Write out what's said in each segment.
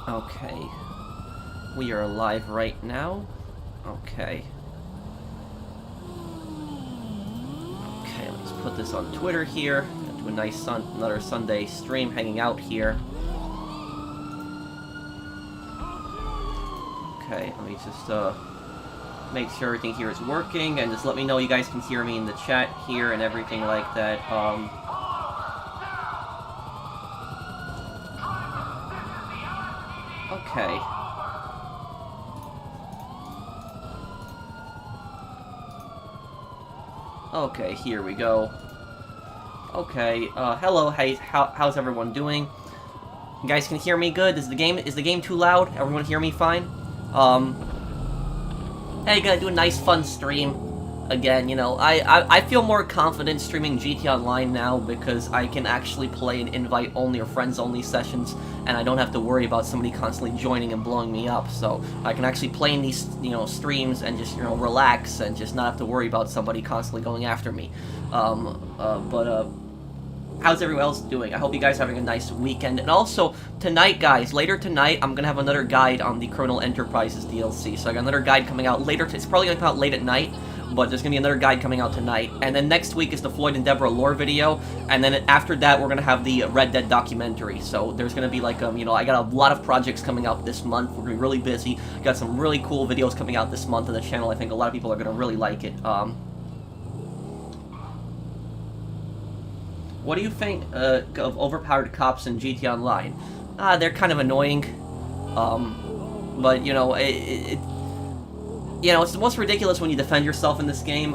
Okay. We are live right now. Okay. Okay, let's put this on Twitter here. Do a nice another Sunday stream hanging out here. Okay, let me just make sure everything here is working, and just let me know you guys can hear me in the chat here and everything like that. Okay. Okay, here we go. Okay, hello, hey, how's everyone doing? You guys can hear me good? Is the game too loud? Everyone hear me fine? Hey, gonna do a nice fun stream. Again, you know, I feel more confident streaming GT Online now because I can actually play in invite-only or friends-only sessions, and I don't have to worry about somebody constantly joining and blowing me up, so I can actually play in these, you know, streams and just, you know, relax and just not have to worry about somebody constantly going after me. How's everyone else doing? I hope you guys are having a nice weekend. And also, tonight, guys, later tonight, I'm gonna have another guide on the Criminal Enterprises DLC. So I got another guide coming out later. It's probably gonna come out late at night, but there's gonna be another guide coming out tonight. And then next week is the Floyd and Deborah lore video. And then after that, we're gonna have the Red Dead documentary. So there's gonna be like, you know, I got a lot of projects coming out this month. We're gonna be really busy. Got some really cool videos coming out this month on the channel. I think a lot of people are gonna really like it. What do you think of overpowered cops in GT Online? They're kind of annoying. But, you know, you know, it's the most ridiculous when you defend yourself in this game.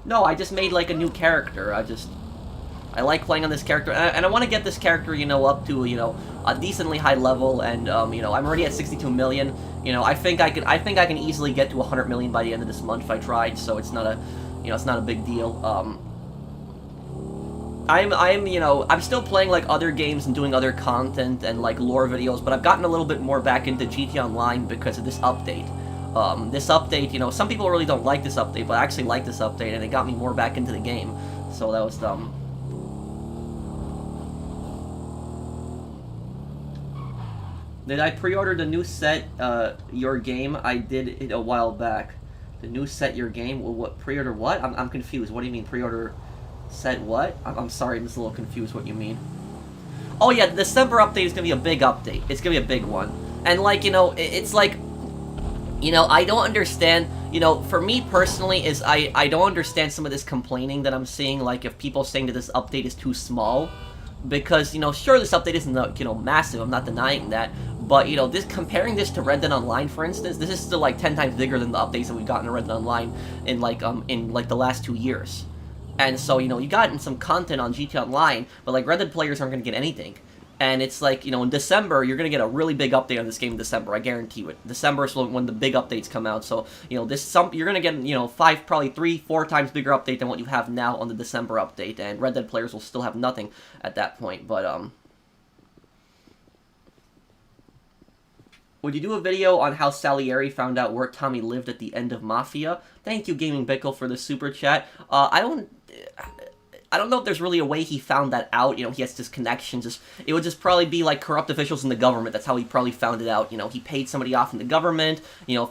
No, I just made, like, a new character. I like playing on this character, and I want to get this character, you know, up to, you know, a decently high level, and, you know, I'm already at 62 million. You know, I think I can easily get to 100 million by the end of this month if I tried, so it's not a, you know, it's not a big deal. You know, I'm still playing, like, other games and doing other content and, like, lore videos, but I've gotten a little bit more back into GT Online because of this update. This update, you know, some people really don't like this update, but I actually like this update, and it got me more back into the game, so that was dumb. Did I pre-order the new set, Your Game? I did it a while back. The new set, Your Game? Well, what, pre-order what? I'm confused. What do you mean, pre-order set what? I'm sorry, I'm just a little confused what you mean. Oh yeah, the December update is gonna be a big update. It's gonna be a big one. And, like, you know, it's like, you know, I don't understand, you know, for me personally, is I don't understand some of this complaining that I'm seeing, like, if people saying that this update is too small. Because, you know, sure, this update isn't, you know, massive, I'm not denying that, but, you know, comparing this to Red Dead Online, for instance, this is still, like, 10 times bigger than the updates that we've gotten in Red Dead Online in, like, the last 2 years. And so, you know, you gotten some content on GT Online, but, like, Red Dead players aren't gonna get anything. And it's like, you know, in December, you're gonna get a really big update on this game in December, I guarantee you it. December is when the big updates come out, so, you know, you're gonna get, you know, probably 3-4 times bigger update than what you have now on the December update, and Red Dead players will still have nothing at that point, but, Would you do a video on how Salieri found out where Tommy lived at the end of Mafia? Thank you, Gaming Bickle, for the super chat. I don't know if there's really a way he found that out. You know, he has this connection. It would just probably be like corrupt officials in the government. That's how he probably found it out. You know, he paid somebody off in the government. You know,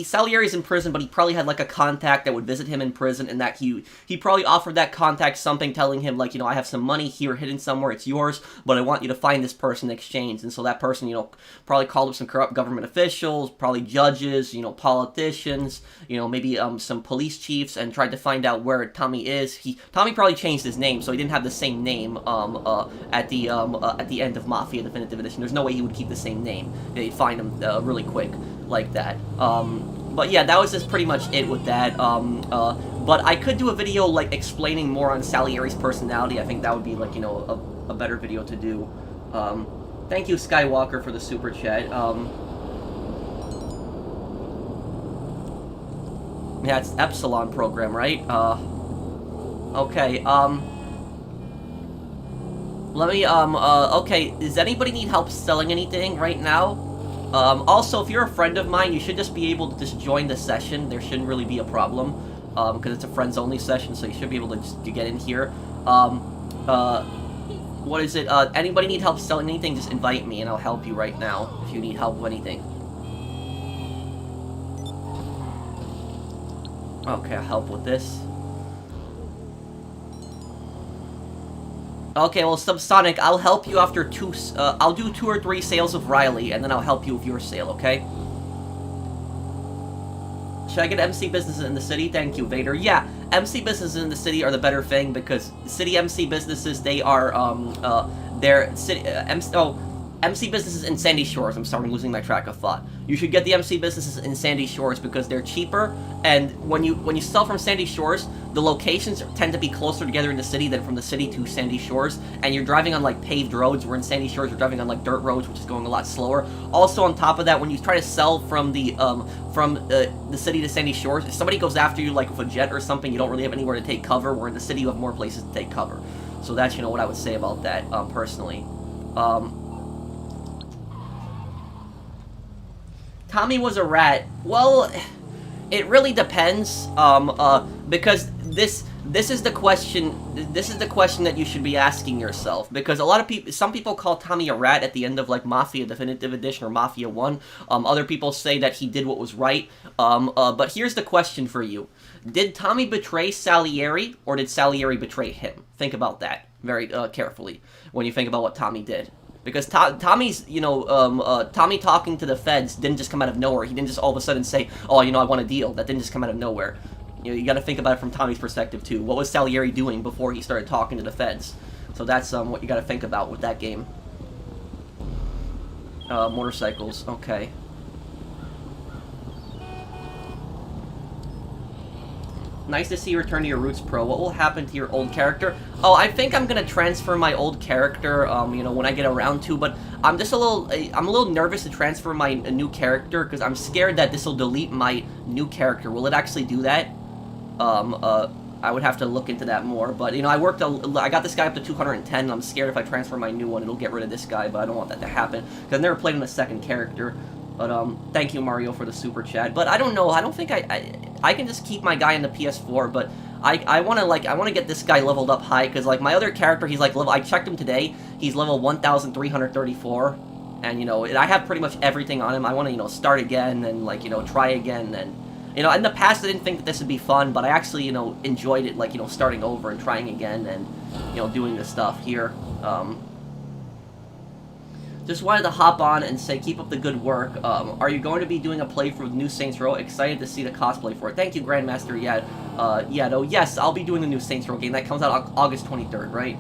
Salieri's in prison, but he probably had like a contact that would visit him in prison, and that he probably offered that contact something, telling him like, you know, I have some money here hidden somewhere. It's yours, but I want you to find this person in exchange. And so that person, you know, probably called up some corrupt government officials, probably judges, you know, politicians, you know, maybe some police chiefs, and tried to find out where Tommy is. Tommy probably changed his name, so he didn't have the same name at the end of Mafia Definitive Edition. There's no way he would keep the same name. They'd find him really quick like that. But yeah, that was just pretty much it with that. But I could do a video like explaining more on Salieri's personality. I think that would be like, you know, a better video to do. Thank you, Skywalker, for the super chat. Yeah, it's Epsilon program, right? Okay, let me, okay, does anybody need help selling anything right now? Also, if you're a friend of mine, you should just be able to just join the session. There shouldn't really be a problem, because it's a friends-only session, so you should be able to just get in here. What is it? Anybody need help selling anything? Just invite me and I'll help you right now if you need help with anything. Okay, I'll help with this. Okay, well, Subsonic, I'll help you after I'll do 2 or 3 sales of Riley, and then I'll help you with your sale, okay? Should I get MC businesses in the city? Thank you, Vader. Yeah, MC businesses in the city are the better thing, because city MC businesses, they are, they're city, MC businesses in Sandy Shores. I'm sorry, I'm losing my track of thought. You should get the MC businesses in Sandy Shores because they're cheaper, and when you sell from Sandy Shores, the locations tend to be closer together in the city than from the city to Sandy Shores, and you're driving on, like, paved roads, where in Sandy Shores you're driving on, like, dirt roads, which is going a lot slower. Also, on top of that, when you try to sell from the city to Sandy Shores, if somebody goes after you, like, with a jet or something, you don't really have anywhere to take cover, where in the city you have more places to take cover. So that's, you know, what I would say about that, personally. Tommy was a rat. Well, it really depends, because this is the question, that you should be asking yourself, because a lot of people, some people call Tommy a rat at the end of, like, Mafia Definitive Edition or Mafia 1, other people say that he did what was right, but here's the question for you. Did Tommy betray Salieri, or did Salieri betray him? Think about that very, carefully, when you think about what Tommy did. Because Tommy's, you know, Tommy talking to the feds didn't just come out of nowhere. He didn't just all of a sudden say, oh, you know, I want a deal. That didn't just come out of nowhere. You know, you gotta think about it from Tommy's perspective, too. What was Salieri doing before he started talking to the feds? So that's, what you gotta think about with that game. Motorcycles, okay. Nice to see you return to your roots, Pro. What will happen to your old character? Oh, I think I'm gonna transfer my old character, you know, when I get around to, but I'm just a little nervous to transfer my new character, because I'm scared that this will delete my new character. Will it actually do that? I would have to look into that more, but, you know, I got this guy up to 210, and I'm scared if I transfer my new one, it'll get rid of this guy, but I don't want that to happen, because I've never played him a second character. But, thank you, Mario, for the super chat. But I don't know, I don't think I can just keep my guy in the PS4, but I want to get this guy leveled up high, because, like, my other character, he's, like, I checked him today, he's level 1,334, and, you know, I have pretty much everything on him. I want to, you know, start again, and, like, you know, try again, and, you know, in the past I didn't think that this would be fun, but I actually, you know, enjoyed it, like, you know, starting over and trying again, and, you know, doing this stuff here. Just wanted to hop on and say, keep up the good work. Are you going to be doing a playthrough with New Saints Row? Excited to see the cosplay for it. Thank you, Grandmaster Yad. Yado. Yes, I'll be doing the new Saints Row game. That comes out August 23rd, right?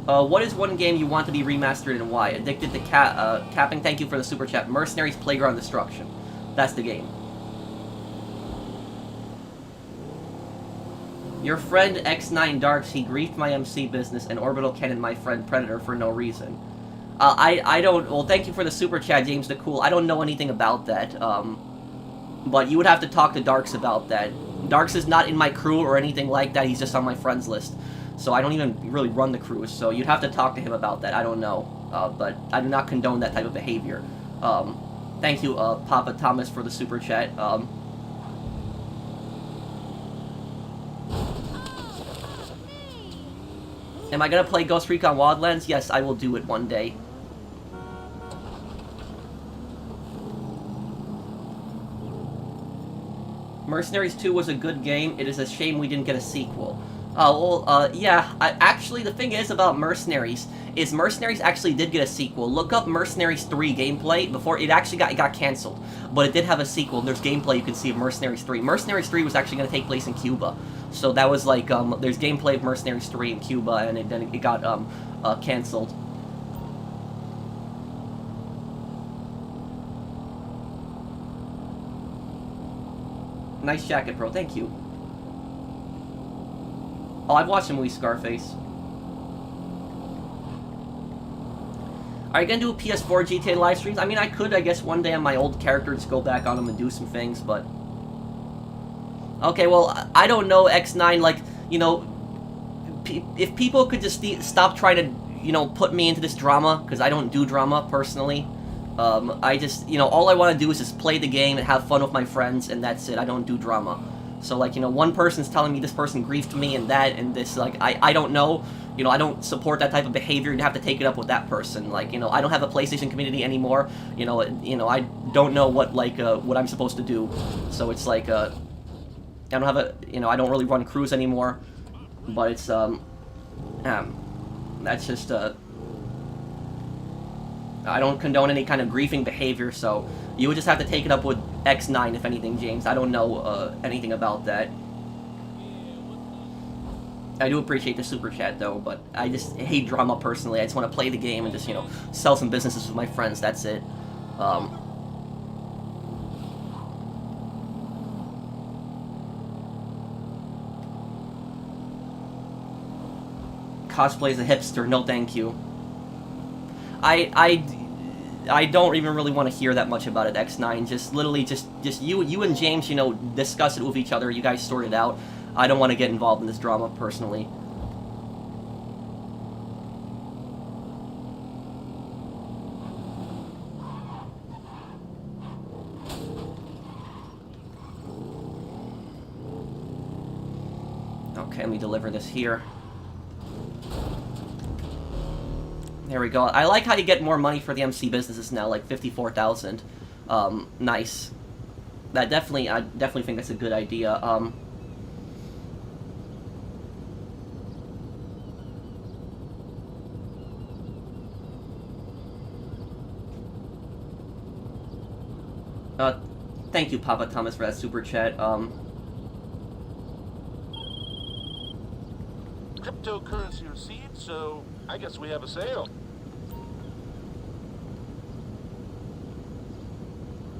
What is one game you want to be remastered and why? Addicted to Capping. Thank you for the super chat. Mercenaries Playground Destruction. That's the game. Your friend X9 Darks, he griefed my MC business and orbital cannon my friend Predator for no reason. I don't, well, thank you for the super chat, James the Cool. I don't know anything about that, but you would have to talk to Darks about that. Darks is not in my crew or anything like that, he's just on my friends list. So I don't even really run the crews, so you'd have to talk to him about that, I don't know. But I do not condone that type of behavior. Thank you, Papa Thomas, for the super chat. Am I gonna play Ghost Recon Wildlands? Yes, I will do it one day. Mercenaries 2 was a good game. It is a shame we didn't get a sequel. Yeah, actually, the thing is about Mercenaries, is Mercenaries actually did get a sequel. Look up Mercenaries 3 gameplay before it actually got canceled. But it did have a sequel, and there's gameplay you can see of Mercenaries 3. Mercenaries 3 was actually going to take place in Cuba. So that was like, there's gameplay of Mercenaries 3 in Cuba, and then it got, canceled. Nice jacket, bro. Thank you. Oh, I've watched the movie Scarface. Are you gonna do PS4 GTA live streams? I mean, I could, I guess, one day on my old character, just go back on them and do some things, but... Okay, well, I don't know, X9, like, you know... If people could just stop trying to, you know, put me into this drama, because I don't do drama, personally. I just, you know, all I want to do is just play the game and have fun with my friends, and that's it. I don't do drama. So, like, you know, one person's telling me this person griefed me and that and this, like, I don't know. You know, I don't support that type of behavior. You have to take it up with that person. Like, you know, I don't have a PlayStation community anymore. You know, I don't know what, like, what I'm supposed to do. So it's like, I don't have a, you know, I don't really run crews anymore. But it's, that's just, I don't condone any kind of griefing behavior, so you would just have to take it up with X9, if anything, James. I don't know anything about that. I do appreciate the super chat, though, but I just hate drama personally. I just want to play the game and just, you know, sell some businesses with my friends. That's it. Cosplay as a hipster. No, thank you. I don't even really want to hear that much about it, X9. Just literally, just you and James, you know, discuss it with each other. You guys sort it out. I don't want to get involved in this drama personally. Okay, let me deliver this here. There we go. I like how you get more money for the MC businesses now, like 54,000. Nice. I definitely think that's a good idea. Thank you, Papa Thomas, for that super chat. Cryptocurrency received, so I guess we have a sale.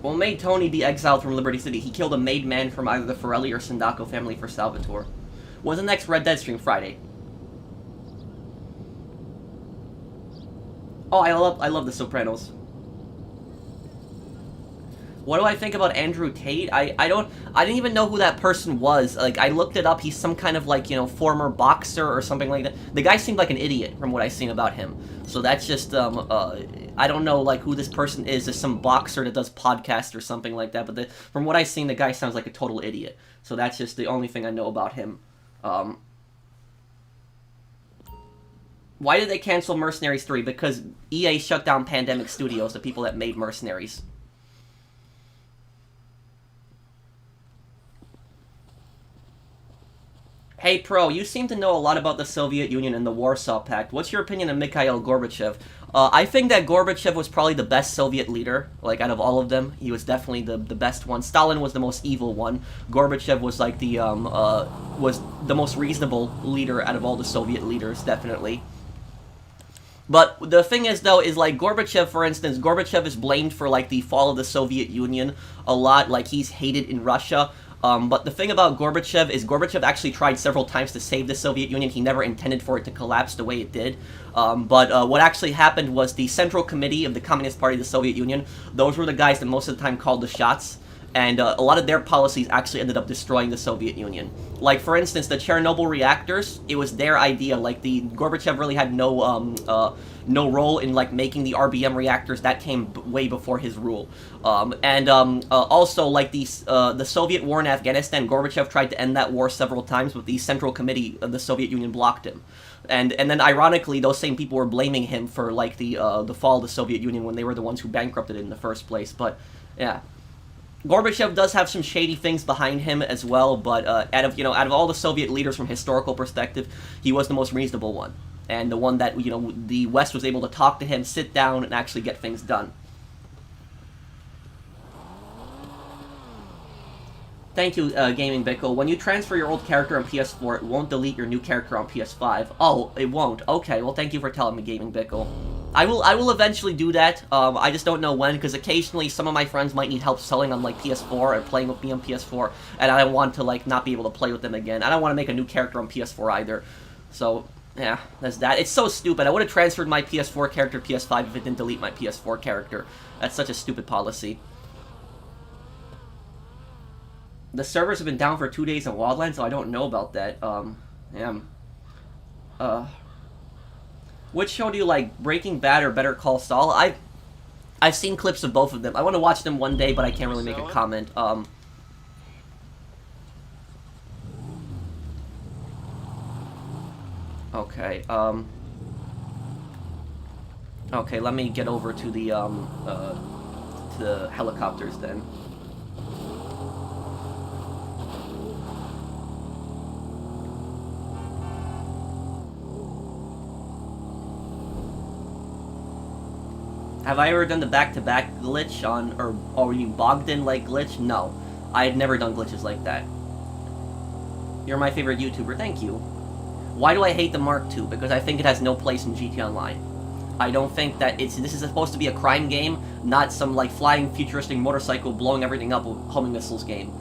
Well, may Tony be exiled from Liberty City. He killed a made man from either the Forelli or Sindaco family for Salvatore. When's the next Red Dead stream? Friday. Oh, I love The Sopranos. What do I think about Andrew Tate? I didn't even know who that person was. Like, I looked it up. He's some kind of, like, you know, former boxer or something like that. The guy seemed like an idiot from what I've seen about him. So that's just, I don't know, like, who this person is. There's some boxer that does podcasts or something like that. But from what I've seen, the guy sounds like a total idiot. So that's just the only thing I know about him. Why did they cancel Mercenaries 3? Because EA shut down Pandemic Studios, the people that made Mercenaries. Hey, Pro, you seem to know a lot about the Soviet Union and the Warsaw Pact. What's your opinion of Mikhail Gorbachev? I think that Gorbachev was probably the best Soviet leader, like, out of all of them. He was definitely the best one. Stalin was the most evil one. Gorbachev was, like, was the most reasonable leader out of all the Soviet leaders, definitely. But the thing is, though, is, like, Gorbachev, for instance, Gorbachev is blamed for, like, the fall of the Soviet Union a lot. Like, he's hated in Russia. But the thing about Gorbachev is Gorbachev actually tried several times to save the Soviet Union. He never intended for it to collapse the way it did. But what actually happened was the Central Committee of the Communist Party of the Soviet Union, those were the guys that most of the time called the shots. And a lot of their policies actually ended up destroying the Soviet Union. Like, for instance, the Chernobyl reactors, it was their idea. Like, Gorbachev really had no role in, like, making the RBM reactors. That came way before his rule. Also, like, the Soviet war in Afghanistan, Gorbachev tried to end that war several times, but the Central Committee of the Soviet Union blocked him. And then, ironically, those same people were blaming him for, like, the fall of the Soviet Union when they were the ones who bankrupted it in the first place. But, yeah. Gorbachev does have some shady things behind him as well, but out of all the Soviet leaders from historical perspective, he was the most reasonable one, and the one that, you know, the West was able to talk to him, sit down, and actually get things done. Thank you, Gaming Bickle. When you transfer your old character on PS4, it won't delete your new character on PS5. Oh, it won't. Okay, well, thank you for telling me, Gaming Bickle. I will eventually do that. I just don't know when, because occasionally some of my friends might need help selling on, like, PS4 or playing with me on PS4, and I don't want to, like, not be able to play with them again. I don't want to make a new character on PS4 either. So, yeah, that's that. It's so stupid. I would have transferred my PS4 character to PS5 if it didn't delete my PS4 character. That's such a stupid policy. The servers have been down for 2 days in Wildlands, so I don't know about that. Which show do you like, Breaking Bad or Better Call Saul? I've seen clips of both of them. I want to watch them one day, but I can't really make a comment. Okay, okay, let me get over to the helicopters then. Have I ever done the back-to-back glitch on, or you Bogdan like glitch? No, I had never done glitches like that. You're my favorite YouTuber, thank you. Why do I hate the Mark II? Because I think it has no place in GT Online. I don't think that this is supposed to be a crime game, not some like flying futuristic motorcycle blowing everything up with homing missiles game.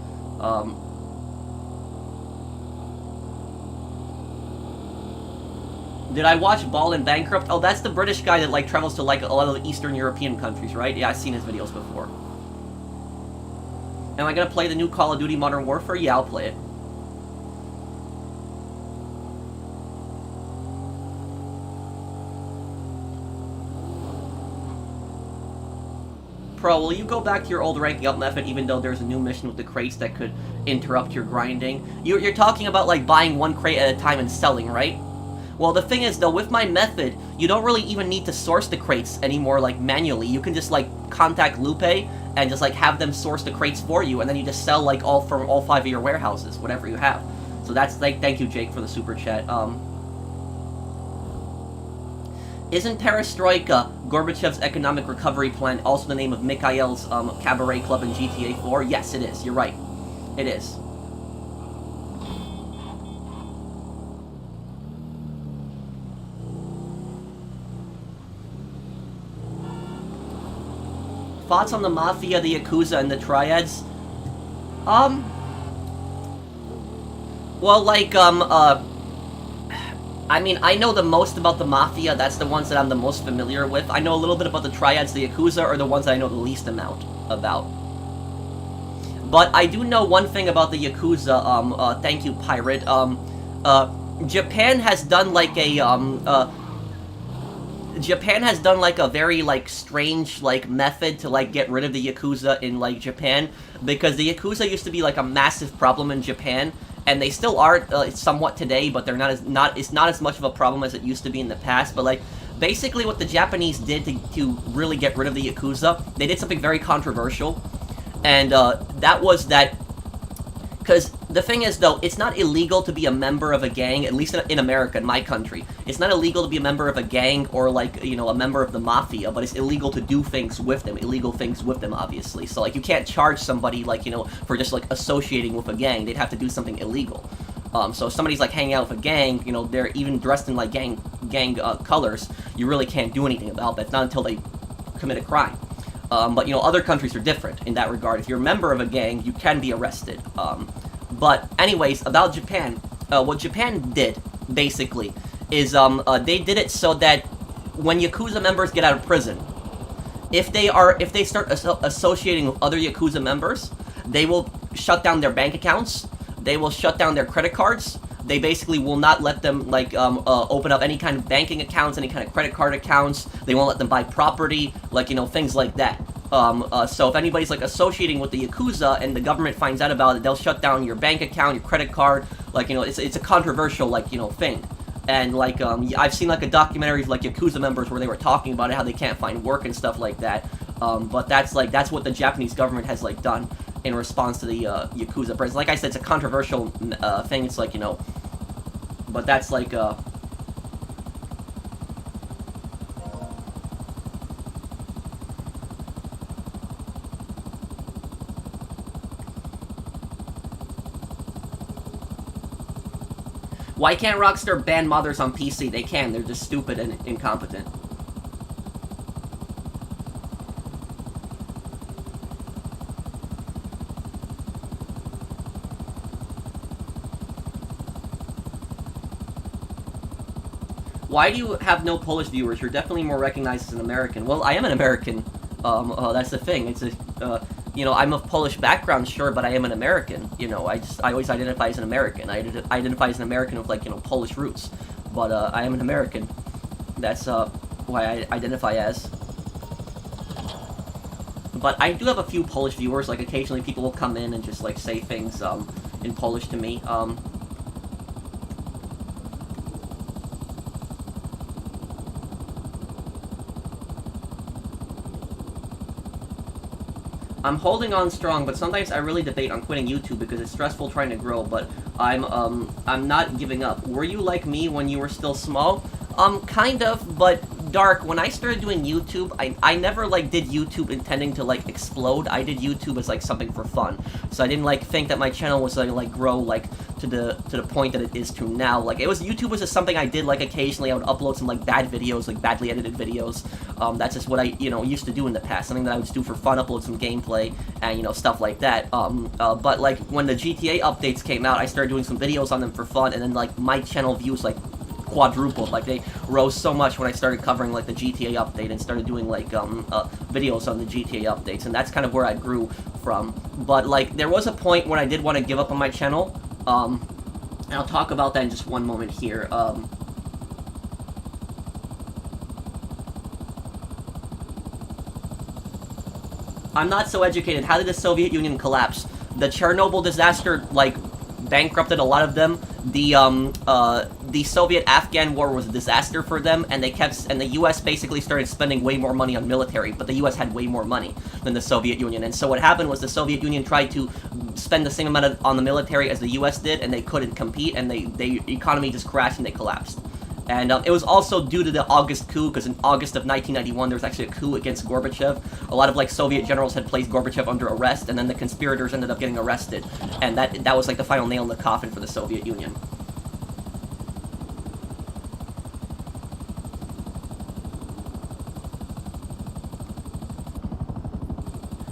Did I watch Ball and Bankrupt? Oh, that's the British guy that like travels to like a lot of the Eastern European countries, right? Yeah, I've seen his videos before. Am I gonna play the new Call of Duty Modern Warfare? Yeah, I'll play it. Pro, will you go back to your old ranking up method even though there's a new mission with the crates that could interrupt your grinding? You're talking about like buying one crate at a time and selling, right? Well, the thing is, though, with my method, you don't really even need to source the crates anymore, like, manually. You can just, like, contact Lupe and just, like, have them source the crates for you, and then you just sell, like, from all 5 of your warehouses, whatever you have. So that's, like, thank you, Jake, for the super chat. Isn't Perestroika, Gorbachev's economic recovery plan, also the name of Mikhail's, cabaret club in GTA 4? Yes, it is. You're right. It is. Thoughts on the Mafia, the Yakuza, and the Triads? Well, like, I mean, I know the most about the Mafia, that's the ones that I'm the most familiar with. I know a little bit about the Triads, the Yakuza, are the ones that I know the least amount about. But I do know one thing about the Yakuza, thank you, Pirate, Japan has done like a, Japan has done, like, a very, like, strange, like, method to, like, get rid of the Yakuza in, like, Japan, because the Yakuza used to be, like, a massive problem in Japan, and they still are, somewhat today, but they're it's not as much of a problem as it used to be in the past, but, like, basically what the Japanese did to really get rid of the Yakuza, they did something very controversial, and, that was that, because the thing is, though, it's not illegal to be a member of a gang, at least in America, in my country. It's not illegal to be a member of a gang or, like, you know, a member of the Mafia, but it's illegal to do things with them, illegal things with them, obviously. So, like, you can't charge somebody, like, you know, for just, like, associating with a gang. They'd have to do something illegal. So if somebody's, like, hanging out with a gang, you know, they're even dressed in, like, gang colors, you really can't do anything about that. It's not until they commit a crime. But, you know, other countries are different in that regard. If you're a member of a gang, you can be arrested. But anyways, about Japan, what Japan did, basically, is, they did it so that when Yakuza members get out of prison, if they start associating with other Yakuza members, they will shut down their bank accounts, they will shut down their credit cards, they basically will not let them, like, open up any kind of banking accounts, any kind of credit card accounts, they won't let them buy property, like, you know, things like that. So if anybody's, like, associating with the Yakuza and the government finds out about it, they'll shut down your bank account, your credit card, like, you know, it's a controversial, like, you know, thing. And, like, I've seen, like, a documentary of, like, Yakuza members where they were talking about it, how they can't find work and stuff like that. But that's what the Japanese government has, like, done in response to the, Yakuza prisons. Like I said, it's a controversial, thing, it's like, you know, but that's, like, why can't Rockstar ban modders on PC? They can, they're just stupid and incompetent. Why do you have no Polish viewers? You're definitely more recognized as an American. Well, I am an American. That's the thing. It's a, you know, I'm of Polish background, sure, but I am an American. You know, I always identify as an American. I identify as an American with, like, you know, Polish roots. But, I am an American. That's, why I identify as. But I do have a few Polish viewers. Like, occasionally people will come in and just, like, say things, in Polish to me. I'm holding on strong, but sometimes I really debate on quitting YouTube because it's stressful trying to grow, but I'm not giving up. Were you like me when you were still small? Kind of, but Dark, when I started doing YouTube, I never, like, did YouTube intending to, like, explode. I did YouTube as, like, something for fun. So I didn't, like, think that my channel was gonna, like, grow, like, to the point that it is to now. Like, YouTube was just something I did, like, occasionally. I would upload some, like, bad videos, like, badly edited videos. That's just what I, used to do in the past. Something that I would just do for fun, upload some gameplay, and, stuff like that. But, like, when the GTA updates came out, I started doing some videos on them for fun, and then, like, my channel views, like, quadrupled. Like, they rose so much when I started covering, like, the GTA update and started doing, like, videos on the GTA updates, and that's kind of where I grew from. But, like, there was a point when I did want to give up on my channel, and I'll talk about that in just one moment here. I'm not so educated. How did the Soviet Union collapse? The Chernobyl disaster, like, bankrupted a lot of them. The Soviet-Afghan war was a disaster for them, and the U.S. basically started spending way more money on military, but the U.S. had way more money than the Soviet Union, and so what happened was the Soviet Union tried to spend the same amount on the military as the U.S. did, and they couldn't compete, and the economy just crashed and they collapsed. And it was also due to the August coup, because in August of 1991, there was actually a coup against Gorbachev. A lot of, like, Soviet generals had placed Gorbachev under arrest, and then the conspirators ended up getting arrested. And that was, like, the final nail in the coffin for the Soviet Union.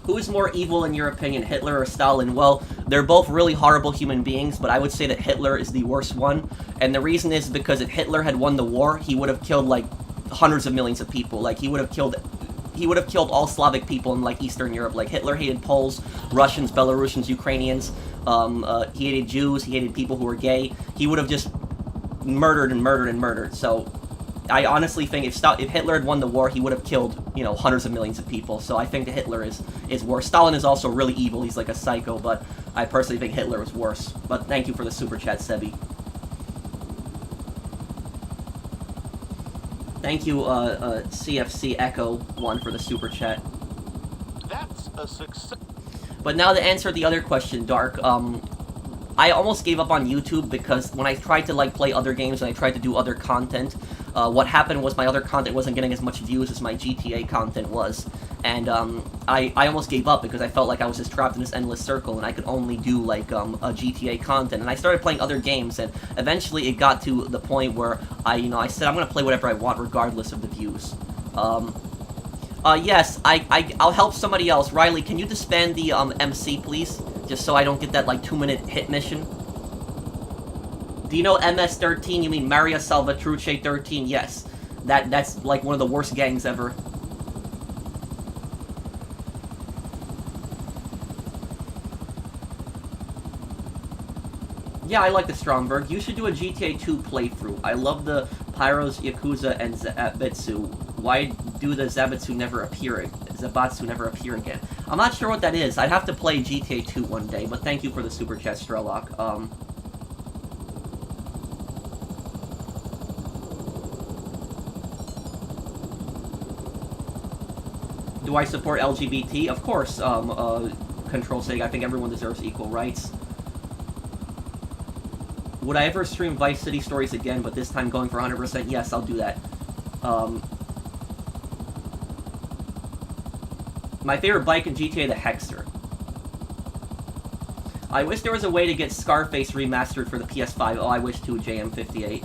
Who is more evil in your opinion, Hitler or Stalin? Well, they're both really horrible human beings, but I would say that Hitler is the worst one. And the reason is because if Hitler had won the war, he would have killed, like, hundreds of millions of people. Like, he would have killed all Slavic people in, like, Eastern Europe. Like, Hitler hated Poles, Russians, Belarusians, Ukrainians. He hated Jews. He hated people who were gay. He would have just murdered and murdered and murdered. So I honestly think if Hitler had won the war, he would have killed, hundreds of millions of people. So I think that Hitler is worse. Stalin is also really evil. He's like a psycho, but I personally think Hitler is worse. But thank you for the super chat, Sebi. Thank you, CFC Echo 1 for the super chat. That's a success. But now to answer the other question, Dark, I almost gave up on YouTube because when I tried to, like, play other games and I tried to do other content, what happened was my other content wasn't getting as much views as my GTA content was. And, I almost gave up because I felt like I was just trapped in this endless circle and I could only do, like, a GTA content. And I started playing other games, and eventually it got to the point where I said I'm gonna play whatever I want regardless of the views. Yes, I'll help somebody else. Riley, can you disband the, MC, please? Just so I don't get that, like, 2-minute hit mission. Do you know MS-13? You mean Maria Salvatruce 13? Yes. That's, like, one of the worst gangs ever. Yeah, I like the Stromberg. You should do a GTA 2 playthrough. I love the Pyros, Yakuza, and Zabatsu. Why do the Zabatsu never appear again? I'm not sure what that is. I'd have to play GTA 2 one day, but thank you for the super chat, Strelok. Do I support LGBT? Of course, Control Sega. I think everyone deserves equal rights. Would I ever stream Vice City Stories again, but this time going for 100%? Yes, I'll do that. My favorite bike in GTA, the Hexer. I wish there was a way to get Scarface remastered for the PS5. Oh, I wish too, JM58.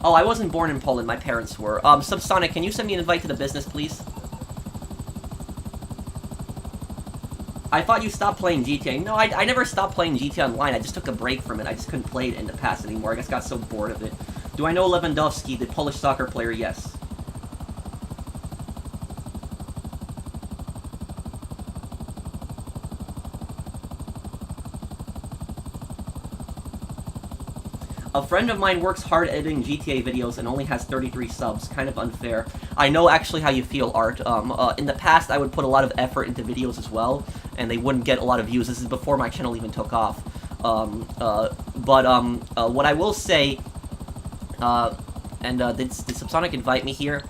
Oh, I wasn't born in Poland. My parents were. Subsonic, can you send me an invite to the business, please? I thought you stopped playing GTA. No, I never stopped playing GTA Online. I just took a break from it. I just couldn't play it in the past anymore. I just got so bored of it. Do I know Lewandowski, the Polish soccer player? Yes. A friend of mine works hard editing GTA videos and only has 33 subs. Kind of unfair. I know actually how you feel, Art. In the past, I would put a lot of effort into videos as well, and they wouldn't get a lot of views. This is before my channel even took off. What I will say, did Subsonic invite me here?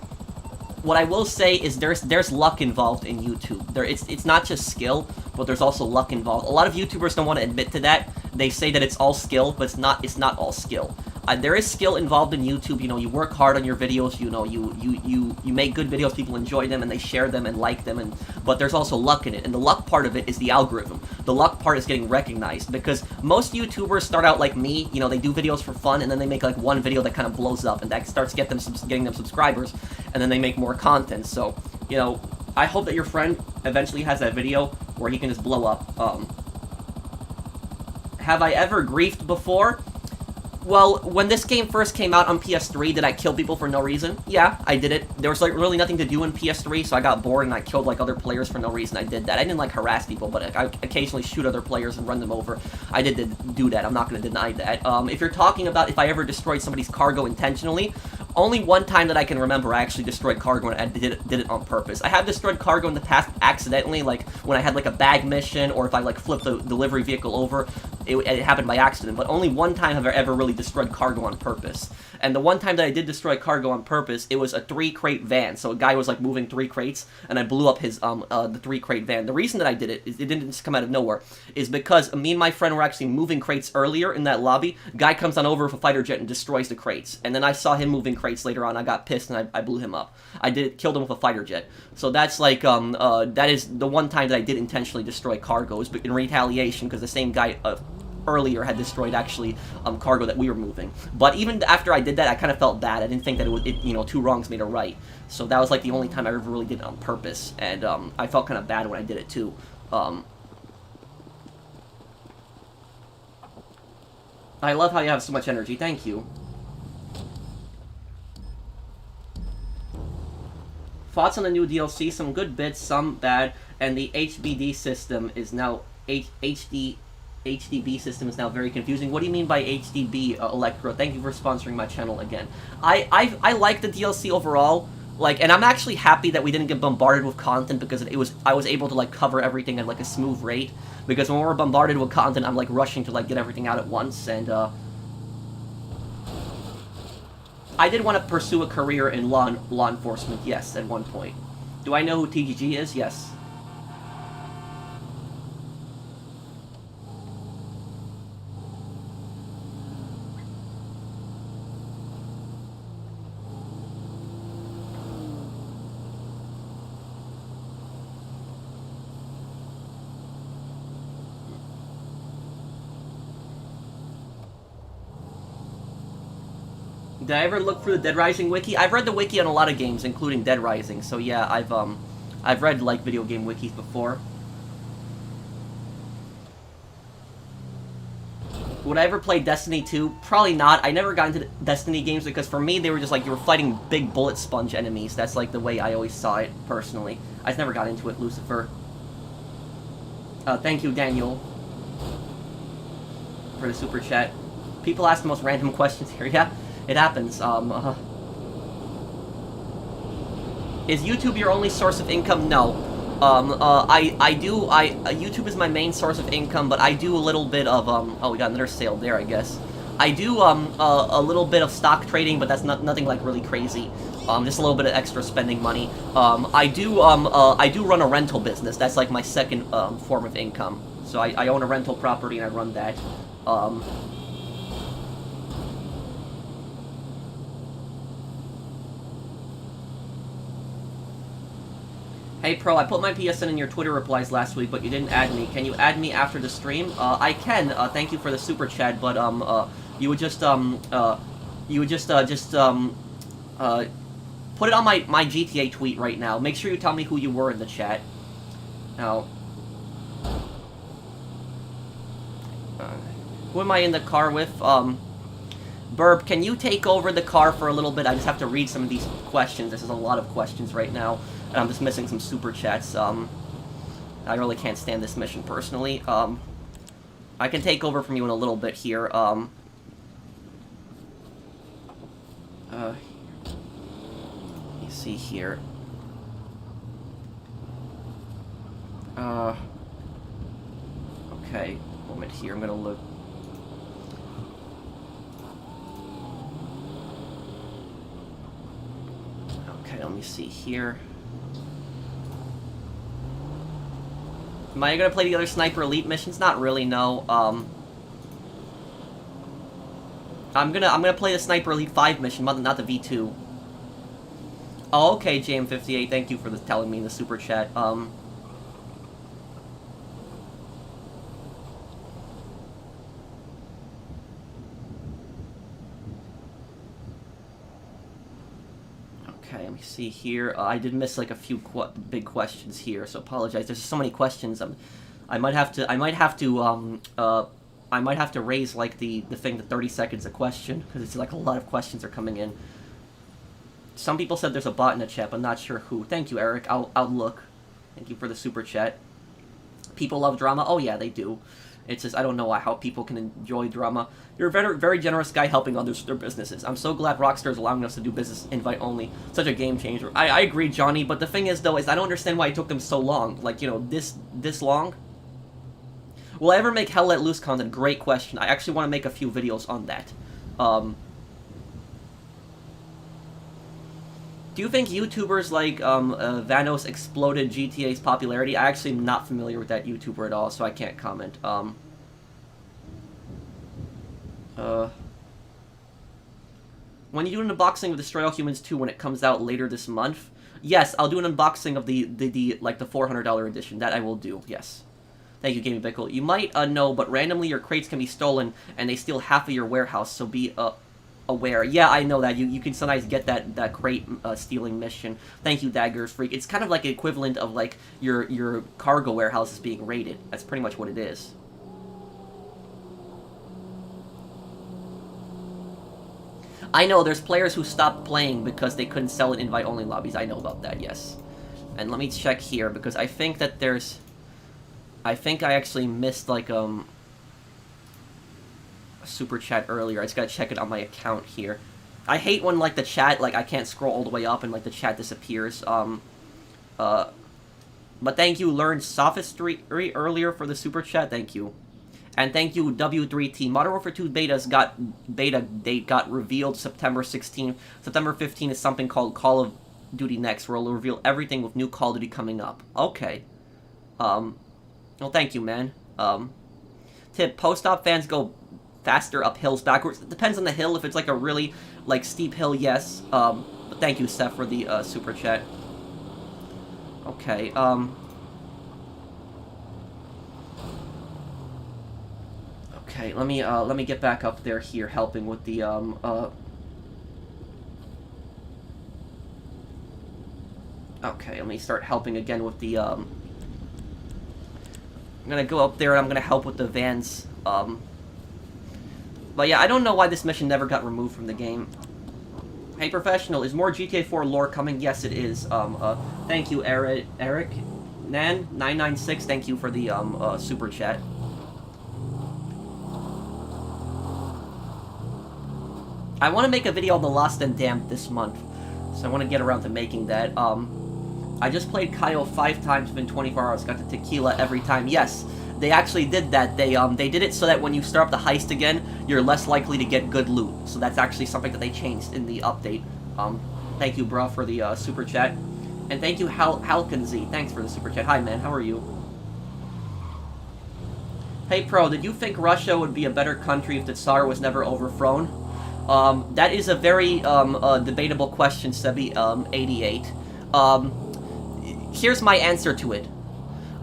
what I will say is there's luck involved in YouTube. It's not just skill, but there's also luck involved. A lot of YouTubers don't want to admit to that. They say that it's all skill, but it's not all skill. There is skill involved in YouTube. You know, you work hard on your videos. You know, you make good videos. People enjoy them and they share them and like them. But there's also luck in it, and the luck part of it is the algorithm. The luck part is getting recognized, because most YouTubers start out like me. You know, they do videos for fun, and then they make like one video that kind of blows up, and that starts getting them subscribers, and then they make more content. So, you know, I hope that your friend eventually has that video where he can just blow up. Have I ever griefed before? Well, when this game first came out on PS3, did I kill people for no reason? Yeah, I did it. There was, like, really nothing to do in PS3, so I got bored and I killed, like, other players for no reason. I did that. I didn't, like, harass people, but I occasionally shoot other players and run them over. I did do that. I'm not going to deny that. If you're talking about if I ever destroyed somebody's cargo intentionally, only one time that I can remember I actually destroyed cargo and I did it on purpose. I have destroyed cargo in the past accidentally, like, when I had, like, a bag mission, or if I, like, flipped the delivery vehicle over. It happened by accident, but only one time have I ever really destroyed cargo on purpose. And the one time that I did destroy cargo on purpose, it was a 3-crate van. So a guy was, like, moving 3 crates, and I blew up his, the 3-crate van. The reason that I did it didn't just come out of nowhere, is because me and my friend were actually moving crates earlier in that lobby. Guy comes on over with a fighter jet and destroys the crates. And then I saw him moving crates later on. I got pissed, and I blew him up. Killed him with a fighter jet. So that's, like, that is the one time that I did intentionally destroy cargoes, but in retaliation, because the same guy, earlier had destroyed actually cargo that we were moving. But even after I did that, I kind of felt bad. I didn't think that you know, 2 wrongs made a right. So that was like the only time I ever really did it on purpose, and I felt kind of bad when I did it too. I love how you have so much energy. Thank you. Thoughts on the new DLC? Some good bits, some bad, and the HBD system is now HDB system is now very confusing. What do you mean by HDB, Electro? Thank you for sponsoring my channel again. I like the DLC overall, like, and I'm actually happy that we didn't get bombarded with content, because I was able to, like, cover everything at, like, a smooth rate, because when we're bombarded with content, I'm, like, rushing to, like, get everything out at once, and I did want to pursue a career in law enforcement, yes, at one point. Do I know who TGG is? Yes. Did I ever look through the Dead Rising wiki? I've read the wiki on a lot of games, including Dead Rising. So yeah, I've read, like, video game wikis before. Would I ever play Destiny 2? Probably not. I never got into Destiny games because for me they were just like you were fighting big bullet sponge enemies. That's like the way I always saw it personally. I just never got into it, Lucifer. Thank you, Daniel, for the super chat. People ask the most random questions here. Yeah. It happens. Is YouTube your only source of income? No. YouTube is my main source of income, but I do a little bit of, oh, we got another sale there, I guess. I do, a little bit of stock trading, but that's nothing, like, really crazy. Just a little bit of extra spending money. I do run a rental business. That's, like, my second, form of income. So I own a rental property, and I run that. Hey Pro, I put my PSN in your Twitter replies last week, but you didn't add me. Can you add me after the stream? I can. Thank you for the super chat, but you would just put it on my GTA tweet right now. Make sure you tell me who you were in the chat. Now, who am I in the car with? Burb, can you take over the car for a little bit? I just have to read some of these questions. This is a lot of questions right now. And I'm just missing some super chats. I really can't stand this mission personally. I can take over from you in a little bit here. You see here. Okay, moment here. I'm gonna look. Okay, let me see here. Am I gonna play the other Sniper Elite missions? Not really, no. I'm gonna play the Sniper Elite 5 mission, not the V2. Oh, okay, JM58, thank you for telling me in the super chat. Okay, let me see here. I did miss like a few big questions here, so apologize. There's so many questions. I might have to raise like the thing to 30 seconds a question because it's like a lot of questions are coming in. Some people said there's a bot in the chat, but I'm not sure who. Thank you, Eric. I'll look. Thank you for the super chat. People love drama. Oh yeah, they do. It's just I don't know how people can enjoy drama. You're a very, very generous guy helping others their businesses. I'm so glad Rockstar is allowing us to do business invite only. Such a game changer. I agree, Johnny. But the thing is, though, is I don't understand why it took them so long. Like, you know, this long. Will I ever make Hell Let Loose content? Great question. I actually want to make a few videos on that. Do you think YouTubers like Vanos exploded GTA's popularity? I actually am not familiar with that YouTuber at all, so I can't comment. When you do an unboxing of Destroy All Humans 2 when it comes out later this month, yes, I'll do an unboxing of the $400 edition. That I will do. Yes. Thank you, Gaming Bickle. You might know, but randomly your crates can be stolen and they steal half of your warehouse, so be aware. Yeah, I know that. You can sometimes get that crate stealing mission. Thank you, Daggers Freak. It's kind of like the equivalent of like your cargo warehouse is being raided. That's pretty much what it is. I know there's players who stopped playing because they couldn't sell in invite-only lobbies. I know about that, yes. And let me check here because I think that there's. I think I actually missed like a super chat earlier. I just gotta check it on my account here. I hate when like the chat I can't scroll all the way up and like the chat disappears. But thank you, Learned Sophistry earlier for the super chat. Thank you, and thank you W3T. Modern Warfare 2 beta date got revealed September 16th. September 15th is something called Call of Duty Next, where it'll reveal everything with new Call of Duty coming up. Okay. Well, thank you, man. Tip, post-op fans go faster up hills backwards. It depends on the hill. If it's like a really, steep hill, yes. But thank you, Seth, for the, super chat. Okay, Okay, let me get back up there here, helping with the, Okay, let me start helping again with the, I'm gonna go up there and I'm gonna help with the vans. But yeah, I don't know why this mission never got removed from the game. Hey, Professional, is more GTA 4 lore coming? Yes, it is. Thank you, Eric Nan996. Thank you for the super chat. I want to make a video on the Lost and Damned this month, so I want to get around to making that. I just played Kyle 5 times within 24 hours, got the tequila every time. Yes, they actually did that. They did it so that when you start up the heist again, you're less likely to get good loot. So that's actually something that they changed in the update. Thank you, bro, for the super chat. And thank you, Halkinz. Thanks for the super chat. Hi, man. How are you? Hey, Pro, did you think Russia would be a better country if the Tsar was never overthrown? That is a very debatable question, Sebi88. Here's my answer to it.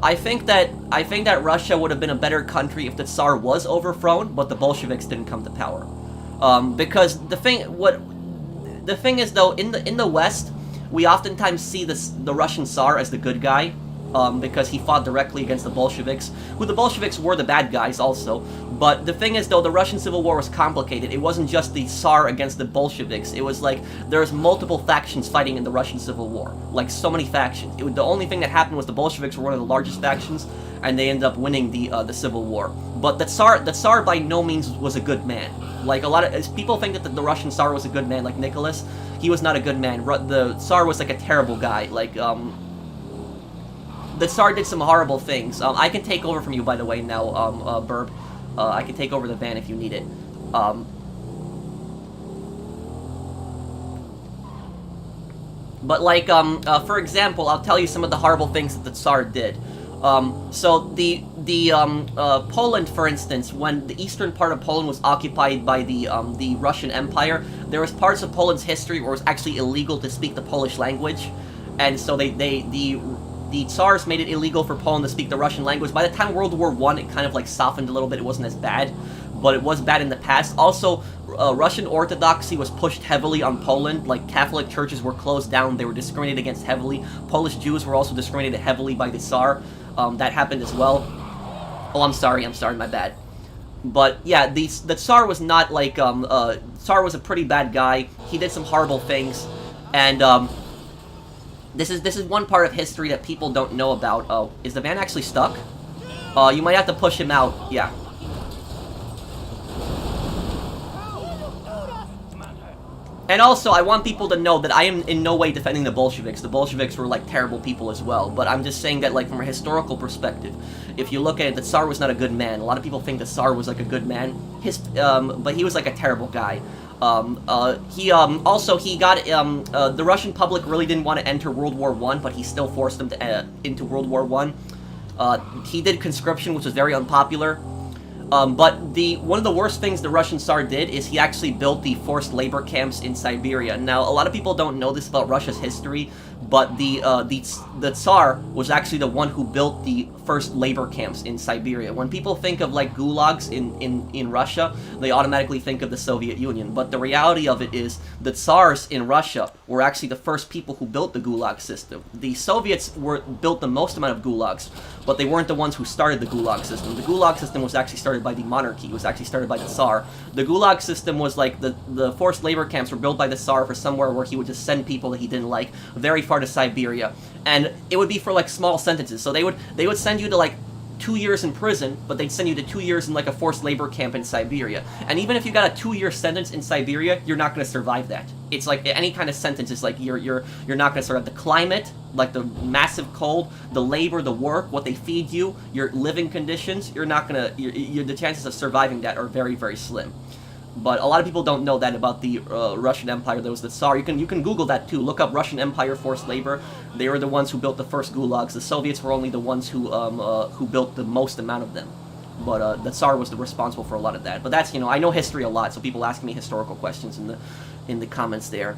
I think that Russia would have been a better country if the Tsar was overthrown, but the Bolsheviks didn't come to power. Because the thing is though, in the West, we oftentimes see the Russian Tsar as the good guy, because he fought directly against the Bolsheviks, who the Bolsheviks were the bad guys also. But the thing is, though, the Russian Civil War was complicated. It wasn't just the Tsar against the Bolsheviks. It was like, there's multiple factions fighting in the Russian Civil War. Like, so many factions. The only thing that happened was the Bolsheviks were one of the largest factions, and they ended up winning the Civil War. But the Tsar by no means was a good man. Like, a lot of people think that the Russian Tsar was a good man, like Nicholas. He was not a good man. The Tsar was like a terrible guy. Like, the Tsar did some horrible things. I can take over from you, by the way, now, Burb. I can take over the van if you need it. But like, for example, I'll tell you some of the horrible things that the Tsar did. So Poland, for instance, when the eastern part of Poland was occupied by the Russian Empire, there was parts of Poland's history where it was actually illegal to speak the Polish language, and so the Tsars made it illegal for Poland to speak the Russian language. By the time World War I, it kind of like softened a little bit. It wasn't as bad, but it was bad in the past. Also, Russian Orthodoxy was pushed heavily on Poland. Like, Catholic churches were closed down. They were discriminated against heavily. Polish Jews were also discriminated heavily by the Tsar. That happened as well. Oh, I'm sorry, my bad. But yeah, the Tsar was not like, Tsar was a pretty bad guy. He did some horrible things, and this is one part of history that people don't know about. Oh, is the van actually stuck? You might have to push him out. Yeah. And also, I want people to know that I am in no way defending the Bolsheviks. The Bolsheviks were, like, terrible people as well. But I'm just saying that, like, from a historical perspective, if you look at it, the Tsar was not a good man. A lot of people think the Tsar was, like, a good man. But he was, like, a terrible guy. Also, he got, the Russian public really didn't want to enter World War I, but he still forced them to, into World War I. He did conscription, which was very unpopular. But one of the worst things the Russian Tsar did is he actually built the forced labor camps in Siberia. Now, a lot of people don't know this about Russia's history, but the Tsar was actually the one who built the first labor camps in Siberia. When people think of, like, gulags in Russia, they automatically think of the Soviet Union. But the reality of it is the Tsars in Russia were actually the first people who built the gulag system. The Soviets built the most amount of gulags, but they weren't the ones who started the gulag system. The gulag system was actually started by the monarchy. It was actually started by the Tsar. The gulag system was like the forced labor camps were built by the Tsar for somewhere where he would just send people that he didn't like very far to Siberia, and it would be for like small sentences. So they would send you to like 2 years in prison, but they'd send you to 2 years in like a forced labor camp in Siberia. And even if you got a 2-year sentence in Siberia, you're not going to survive that. It's like any kind of sentence is like you're not going to survive the climate, like the massive cold, the labor, the work, what they feed you, your living conditions. You're not going to. The chances of surviving that are very, very slim. But a lot of people don't know that about the Russian Empire. There was the Tsar. You can Google that too. Look up Russian Empire forced labor. They were the ones who built the first gulags. The Soviets were only the ones who built the most amount of them. But the Tsar was responsible for a lot of that. But that's, I know history a lot, so people ask me historical questions in the comments there.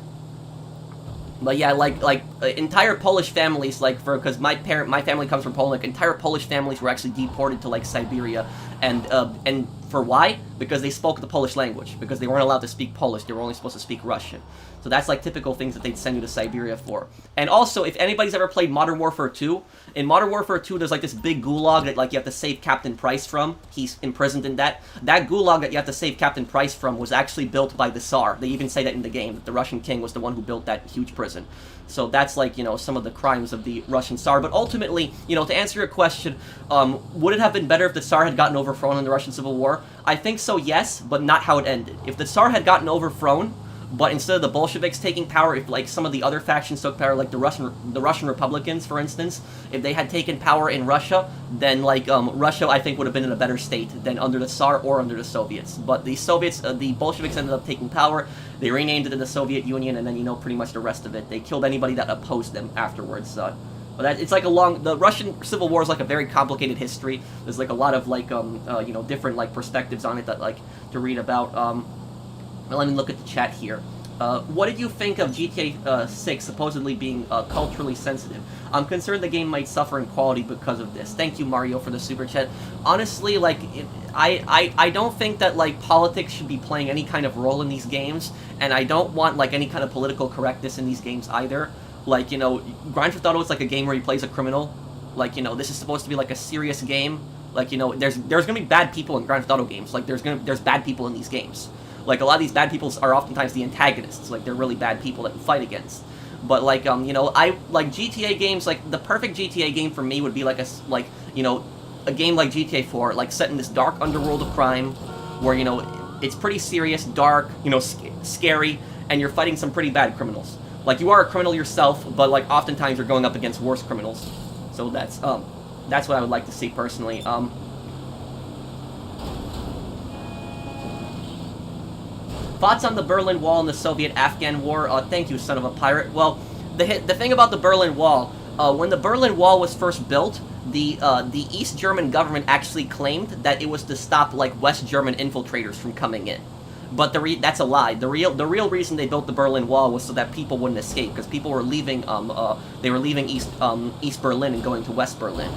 But yeah, like entire Polish families, because my family comes from Poland, entire Polish families were actually deported to like Siberia, and for why? Because they spoke the Polish language, because they weren't allowed to speak Polish, they were only supposed to speak Russian. So that's like typical things that they'd send you to Siberia for. And also, if anybody's ever played Modern Warfare 2, in Modern Warfare 2 there's like this big gulag that like you have to save Captain Price from. He's imprisoned in that. That gulag that you have to save Captain Price from was actually built by the Tsar. They even say that in the game, that the Russian king was the one who built that huge prison. So that's like, some of the crimes of the Russian Tsar. But ultimately, to answer your question, would it have been better if the Tsar had gotten overthrown in the Russian Civil War? I think so, yes, but not how it ended. If the Tsar had gotten overthrown, but instead of the Bolsheviks taking power, if like some of the other factions took power, like the Russian Republicans, for instance, if they had taken power in Russia, then like Russia, I think, would have been in a better state than under the Tsar or under the Soviets. But the Soviets, the Bolsheviks ended up taking power. They renamed it in the Soviet Union, and then pretty much the rest of it. They killed anybody that opposed them afterwards. But it's like the Russian Civil War is like a very complicated history. There's like a lot of like different like perspectives on it that like to read about. Let me look at the chat here. What did you think of GTA 6 supposedly being culturally sensitive? I'm concerned the game might suffer in quality because of this. Thank you, Mario, for the super chat. Honestly, like, I don't think that, like, politics should be playing any kind of role in these games, and I don't want, like, any kind of political correctness in these games either. Like, Grand Theft Auto is like a game where he plays a criminal. Like, this is supposed to be, like, a serious game. Like, there's gonna be bad people in Grand Theft Auto games. Like, there's bad people in these games. Like, a lot of these bad people are oftentimes the antagonists. Like, they're really bad people that you fight against. But, like, I like GTA games. Like, the perfect GTA game for me would be, like, a game like GTA 4, like, set in this dark underworld of crime, where, it's pretty serious, dark, scary, and you're fighting some pretty bad criminals. Like, you are a criminal yourself, but, like, oftentimes you're going up against worse criminals. So that's what I would like to see, personally. Thoughts on the Berlin Wall and the Soviet-Afghan War? Thank you, son of a pirate. Well, the thing about the Berlin Wall, when the Berlin Wall was first built, the East German government actually claimed that it was to stop like West German infiltrators from coming in. But that's a lie. The real reason they built the Berlin Wall was so that people wouldn't escape, because people were leaving they were leaving East Berlin and going to West Berlin.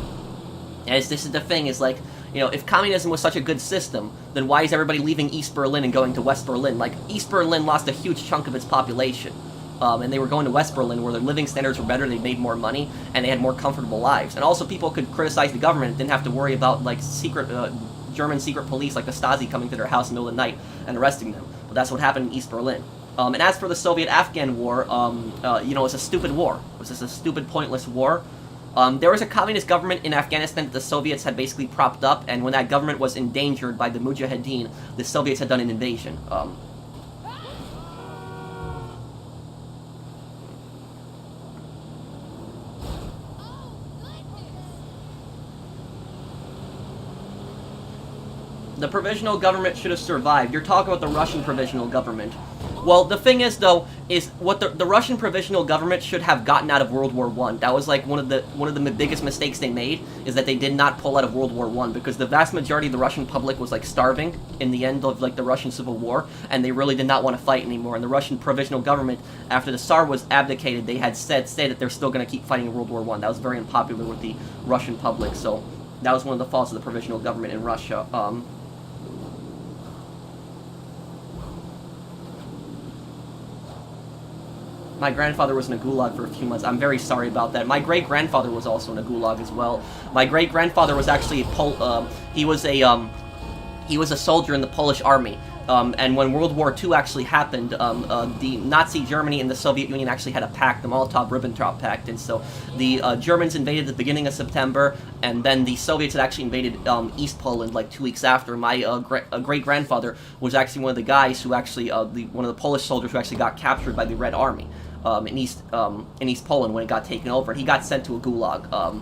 And this is the thing, is like, you know, if communism was such a good system, then why is everybody leaving East Berlin and going to West Berlin? Like, East Berlin lost a huge chunk of its population. And they were going to West Berlin, where their living standards were better, they made more money, and they had more comfortable lives. And also, people could criticize the government and didn't have to worry about, like, German secret police, like the Stasi, coming to their house in the middle of the night and arresting them. But that's what happened in East Berlin. And as for the Soviet-Afghan war, you know, it's a stupid war. It was just a stupid, pointless war. There was a communist government in Afghanistan that the Soviets had basically propped up, and when that government was endangered by the Mujahideen, the Soviets had done an invasion. The provisional government should have survived. You're talking about the Russian provisional government. Well, the thing is, though, is what the Russian provisional government should have gotten out of World War I. That was like one of the biggest mistakes they made, is that they did not pull out of World War I, because the vast majority of the Russian public was like starving in the end of like the Russian Civil War, and they really did not want to fight anymore. And the Russian provisional government, after the Tsar was abdicated, they had said that they're still going to keep fighting in World War I. That was very unpopular with the Russian public, so that was one of the faults of the provisional government in Russia. My grandfather was in a gulag for a few months. I'm very sorry about that. My great-grandfather was also in a gulag as well. My great-grandfather was actually he was a soldier in the Polish army. And when World War II actually happened, the Nazi Germany and the Soviet Union actually had a pact, the Molotov-Ribbentrop Pact, and so the Germans invaded at the beginning of September, and then the Soviets had actually invaded East Poland like 2 weeks after. My great-grandfather was actually one of the guys who actually, one of the Polish soldiers who actually got captured by the Red Army in East Poland when it got taken over, and he got sent to a gulag.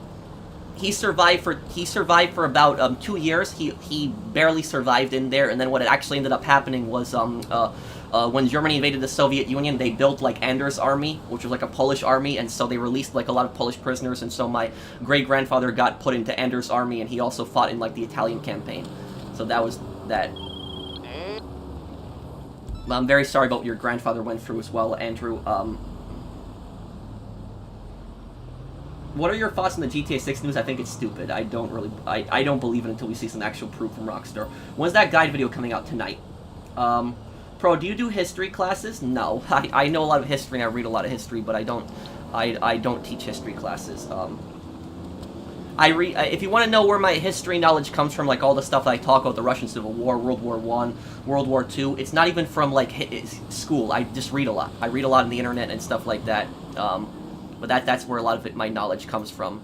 He survived for about 2 years. He barely survived in there, and then what actually ended up happening was when Germany invaded the Soviet Union, they built like Anders' army, which was like a Polish army, and so they released like a lot of Polish prisoners, and so my great-grandfather got put into Anders' army, and he also fought in like the Italian campaign. So that was that. I'm very sorry about what your grandfather went through as well, Andrew. What are your thoughts on the GTA 6 news? I think it's stupid. I don't believe it until we see some actual proof from Rockstar. When's that guide video coming out? Tonight? Pro, do you do history classes? No. I know a lot of history and I read a lot of history, but I don't teach history classes. If you want to know where my history knowledge comes from, like all the stuff that I talk about, the Russian Civil War, World War I, World War II, it's not even from like school. I just read a lot. I read a lot on the internet and stuff like that. But that's where a lot of my knowledge comes from.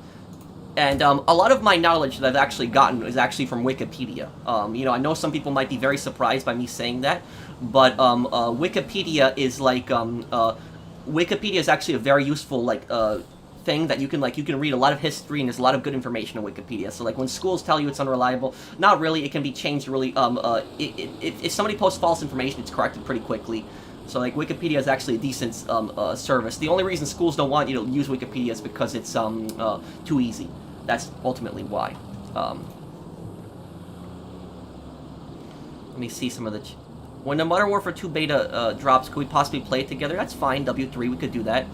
And a lot of my knowledge that I've actually gotten is actually from Wikipedia. You know, I know some people might be very surprised by me saying that, but Wikipedia is like Wikipedia is actually a very useful like thing that you can read a lot of history, and there's a lot of good information on Wikipedia. So like when schools tell you it's unreliable, not really. It can be changed really. If somebody posts false information, it's corrected pretty quickly. So like Wikipedia is actually a decent service. The only reason schools don't want you to use Wikipedia is because it's too easy. That's ultimately why. Let me see some of the. When the Modern Warfare 2 beta drops, could we possibly play it together? That's fine. W3, we could do that.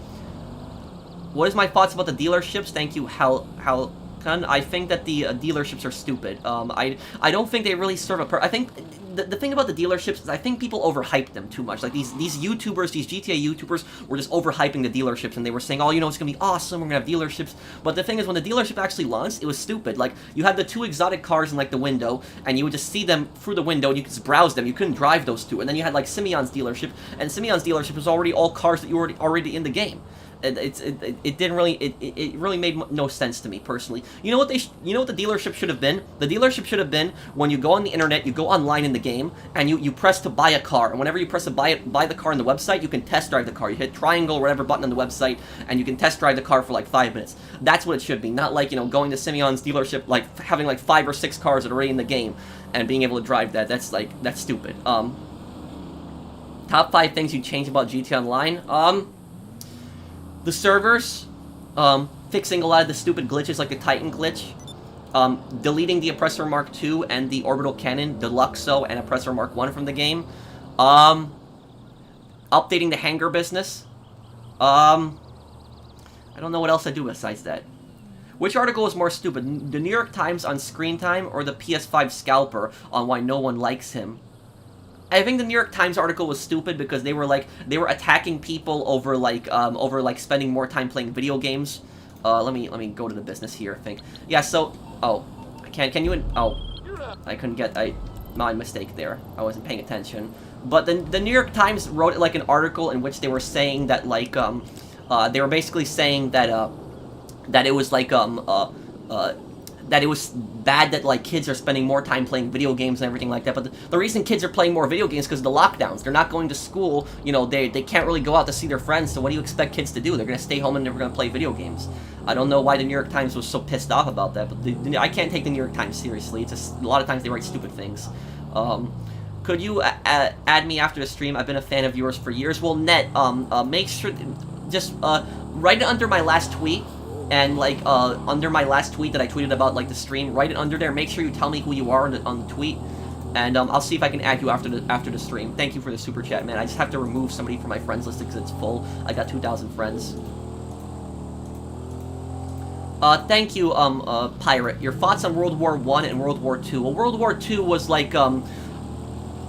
What is my thoughts about the dealerships? Thank you, Halkan. I think that the dealerships are stupid. I don't think they really serve a I think the thing about the dealerships is I think people overhyped them too much. Like these YouTubers, these GTA YouTubers were just overhyping the dealerships, and they were saying, oh, you know, it's gonna be awesome, we're gonna have dealerships. But the thing is, when the dealership actually launched, it was stupid. Like, you had the 2 exotic cars in like the window, and you would just see them through the window, and you could just browse them. You couldn't drive those 2. And then you had like Simeon's dealership, and Simeon's dealership was already all cars that you were already in the game. It didn't really it really made no sense to me personally. You know what the dealership should have been? The dealership should have been when you go on the internet, you go online in the game, and you press to buy a car, and whenever you press to buy the car on the website, you can test drive the car. You hit triangle or whatever button on the website, and you can test drive the car for like 5 minutes. That's what it should be, not like, you know, going to Simeon's dealership, like having like 5 or 6 cars that are already in the game and being able to drive that. That's stupid. Top 5 things you'd change about GTA Online. The servers, fixing a lot of the stupid glitches like the Titan glitch, deleting the Oppressor Mark II and the Orbital Cannon, Deluxo, and Oppressor Mark I from the game, updating the hangar business, I don't know what else I do besides that. Which article is more stupid, the New York Times on screen time or the PS5 scalper on why no one likes him? I think the New York Times article was stupid because they were attacking people over spending more time playing video games. Let me go to the business here. I think so. Oh, can you? Oh, I couldn't get. My mistake there. I wasn't paying attention. But the New York Times wrote like an article in which they were saying that they were basically saying that that it was like that it was bad that like kids are spending more time playing video games and everything like that. But the reason kids are playing more video games is because of the lockdowns. They're not going to school. You know, they can't really go out to see their friends. So what do you expect kids to do? They're going to stay home and they're going to play video games. I don't know why the New York Times was so pissed off about that. But I can't take the New York Times seriously. It's just, a lot of times they write stupid things. Could you add me after the stream? I've been a fan of yours for years. Well, Net, make sure, just write it under my last tweet. And, like, under my last tweet that I tweeted about, like, the stream, write it under there. Make sure you tell me who you are on the tweet. And, I'll see if I can add you after the stream. Thank you for the super chat, man. I just have to remove somebody from my friends list because it's full. I got 2,000 friends. Thank you, Pirate. Your thoughts on World War I and World War II. Well, World War II was, like,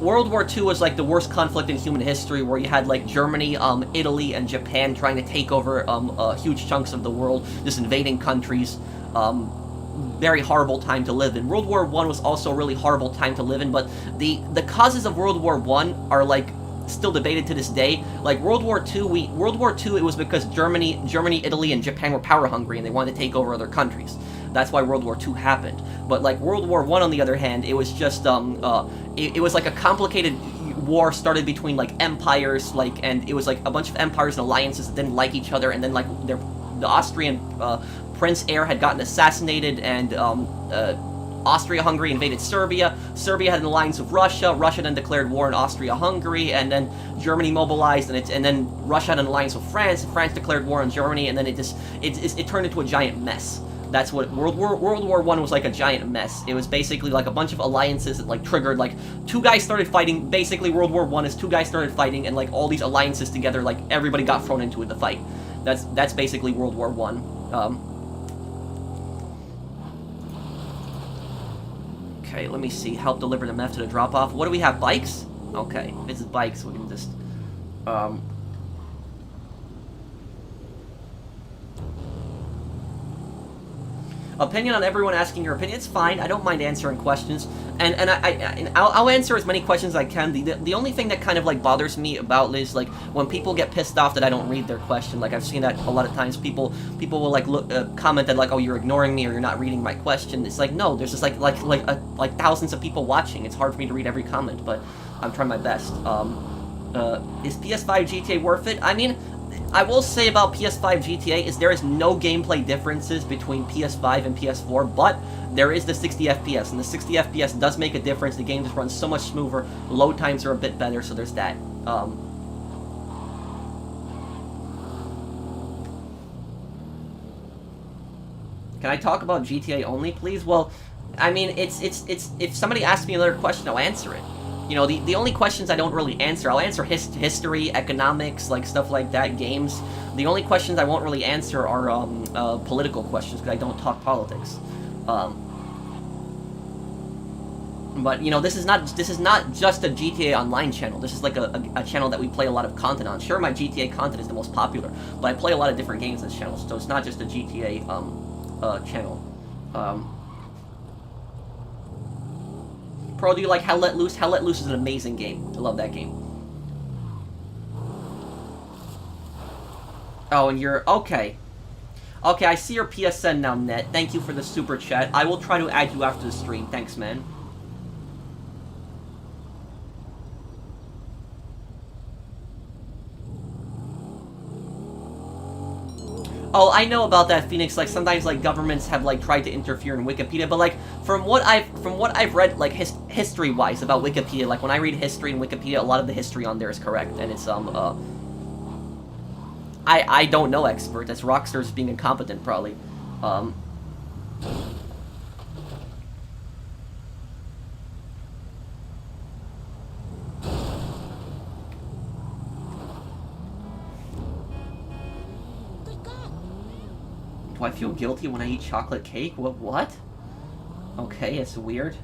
World War II was like the worst conflict in human history, where you had like Germany, Italy, and Japan trying to take over huge chunks of the world, just invading countries. Very horrible time to live in. World War I was also a really horrible time to live in, but the causes of World War I are like still debated to this day. Like World War II, it was because Germany, Italy, and Japan were power hungry and they wanted to take over other countries. That's why World War II happened. But like World War I, on the other hand, it was just it was like a complicated war started between like empires, like, and it was like a bunch of empires and alliances that didn't like each other, and then like the Austrian Prince Heir had gotten assassinated, and Austria-Hungary invaded Serbia. Serbia had an alliance with Russia. Russia then declared war on Austria-Hungary, and then Germany mobilized, and then Russia had an alliance with France. France declared war on Germany, and then it turned into a giant mess. That's what World War I was like, a giant mess. It was basically like a bunch of alliances that like triggered, like two guys started fighting. Basically, World War I is two guys started fighting, and like all these alliances together, like everybody got thrown into the fight. That's basically World War I. Okay, let me see. Help deliver the meth to the drop-off. What do we have? Bikes? Okay, if it's bikes, we can just opinion on everyone asking your opinion. It's fine. I don't mind answering questions, and I'll answer as many questions as I can. The only thing that kind of like bothers me about is like when people get pissed off that I don't read their question. Like I've seen that a lot of times. People will like comment that like, oh, you're ignoring me or you're not reading my question. It's like, no, there's just like thousands of people watching. It's hard for me to read every comment, but I'm trying my best. Is PS5 GTA worth it? I mean, I will say about PS5 GTA is there is no gameplay differences between PS5 and PS4, but there is the 60 FPS, and the 60 FPS does make a difference. The game just runs so much smoother, load times are a bit better, so there's that. Can I talk about GTA only, please? Well, I mean, it's if somebody asks me another question, I'll answer it. You know, the only questions I don't really answer, I'll answer history, economics, like stuff like that, games. The only questions I won't really answer are political questions, because I don't talk politics. But you know, this is not just a GTA Online channel. This is like a channel that we play a lot of content on. Sure, my GTA content is the most popular, but I play a lot of different games on this channel, so it's not just a GTA channel. Pro, do you like Hell Let Loose? Hell Let Loose is an amazing game. I love that game. Oh, and you're... Okay. Okay, I see your PSN now, Net. Thank you for the super chat. I will try to add you after the stream. Thanks, man. Oh, I know about that, Phoenix. Like sometimes, like governments have like tried to interfere in Wikipedia, but like from what I've read, like history-wise about Wikipedia, like when I read history in Wikipedia, a lot of the history on there is correct, and it's I don't know, expert. That's Rockstar's being incompetent, probably. Do I feel guilty when I eat chocolate cake? What? Okay, it's weird.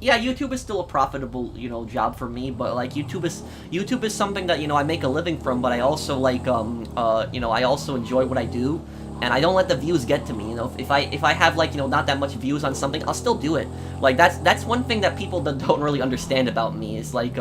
Yeah, YouTube is still a profitable, you know, job for me, but like YouTube is something that, you know, I make a living from, but I also like you know, I also enjoy what I do, and I don't let the views get to me. You know, if I have like, you know, not that much views on something, I'll still do it. Like that's one thing that people that don't really understand about me is like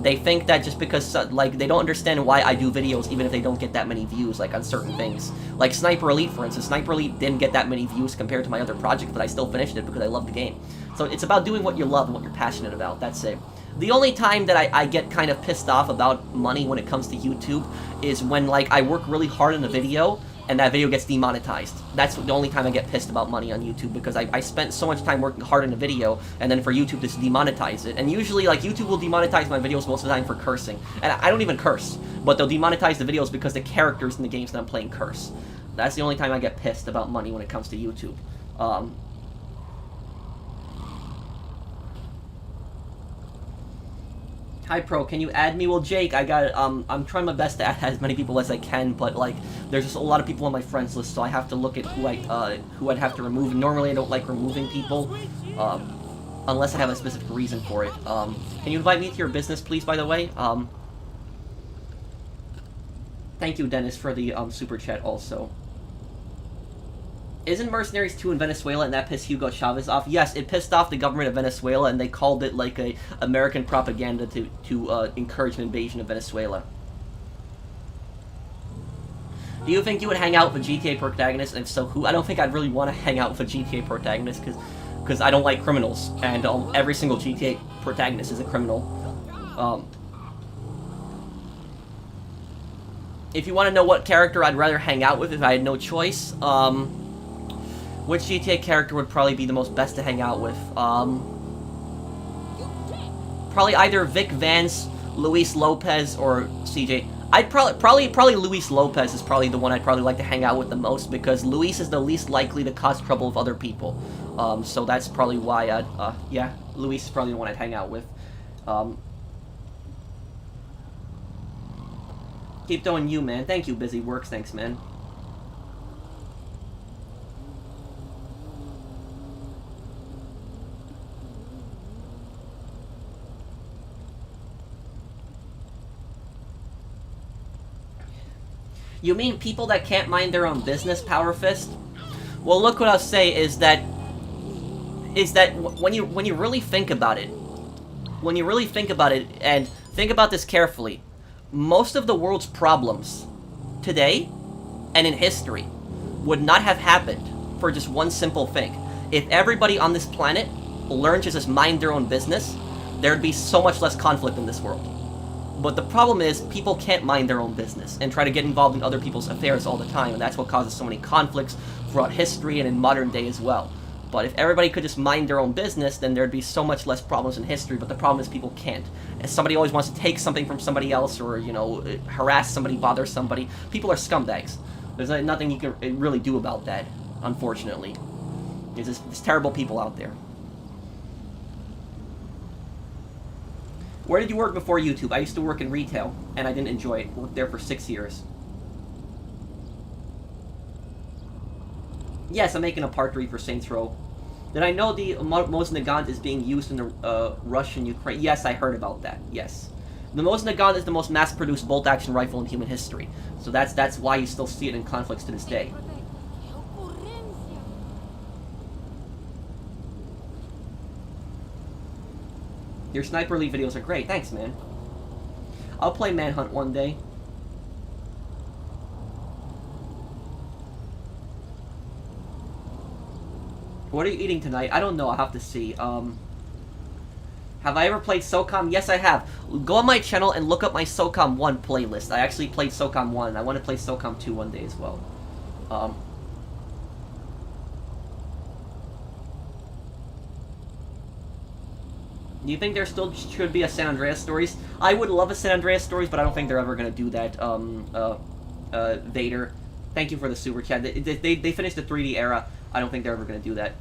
they think that just because like they don't understand why I do videos even if they don't get that many views like on certain things. Like Sniper Elite, for instance. Sniper Elite didn't get that many views compared to my other project, but I still finished it because I love the game. So it's about doing what you love and what you're passionate about. That's it. The only time that I get kind of pissed off about money when it comes to YouTube is when like I work really hard on a video and that video gets demonetized. That's the only time I get pissed about money on YouTube, because I spent so much time working hard on a video, and then for YouTube to demonetize it. And usually, like, YouTube will demonetize my videos most of the time for cursing. And I don't even curse, but they'll demonetize the videos because the characters in the games that I'm playing curse. That's the only time I get pissed about money when it comes to YouTube. Hi Pro, can you add me? Well, Jake, I got I'm trying my best to add as many people as I can, but like there's just a lot of people on my friends list, so I have to look at who I'd have to remove. And normally I don't like removing people, unless I have a specific reason for it. Can you invite me to your business, please? By the way, thank you, Dennis, for the super chat also. Isn't Mercenaries 2 in Venezuela and that pissed Hugo Chavez off? Yes, it pissed off the government of Venezuela, and they called it like a American propaganda to encourage an invasion of Venezuela. Do you think you would hang out with a GTA protagonist, and if so, who? I don't think I'd really want to hang out with a GTA protagonist, because I don't like criminals, and every single GTA protagonist is a criminal. If you want to know what character I'd rather hang out with if I had no choice, which GTA character would probably be the most best to hang out with? Probably either Vic Vance, Luis Lopez, or CJ. I'd probably Luis Lopez is probably the one I'd probably like to hang out with the most, because Luis is the least likely to cause trouble with other people. So that's probably why I'd, yeah, Luis is probably the one I'd hang out with. Keep doing you, man. Thank you, Busy Works. Thanks, man. You mean people that can't mind their own business, Power Fist? Well, look what I'll say is that when you really think about it, and think about this carefully, most of the world's problems today and in history would not have happened for just one simple thing. If everybody on this planet learned to just mind their own business, there'd be so much less conflict in this world. But the problem is, people can't mind their own business and try to get involved in other people's affairs all the time, and that's what causes so many conflicts throughout history and in modern day as well. But if everybody could just mind their own business, then there'd be so much less problems in history, but the problem is people can't. And somebody always wants to take something from somebody else, or, you know, harass somebody, bother somebody. People are scumbags. There's nothing you can really do about that, unfortunately. There's terrible people out there. Where did you work before YouTube? I used to work in retail, and I didn't enjoy it. Worked there for 6 years. Yes, I'm making a part 3 for Saints Row. Did I know the Mos Nagant is being used in the Russian-Ukraine? Yes, I heard about that. Yes. The Mos Nagant is the most mass-produced bolt-action rifle in human history. So that's why you still see it in conflicts to this day. Your Sniper Elite videos are great. Thanks, man. I'll play Manhunt one day. What are you eating tonight? I don't know. I'll have to see. Have I ever played SOCOM? Yes, I have. Go on my channel and look up my SOCOM 1 playlist. I actually played SOCOM 1, and I want to play SOCOM 2 one day as well. Do you think there still should be a San Andreas Stories? I would love a San Andreas Stories, but I don't think they're ever gonna do that. Vader, thank you for the super chat. They finished the 3D era. I don't think they're ever gonna do that.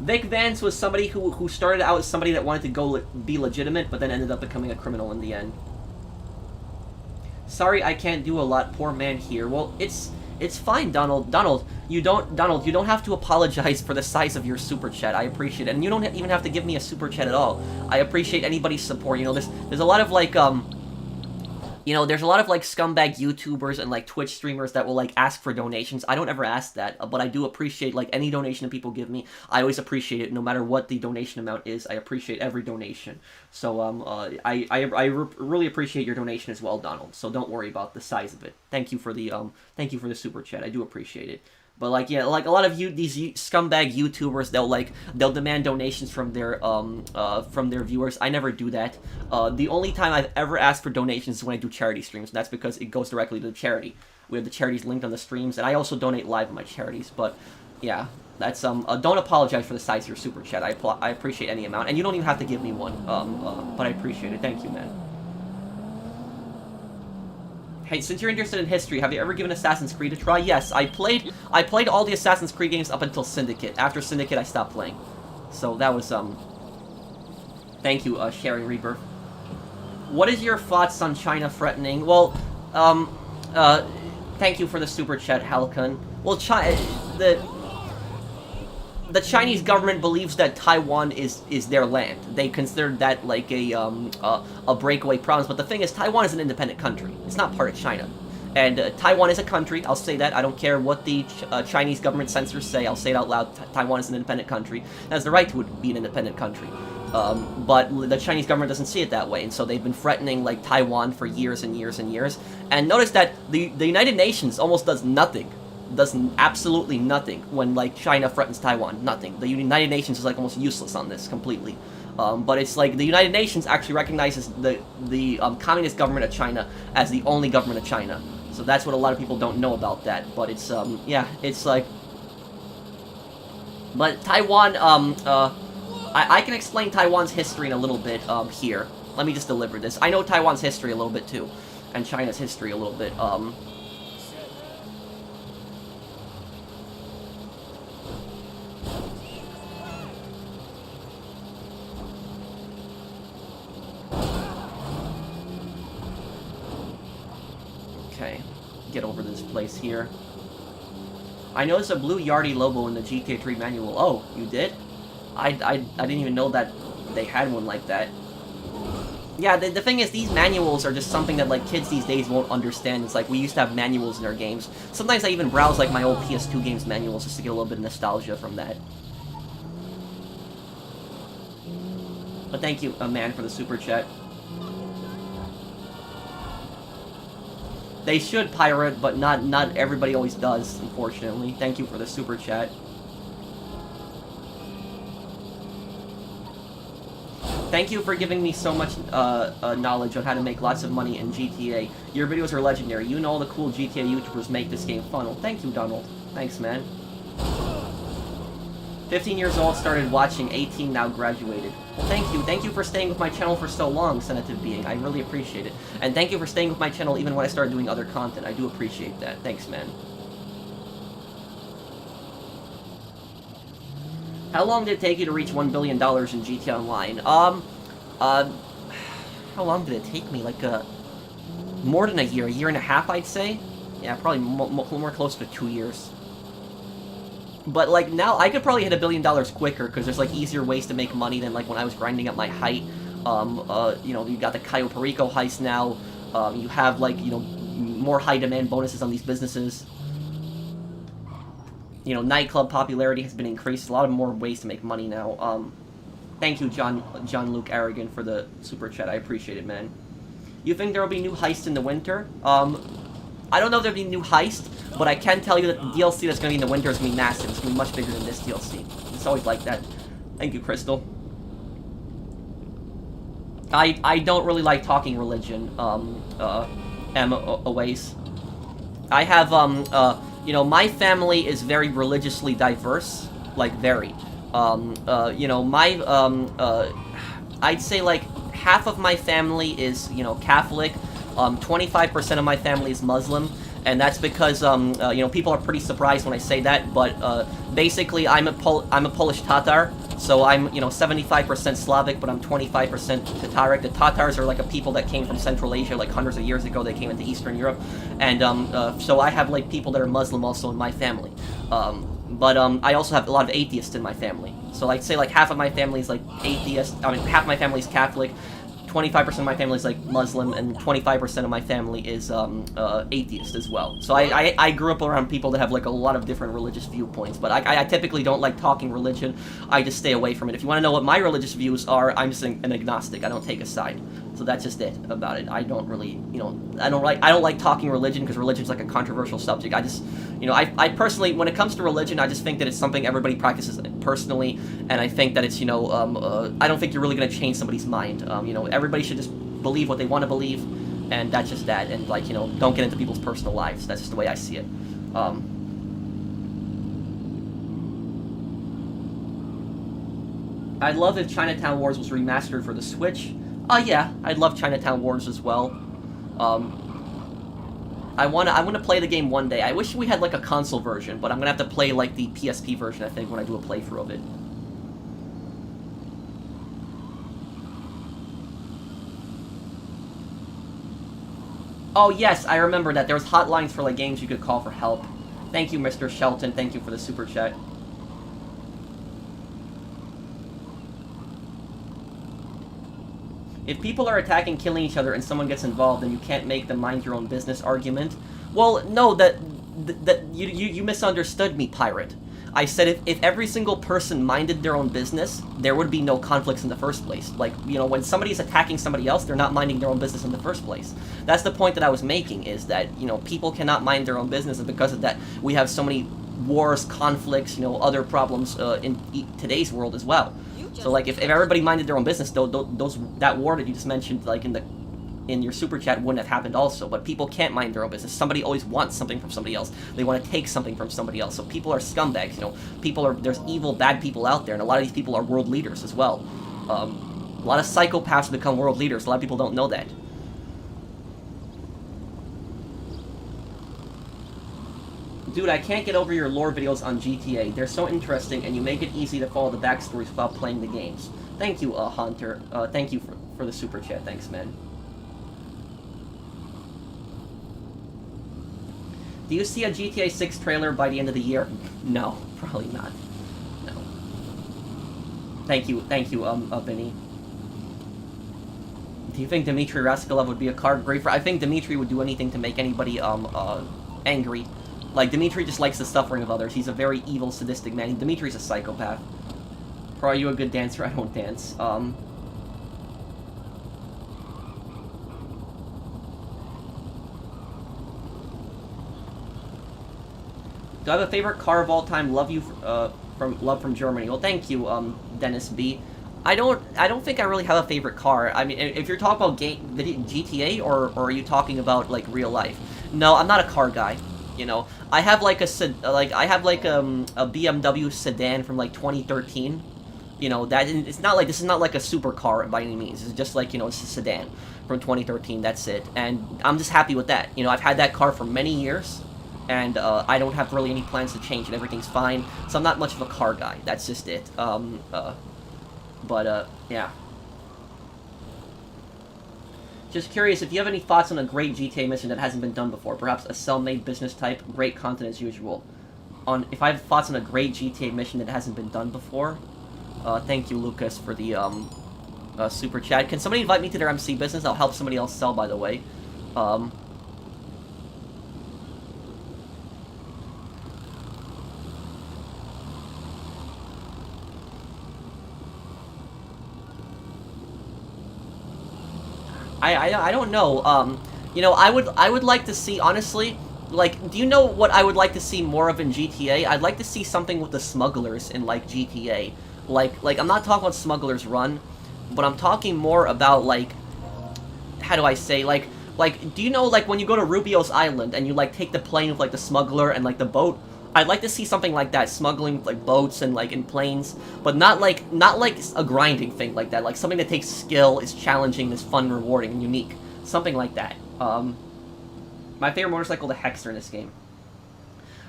Vic Vance was somebody who started out as somebody that wanted to be legitimate, but then ended up becoming a criminal in the end. Sorry, I can't do a lot. Poor man here. Well, it's fine, Donald. Donald, you don't have to apologize for the size of your super chat. I appreciate it, and you don't even have to give me a super chat at all. I appreciate anybody's support. You know, there's a lot of like there's a lot of like scumbag YouTubers and like Twitch streamers that will like ask for donations. I don't ever ask that, but I do appreciate like any donation that people give me. I always appreciate it, no matter what the donation amount is. I appreciate every donation. So I really appreciate your donation as well, Donald. So don't worry about the size of it. Thank you for the super chat. I do appreciate it. But like, yeah, like a lot of these scumbag YouTubers, they'll demand donations from their viewers. I never do that. The only time I've ever asked for donations is when I do charity streams, and that's because it goes directly to the charity. We have the charities linked on the streams, and I also donate live on my charities. But yeah, that's don't apologize for the size of your super chat. I appreciate any amount, and you don't even have to give me one. But I appreciate it. Thank you, man. Hey, since you're interested in history, have you ever given Assassin's Creed a try? Yes, I played all the Assassin's Creed games up until Syndicate. After Syndicate, I stopped playing. So that was, thank you, Sharing Rebirth. What is your thoughts on China threatening? Well, thank you for the super chat, Halcon. Well, the Chinese government believes that Taiwan is their land. They consider that like a breakaway province. But the thing is, Taiwan is an independent country. It's not part of China. And Taiwan is a country. I'll say that. I don't care what the Chinese government censors say. I'll say it out loud. Taiwan is an independent country. It has the right to be an independent country. But the Chinese government doesn't see it that way. And so they've been threatening like Taiwan for years and years and years. And notice that the United Nations almost does nothing. Does absolutely nothing when like China threatens Taiwan. Nothing. The United Nations is like almost useless on this completely. But it's like the United Nations actually recognizes the communist government of China as the only government of China. So that's what a lot of people don't know about that. But it's yeah, it's like. But Taiwan I can explain Taiwan's history in a little bit here. Let me just deliver this. I know Taiwan's history a little bit too, and China's history a little bit. Okay, get over this place here. I noticed a blue Yardie logo in the GTA 3 manual. Oh, you did? I didn't even know that they had one like that. Yeah, the thing is, these manuals are just something that, like, kids these days won't understand. It's like, we used to have manuals in our games. Sometimes I even browse, like, my old PS2 games manuals just to get a little bit of nostalgia from that. But thank you, man, for the super chat. They should pirate, but not everybody always does, unfortunately. Thank you for the super chat. Thank you for giving me so much knowledge on how to make lots of money in GTA. Your videos are legendary. You know all the cool GTA YouTubers make this game fun. Well, thank you, Donald. Thanks, man. 15 years old, started watching, 18, now graduated. Well, thank you. Thank you for staying with my channel for so long, Senative Being. I really appreciate it. And thank you for staying with my channel even when I started doing other content. I do appreciate that. Thanks, man. How long did it take you to reach $1 billion in GTA Online? How long did it take me? Like, more than a year and a half, I'd say? Yeah, probably more close to 2 years. But, like, now I could probably hit $1 billion quicker, because there's, like, easier ways to make money than, like, when I was grinding up my height. You know, you got the Cayo Perico heist now. You have, like, you know, more high-demand bonuses on these businesses. You know, nightclub popularity has been increased. A lot of more ways to make money now. Thank you, John Luke Aragon, for the super chat. I appreciate it, man. You think there will be new heists in the winter? I don't know if there'll be new heist, but I can tell you that the DLC that's going to be in the winter is going to be massive. It's going to be much bigger than this DLC. It's always like that. Thank you, Crystal. I don't really like talking religion, Emma Owace. I have, you know, my family is very religiously diverse, like, very. You know, I'd say, like, half of my family is, you know, Catholic, 25% of my family is Muslim, and that's because, you know, people are pretty surprised when I say that, but, basically, I'm a Polish Tatar, so I'm, you know, 75% Slavic, but I'm 25% Tataric. The Tatars are, like, a people that came from Central Asia, like, hundreds of years ago. They came into Eastern Europe, and, so I have, like, people that are Muslim also in my family. But I also have a lot of atheists in my family. So I'd say, like, half of my family is, like, atheist. I mean, half of my family is Catholic, 25% of my family is, like, Muslim, and 25% of my family is, atheist as well. So I grew up around people that have, like, a lot of different religious viewpoints, but I typically don't like talking religion. I just stay away from it. If you want to know what my religious views are, I'm just an agnostic. I don't take a side. So that's just it about it. I don't really, you know, I don't like talking religion, because religion's, like, a controversial subject. I just, you know, I personally, when it comes to religion, I just think that it's something everybody practices personally, and I think that it's, you know, I don't think you're really going to change somebody's mind. You know, everybody should just believe what they want to believe, and that's just that, and, like, you know, don't get into people's personal lives. That's just the way I see it. I'd love if Chinatown Wars was remastered for the Switch. Yeah, I'd love Chinatown Wars as well. I wanna play the game one day. I wish we had, like, a console version, but I'm gonna have to play, like, the PSP version, I think, when I do a playthrough of it. Oh, yes, I remember that. There was hotlines for, like, games you could call for help. Thank you, Mr. Shelton. Thank you for the super chat. If people are attacking, killing each other, and someone gets involved, then you can't make the mind your own business argument. Well, no, that you misunderstood me, Pirate. I said if every single person minded their own business, there would be no conflicts in the first place. Like, you know, when somebody's attacking somebody else, they're not minding their own business in the first place. That's the point that I was making, is that, you know, people cannot mind their own business, and because of that, we have so many wars, conflicts, you know, other problems in today's world as well. So, like, if everybody minded their own business, that war that you just mentioned, like, in your super chat, wouldn't have happened also. But people can't mind their own business. Somebody always wants something from somebody else. They want to take something from somebody else. So people are scumbags, you know. There's evil, bad people out there, and a lot of these people are world leaders as well. A lot of psychopaths become world leaders. A lot of people don't know that. Dude, I can't get over your lore videos on GTA. They're so interesting, and you make it easy to follow the backstories without playing the games. Thank you, Hunter. Thank you for the super chat. Thanks, man. Do you see a GTA 6 trailer by the end of the year? No, probably not. No. Thank you, Vinny. Do you think Dmitry Rascalov would be a card great for? I think Dmitry would do anything to make anybody, angry. Like, Dmitry just likes the suffering of others. He's a very evil, sadistic man. Dmitry's a psychopath. Are you a good dancer? I don't dance. Do I have a favorite car of all time? Love from Germany. Well, thank you, Dennis B. I don't think I really have a favorite car. I mean, if you're talking about GTA, or are you talking about, like, real life? No, I'm not a car guy. You know, I have like a BMW sedan from, like, 2013. You know, this is not like a supercar by any means. It's just, like, you know, it's a sedan from 2013. That's it, and I'm just happy with that. You know, I've had that car for many years, and I don't have really any plans to change it. Everything's fine, so I'm not much of a car guy. That's just it. Yeah. Just curious if you have any thoughts on a great GTA mission that hasn't been done before. Perhaps a cell-made business type, great content as usual. If I have thoughts on a great GTA mission that hasn't been done before. Thank you, Lucas, for the super chat. Can somebody invite me to their MC business? I'll help somebody else sell, by the way. I don't know. You know, I would like to see, honestly, like, do you know what I would like to see more of in GTA? I'd like to see something with the smugglers in, like, GTA. Like, I'm not talking about Smugglers Run, but I'm talking more about, like, how do I say, like, Like, do you know, like, when you go to Rubio's Island and you, like, take the plane with, like, the smuggler and, like, the boat? I'd like to see something like that, smuggling, like, boats and, like, in planes, but not like a grinding thing like that, like, something that takes skill, is challenging, is fun, rewarding, and unique. Something like that. My favorite motorcycle, the Hexer in this game.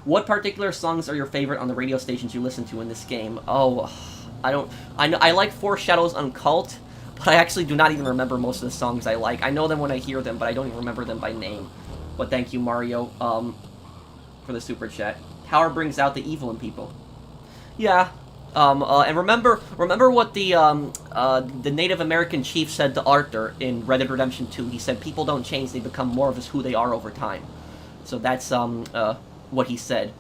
What particular songs are your favorite on the radio stations you listen to in this game? Oh, I like Four Shadows on Cult, but I actually do not even remember most of the songs I like. I know them when I hear them, but I don't even remember them by name. But thank you, Mario, for the super chat. Power brings out the evil in people. Yeah. And remember what the Native American chief said to Arthur in Red Dead Redemption 2. He said, people don't change, they become more of just who they are over time. So that's, what he said.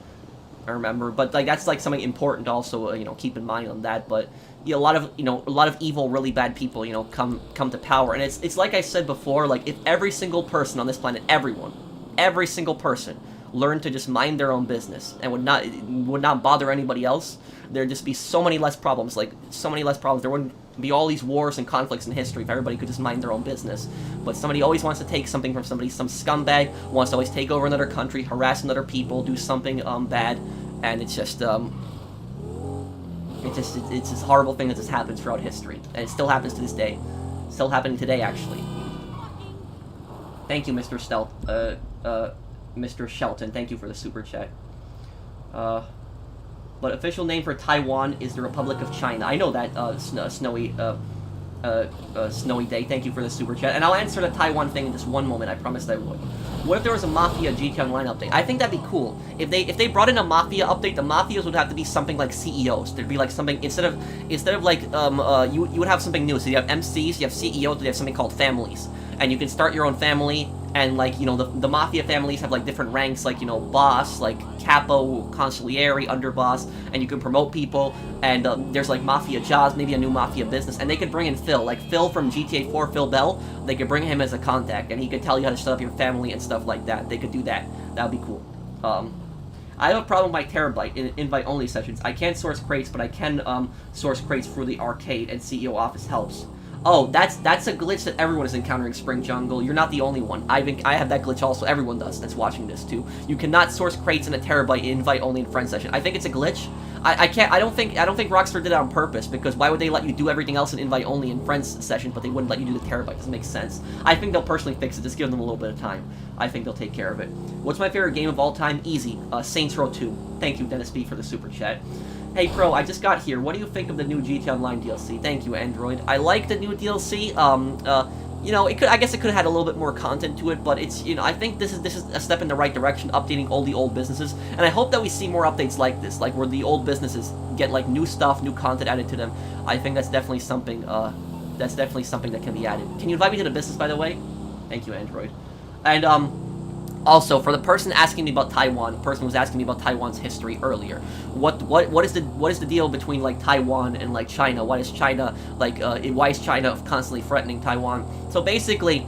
I remember. But, like, that's, like, something important to also, you know, keep in mind on that. But, yeah, a lot of evil, really bad people, you know, come to power. And it's like I said before, like, if every single person on this planet, every single person, learned to just mind their own business and would not bother anybody else, there'd just be so many less problems. Like, so many less problems. There wouldn't be all these wars and conflicts in history if everybody could just mind their own business. But somebody always wants to take something from somebody. Some scumbag wants to always take over another country, harass another people, do something bad, and it's just it's this horrible thing that just happens throughout history, and it still happens to this day. Still happening today, actually. Thank you, Mr. Mr. Shelton, thank you for the super chat. But official name for Taiwan is the Republic of China. I know that, Snowy Day, thank you for the super chat. And I'll answer the Taiwan thing in just one moment, I promised I would. What if there was a Mafia GTA Online update? I think that'd be cool. If they brought in a Mafia update, the Mafias would have to be something like CEOs. There'd be like something, instead of like, you would have something new. So you have MCs, you have CEOs, you have something called families. And you can start your own family, and, like, you know, the Mafia families have, like, different ranks, like, you know, boss, like, capo, consigliere, underboss, and you can promote people, and there's, like, Mafia jobs, maybe a new Mafia business, and they could bring in Phil, like, Phil from GTA 4, Phil Bell, they could bring him as a contact, and he could tell you how to set up your family and stuff like that. They could do that. That would be cool. I have a problem with my Terabyte in invite-only sessions. I can't source crates, but I can source crates through the arcade, and CEO office helps. Oh, that's a glitch that everyone is encountering, Spring Jungle. You're not the only one. I have that glitch also. Everyone does that's watching this too. You cannot source crates in a Terabyte invite only in friend session. I think it's a glitch. I don't think Rockstar did it on purpose, because why would they let you do everything else in invite only in friends session, but they wouldn't let you do the Terabyte? Doesn't make sense. I think they'll personally fix it. Just give them a little bit of time. I think they'll take care of it. What's my favorite game of all time? Easy. Saints Row 2. Thank you, Dennis B, for the super chat. Hey Pro, I just got here. What do you think of the new GTA Online DLC? Thank you, Android. I like the new DLC. You know, I guess it could have had a little bit more content to it, but it's, you know, I think this is a step in the right direction, updating all the old businesses, and I hope that we see more updates like this, like where the old businesses get, like, new stuff, new content added to them. I think that's definitely something that can be added. Can you invite me to the business, by the way? Thank you, Android. And also, for the person asking me about Taiwan, the person who was asking me about Taiwan's history earlier, what is the deal between, like, Taiwan and, like, China? Why is China, like, why is China constantly threatening Taiwan? So basically,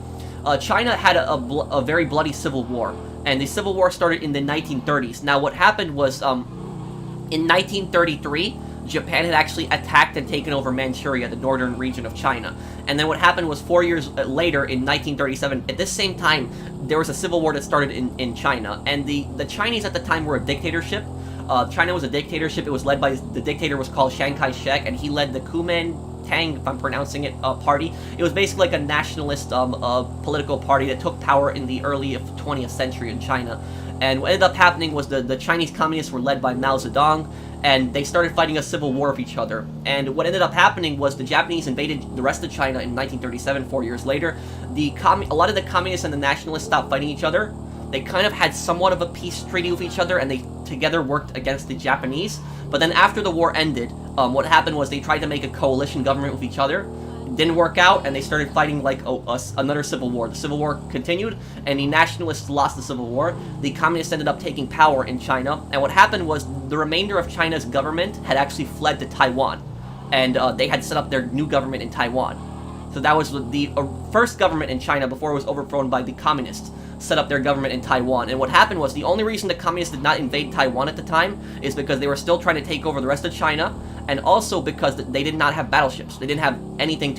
China had a very bloody civil war, and the civil war started in the 1930s. Now, what happened was, in 1933, Japan had actually attacked and taken over Manchuria, the northern region of China. And then what happened was 4 years later, in 1937, at this same time, there was a civil war that started in China. And the Chinese at the time were a dictatorship. China was a dictatorship. It was led by, the dictator was called Chiang Kai-shek, and he led the Kuomintang, if I'm pronouncing it, party. It was basically like a nationalist political party that took power in the early 20th century in China. And what ended up happening was the Chinese communists were led by Mao Zedong, and they started fighting a civil war with each other. And what ended up happening was the Japanese invaded the rest of China in 1937, 4 years later. A lot of the communists and the nationalists stopped fighting each other. They kind of had somewhat of a peace treaty with each other, and they together worked against the Japanese. But then after the war ended, what happened was they tried to make a coalition government with each other. Didn't work out, and they started fighting, like, another civil war. The civil war continued, and the nationalists lost the civil war. The communists ended up taking power in China, and what happened was the remainder of China's government had actually fled to Taiwan, and they had set up their new government in Taiwan. So that was the first government in China before it was overthrown by the communists. Set up their government in Taiwan. And what happened was the only reason the communists did not invade Taiwan at the time is because they were still trying to take over the rest of China, and also because they did not have battleships. They didn't have anything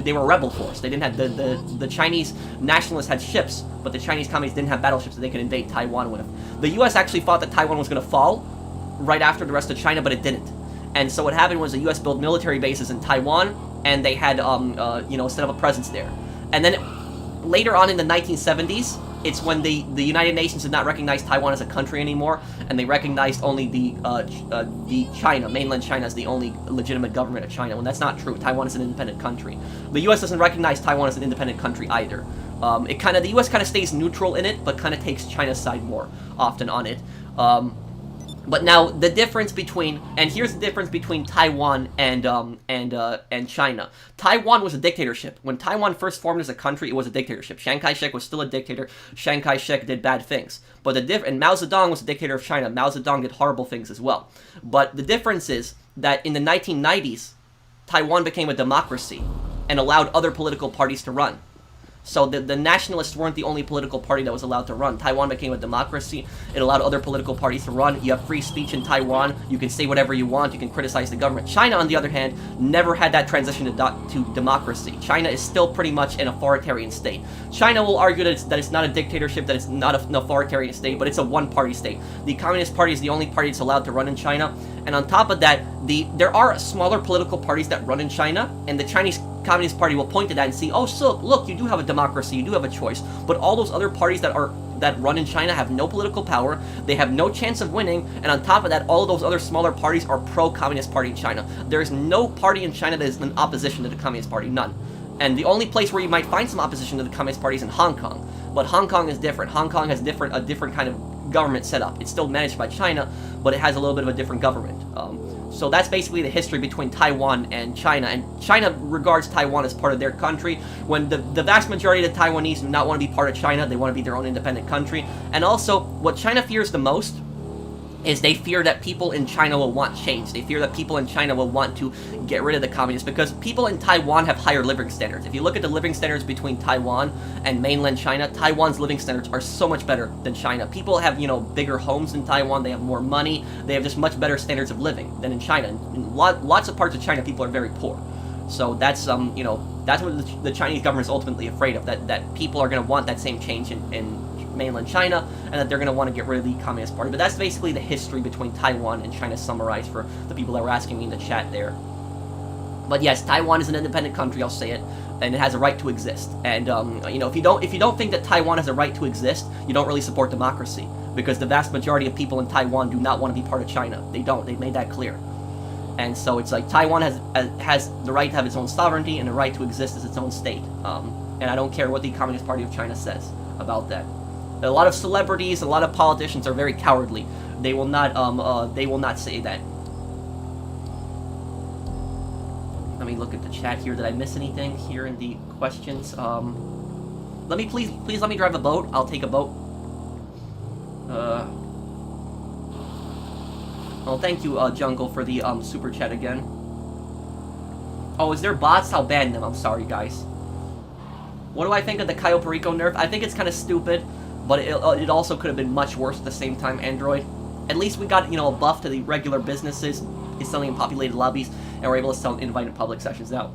they were a rebel force. They didn't have the Chinese nationalists had ships, but the Chinese communists didn't have battleships that they could invade Taiwan with. The US actually thought that Taiwan was going to fall right after the rest of China, but it didn't. And so what happened was the US built military bases in Taiwan, and they had set up a presence there. And then later on in the 1970s, it's when the United Nations did not recognize Taiwan as a country anymore, and they recognized only the China, mainland China, as the only legitimate government of China, when that's not true. Taiwan is an independent country. The U.S. doesn't recognize Taiwan as an independent country either. The U.S. kind of stays neutral in it, but kind of takes China's side more often on it. But now the difference between, and here's the difference between Taiwan and China. Taiwan was a dictatorship. When Taiwan first formed as a country, it was a dictatorship. Chiang Kai-shek was still a dictator. Chiang Kai-shek did bad things. But and Mao Zedong was a dictator of China. Mao Zedong did horrible things as well. But the difference is that in the 1990s, Taiwan became a democracy and allowed other political parties to run. So the nationalists weren't the only political party that was allowed to run. Taiwan became a democracy. It allowed other political parties to run. You have free speech in Taiwan. You can say whatever you want. You can criticize the government. China, on the other hand, never had that transition to democracy. China is still pretty much an authoritarian state. China will argue that it's not a dictatorship, that it's not an authoritarian state, but it's a one-party state. The Communist Party is the only party that's allowed to run in China. And on top of that, there are smaller political parties that run in China, and the Chinese Communist Party will point to that and see, oh, so look, you do have a democracy, you do have a choice. But all those other parties that run in China have no political power, they have no chance of winning, and on top of that, all of those other smaller parties are pro-Communist Party in China. There is no party in China that is in opposition to the Communist Party, none. And the only place where you might find some opposition to the Communist Party is in Hong Kong. But Hong Kong is different. Hong Kong has a different kind of government set up. It's still managed by China, but it has a little bit of a different government. So that's basically the history between Taiwan and China. And China regards Taiwan as part of their country, when the vast majority of the Taiwanese do not want to be part of China. They want to be their own independent country. And also, what China fears the most is they fear that people in China will want change. They fear that people in China will want to get rid of the communists, because people in Taiwan have higher living standards. If you look at the living standards between Taiwan and mainland China, Taiwan's living standards are so much better than China. People have, bigger homes in Taiwan, they have more money, they have just much better standards of living than in China. In lots of parts of China, people are very poor. So that's, that's what the Chinese government is ultimately afraid of, that people are going to want that same change in mainland China, and that they're going to want to get rid of the Communist Party. But that's basically the history between Taiwan and China summarized for the people that were asking me in the chat there. But yes, Taiwan is an independent country, I'll say it, and it has a right to exist. And if you don't think that Taiwan has a right to exist, you don't really support democracy, because the vast majority of people in Taiwan do not want to be part of China. They don't. They've made that clear. And so it's like Taiwan has the right to have its own sovereignty and the right to exist as its own state. And I don't care what the Communist Party of China says about that. A lot of celebrities, a lot of politicians are very cowardly. They will not say that. Let me look at the chat here. Did I miss anything here in the questions? Let me please let me drive a boat. I'll take a boat. Oh, thank you, Jungle, for the super chat again. Oh, is there bots? I'll ban them. I'm sorry, guys. What do I think of the Cayo Perico nerf? I think it's kind of stupid, but it also could have been much worse at the same time, Android. At least we got, a buff to the regular businesses, selling in populated lobbies, and we're able to sell in invited public sessions now.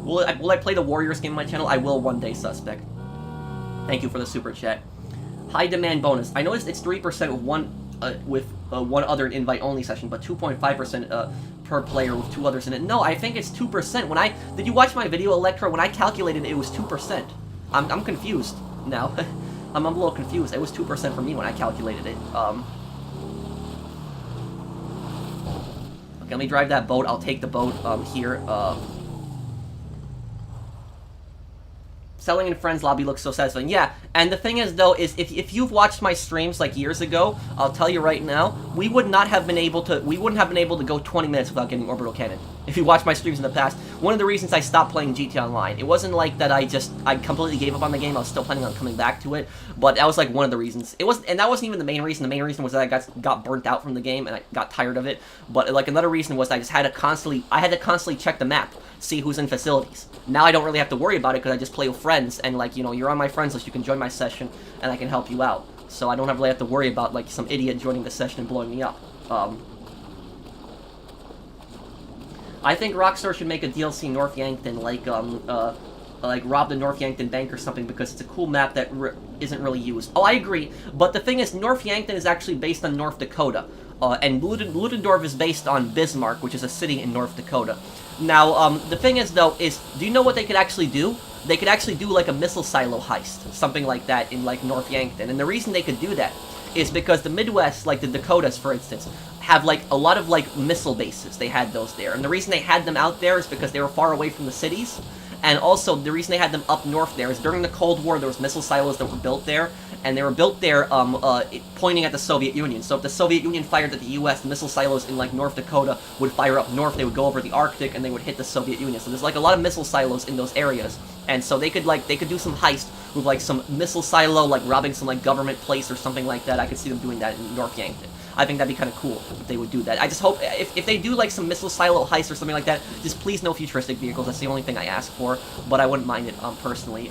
Will I play the Warriors game on my channel? I will one day, Suspect. Thank you for the super chat. High demand bonus. I noticed it's 3% with one other invite only session, but 2.5% per player with 2 others in it. No, I think it's 2%. Did you watch my video, Electra? When I calculated it, it was 2%. I'm confused now. I'm a little confused. It was 2% for me when I calculated it. Okay, let me drive that boat. I'll take the boat here. Selling in friends lobby looks so satisfying. Yeah, and the thing is, though, is if you've watched my streams like years ago, I'll tell you right now, we wouldn't have been able to go 20 minutes without getting orbital cannon If you watch my streams in the past, one of the reasons I stopped playing GTA Online, it wasn't like that I completely gave up on the game. I was still planning on coming back to it, but that was like one of the reasons. And that wasn't even the main reason. The main reason was that I got burnt out from the game and I got tired of it. But like another reason was I just had to constantly check the map, see who's in facilities. Now I don't really have to worry about it because I just play with friends, and like, you know, you're on my friends list, you can join my session and I can help you out. So I don't really have to worry about like some idiot joining the session and blowing me up. I think Rockstar should make a DLC North Yankton, like rob the North Yankton Bank or something, because it's a cool map that isn't really used. Oh, I agree, but the thing is, North Yankton is actually based on North Dakota, and Ludendorff is based on Bismarck, which is a city in North Dakota. Now, the thing is, though, do you know what they could actually do? They could actually do, like, a missile silo heist, something like that, in, like, North Yankton, and the reason they could do that is because the Midwest, like the Dakotas, for instance, have, like, a lot of, like, missile bases. They had those there. And the reason they had them out there is because they were far away from the cities. And also, the reason they had them up north there is during the Cold War, there was missile silos that were built there. And they were built there, pointing at the Soviet Union. So if the Soviet Union fired at the U.S., the missile silos in, like, North Dakota would fire up north. They would go over the Arctic, and they would hit the Soviet Union. So there's, like, a lot of missile silos in those areas. And so they could do some heist with, like, some missile silo, like, robbing some, like, government place or something like that. I could see them doing that in North Yankton. I think that'd be kind of cool if they would do that. I just hope, if they do, like, some missile silo heist or something like that, just please no futuristic vehicles. That's the only thing I ask for, but I wouldn't mind it, personally.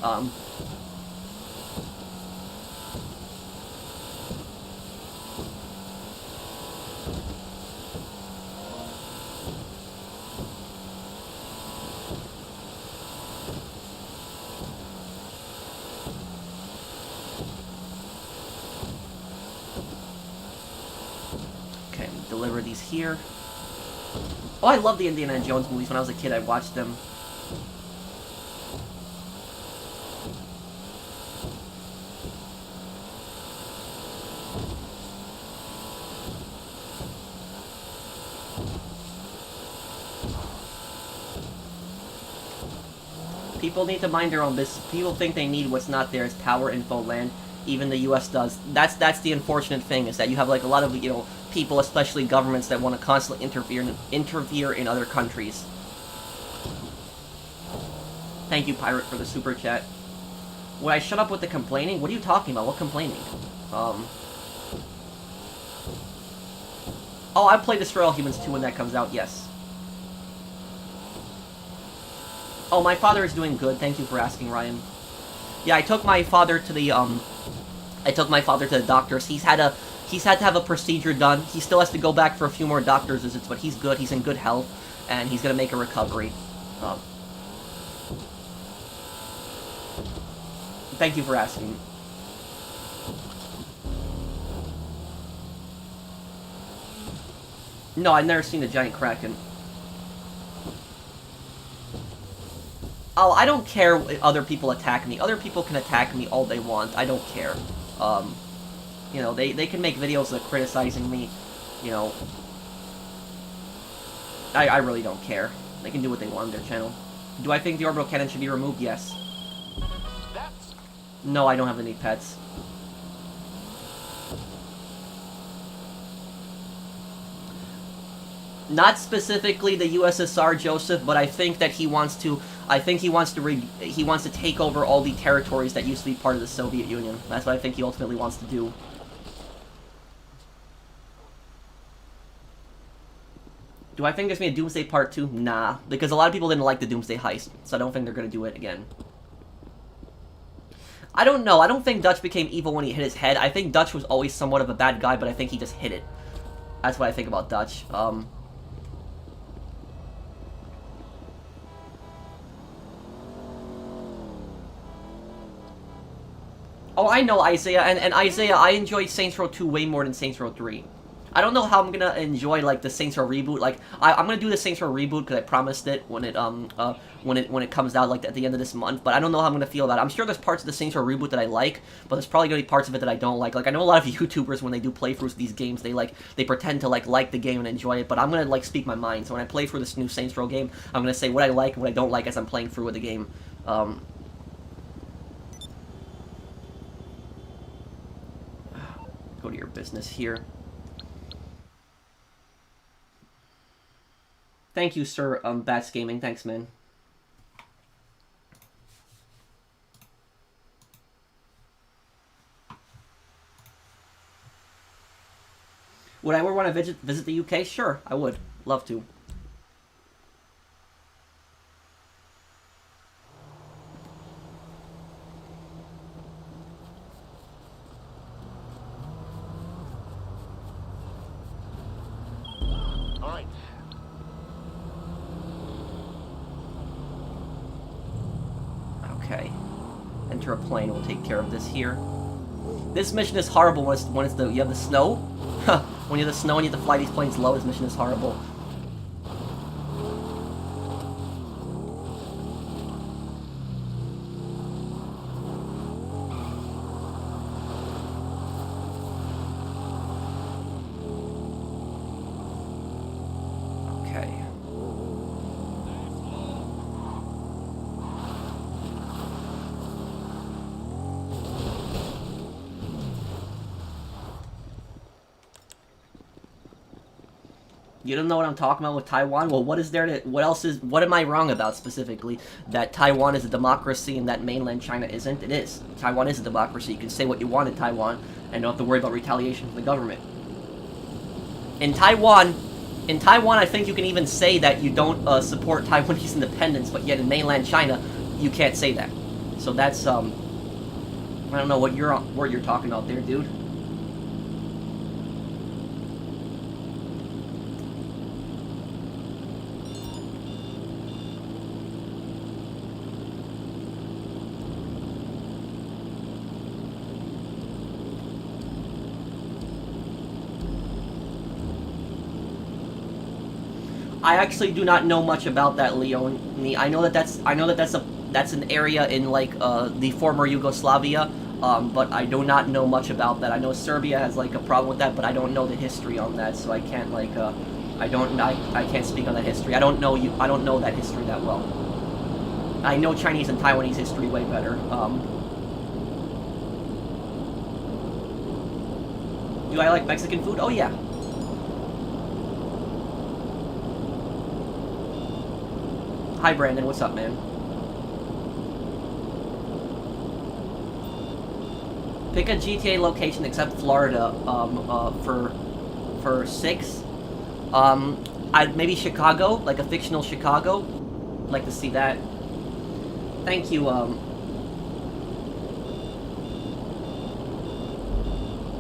Deliver these here. Oh, I love the Indiana Jones movies. When I was a kid, I watched them. People need to mind their own business. People think they need what's not there as power, info, land. Even the U.S. does. That's the unfortunate thing, is that you have, like, a lot of, you know, people, especially governments, that want to constantly interfere in other countries. Thank you, Pirate, for the super chat. Would I shut up with the complaining? What are you talking about? What complaining? Oh, I play Destroy All Humans 2 when that comes out, yes. Oh, my father is doing good. Thank you for asking, Ryan. Yeah, I took my father to the doctors. He's had to have a procedure done. He still has to go back for a few more doctor's visits, but he's good. He's in good health, and he's gonna make a recovery. Thank you for asking. No, I've never seen a giant kraken. Oh, I don't care if other people attack me. Other people can attack me all they want. I don't care. You know, they can make videos of criticizing me. You know, I really don't care. They can do what they want on their channel. Do I think the orbital cannon should be removed? Yes. No, I don't have any pets. Not specifically the USSR, Joseph, but I think that he wants to. I think he wants to take over all the territories that used to be part of the Soviet Union. That's what I think he ultimately wants to do. Do I think there's gonna be a Doomsday Part 2? Nah, because a lot of people didn't like the Doomsday heist, so I don't think they're gonna do it again. I don't know. I don't think Dutch became evil when he hit his head. I think Dutch was always somewhat of a bad guy, but I think he just hit it. That's what I think about Dutch. Oh, I know, Isaiah, and Isaiah, I enjoyed Saints Row 2 way more than Saints Row 3. I don't know how I'm gonna enjoy, like, the Saints Row reboot. Like, I'm gonna do the Saints Row reboot because I promised it when it comes out, like, at the end of this month. But I don't know how I'm gonna feel about it. I'm sure there's parts of the Saints Row reboot that I like, but there's probably gonna be parts of it that I don't like. Like, I know a lot of YouTubers, when they do playthroughs of these games, they pretend to, like the game and enjoy it. But I'm gonna, like, speak my mind. So when I play through this new Saints Row game, I'm gonna say what I like and what I don't like as I'm playing through with the game. Go to your business here. Thank you, sir, Bats Gaming. Thanks, man. Would I ever want to visit the UK? Sure, I would. Love to. All right. Okay. Enter a plane. We'll take care of this here. This mission is horrible when it's you have the snow. When you have the snow and you have to fly these planes low, this mission is horrible. Okay. You don't know what I'm talking about with Taiwan? Well, what am I wrong about specifically? That Taiwan is a democracy and that mainland China isn't? It is. Taiwan is a democracy. You can say what you want in Taiwan and don't have to worry about retaliation from the government. In Taiwan, I think you can even say that you don't support Taiwanese independence, but yet in mainland China, you can't say that. So that's, I don't know what you're talking about there, dude. I actually do not know much about that, Leone. I know that that's an area in like the former Yugoslavia, but I do not know much about that. I know Serbia has like a problem with that, but I don't know the history on that, so I can't like I can't speak on that history. I don't know that history that well. I know Chinese and Taiwanese history way better. Do I like Mexican food? Oh yeah. Hi Brandon, what's up, man? Pick a GTA location except Florida, for 6. I'd maybe Chicago, like a fictional Chicago. I'd like to see that. Thank you,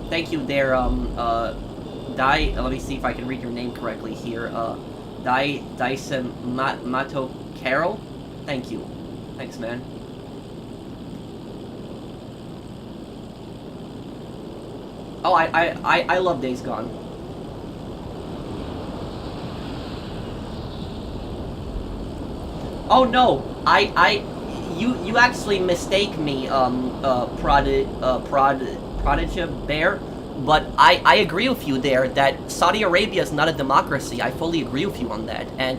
thank you there, let me see if I can read your name correctly here, Dyson Mato Carol? Thank you. Thanks, man. Oh, I love Days Gone. Oh no, you actually mistake me, Prodigy Bear. But I agree with you there that Saudi Arabia is not a democracy. I fully agree with you on that, and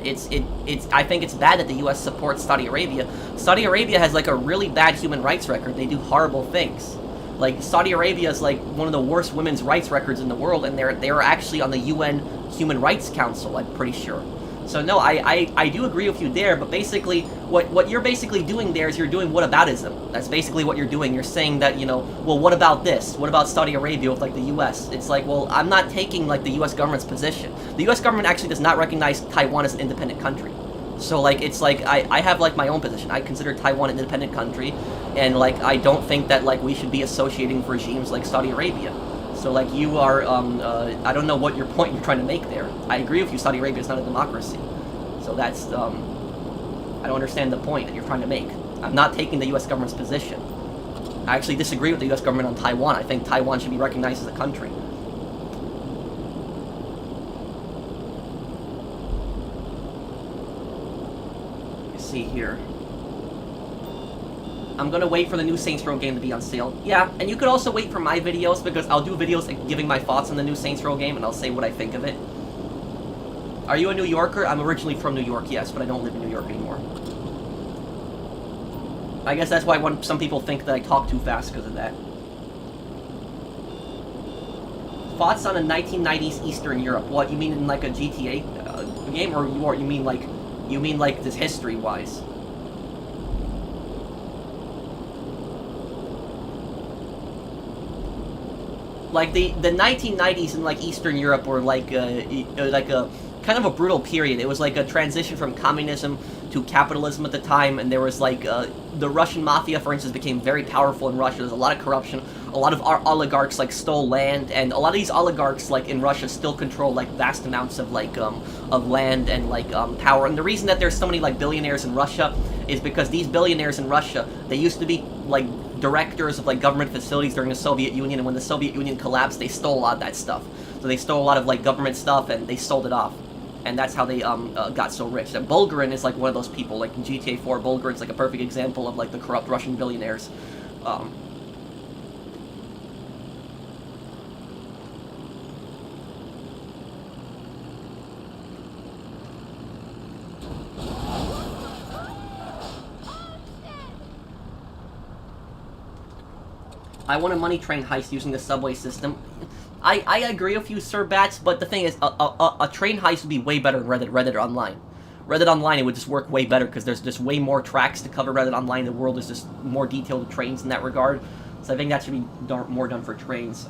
I think it's bad that the U.S. supports Saudi Arabia. Saudi Arabia has like a really bad human rights record. They do horrible things. Like Saudi Arabia is like one of the worst women's rights records in the world, and they're actually on the UN Human Rights Council. I'm pretty sure. So no, I do agree with you there, but basically, what you're basically doing there is you're doing whataboutism. That's basically what you're doing. You're saying that, you know, well, what about this? What about Saudi Arabia with, like, the U.S.? It's like, well, I'm not taking, like, the U.S. government's position. The U.S. government actually does not recognize Taiwan as an independent country. So, like, it's like, I have, like, my own position. I consider Taiwan an independent country, and, like, I don't think that, like, we should be associating with regimes like Saudi Arabia. So, like, you are, I don't know what your point you're trying to make there. I agree with you, Saudi Arabia is not a democracy. So that's, I don't understand the point that you're trying to make. I'm not taking the U.S. government's position. I actually disagree with the U.S. government on Taiwan. I think Taiwan should be recognized as a country. Let me see here. I'm gonna wait for the new Saints Row game to be on sale. Yeah, and you could also wait for my videos, because I'll do videos giving my thoughts on the new Saints Row game, and I'll say what I think of it. Are you a New Yorker? I'm originally from New York, yes, but I don't live in New York anymore. I guess that's why some people think that I talk too fast because of that. Thoughts on a 1990s Eastern Europe? What, you mean in like a GTA? game, or you mean like this history wise? Like the 1990s in like Eastern Europe were like a kind of a brutal period. It was like a transition from communism to capitalism at the time, and there was like the Russian Mafia, for instance, became very powerful in Russia. There's a lot of corruption. A lot of oligarchs like stole land, and a lot of these oligarchs like in Russia still control like vast amounts of like of land and like power. And the reason that there's so many like billionaires in Russia is because these billionaires in Russia, they used to be like directors of like government facilities during the Soviet Union, and when the Soviet Union collapsed, they stole a lot of that stuff. So they stole a lot of like government stuff and they sold it off, and that's how they got so rich. And Bulgarin is like one of those people. Like in GTA 4, Bulgarin's like a perfect example of like the corrupt Russian billionaires. I want a money train heist using the subway system. I agree with you, Sir Bats, but the thing is, a train heist would be way better than Reddit Online. Reddit Online, it would just work way better, because there's just way more tracks to cover. Reddit Online, the world is just more detailed with trains in that regard. So I think that should be more done for trains.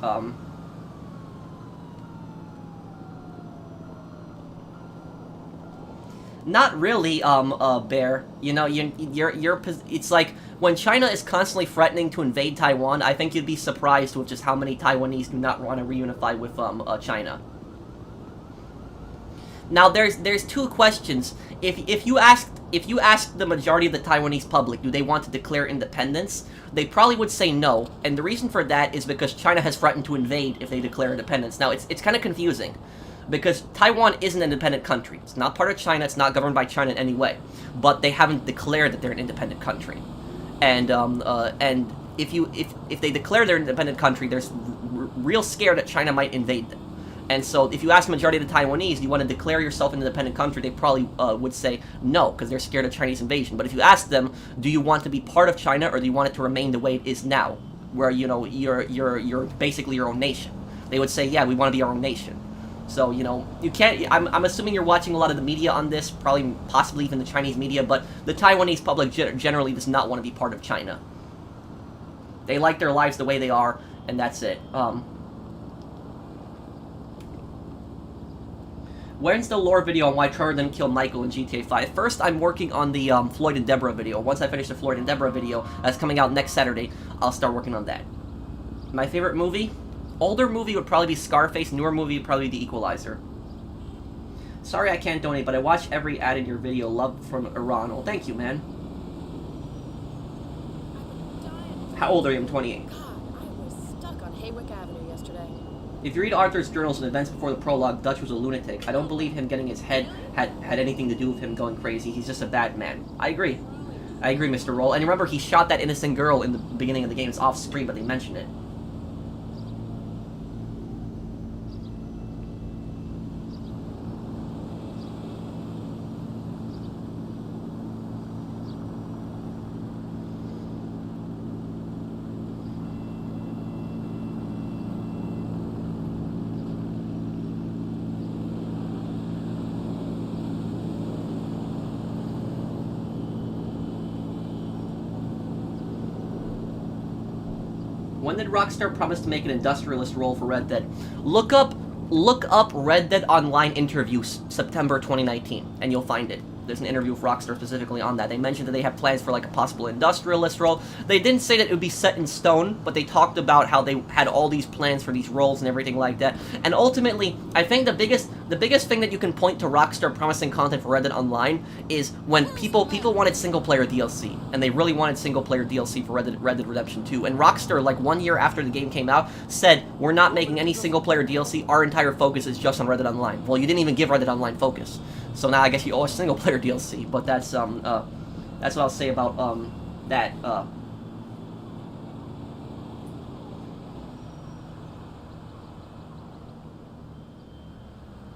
Not really, Bear. You know, it's like, when China is constantly threatening to invade Taiwan, I think you'd be surprised with just how many Taiwanese do not want to reunify with, China. Now, there's two questions. If you ask the majority of the Taiwanese public, do they want to declare independence, they probably would say no, and the reason for that is because China has threatened to invade if they declare independence. Now, it's kind of confusing, because Taiwan is an independent country. It's not part of China, it's not governed by China in any way, but they haven't declared that they're an independent country. And if they declare they're an independent country, they're real scared that China might invade them. And so if you ask the majority of the Taiwanese, do you want to declare yourself an independent country, they probably would say no, because they're scared of Chinese invasion. But if you ask them, do you want to be part of China, or do you want it to remain the way it is now, where, you know, you're basically your own nation, they would say, yeah, we want to be our own nation. So, you know, you can't, I'm assuming you're watching a lot of the media on this, probably, possibly even the Chinese media, but the Taiwanese public generally does not want to be part of China. They like their lives the way they are, and that's it. When's the lore video on why Trevor didn't kill Michael in GTA 5? First, I'm working on the Floyd and Deborah video. Once I finish the Floyd and Deborah video, that's coming out next Saturday, I'll start working on that. My favorite movie? Older movie would probably be Scarface, newer movie would probably be The Equalizer. Sorry I can't donate, but I watch every ad in your video. Love from Iran. Well, thank you, man. How old are you? I'm 28. God, I was stuck on Haywick Avenue yesterday. If you read Arthur's journals and events before the prologue, Dutch was a lunatic. I don't believe him getting his head had anything to do with him going crazy. He's just a bad man. I agree. I agree, Mr. Roll. And remember, he shot that innocent girl in the beginning of the game. It's off screen, but they mentioned it. When did Rockstar promise to make an industrialist role for Red Dead? Look up Red Dead Online interviews September 2019, and you'll find it. There's an interview with Rockstar specifically on that. They mentioned that they have plans for like a possible industrialist role. They didn't say that it would be set in stone, but they talked about how they had all these plans for these roles and everything like that. And ultimately, I think the biggest thing that you can point to Rockstar promising content for Red Dead Online is when people wanted single-player DLC, and they really wanted single-player DLC for Red Dead Redemption 2. And Rockstar, like 1 year after the game came out, said, we're not making any single-player DLC, our entire focus is just on Red Dead Online. Well, you didn't even give Red Dead Online focus. So now I guess you owe a single-player DLC, but that's what I'll say about, that,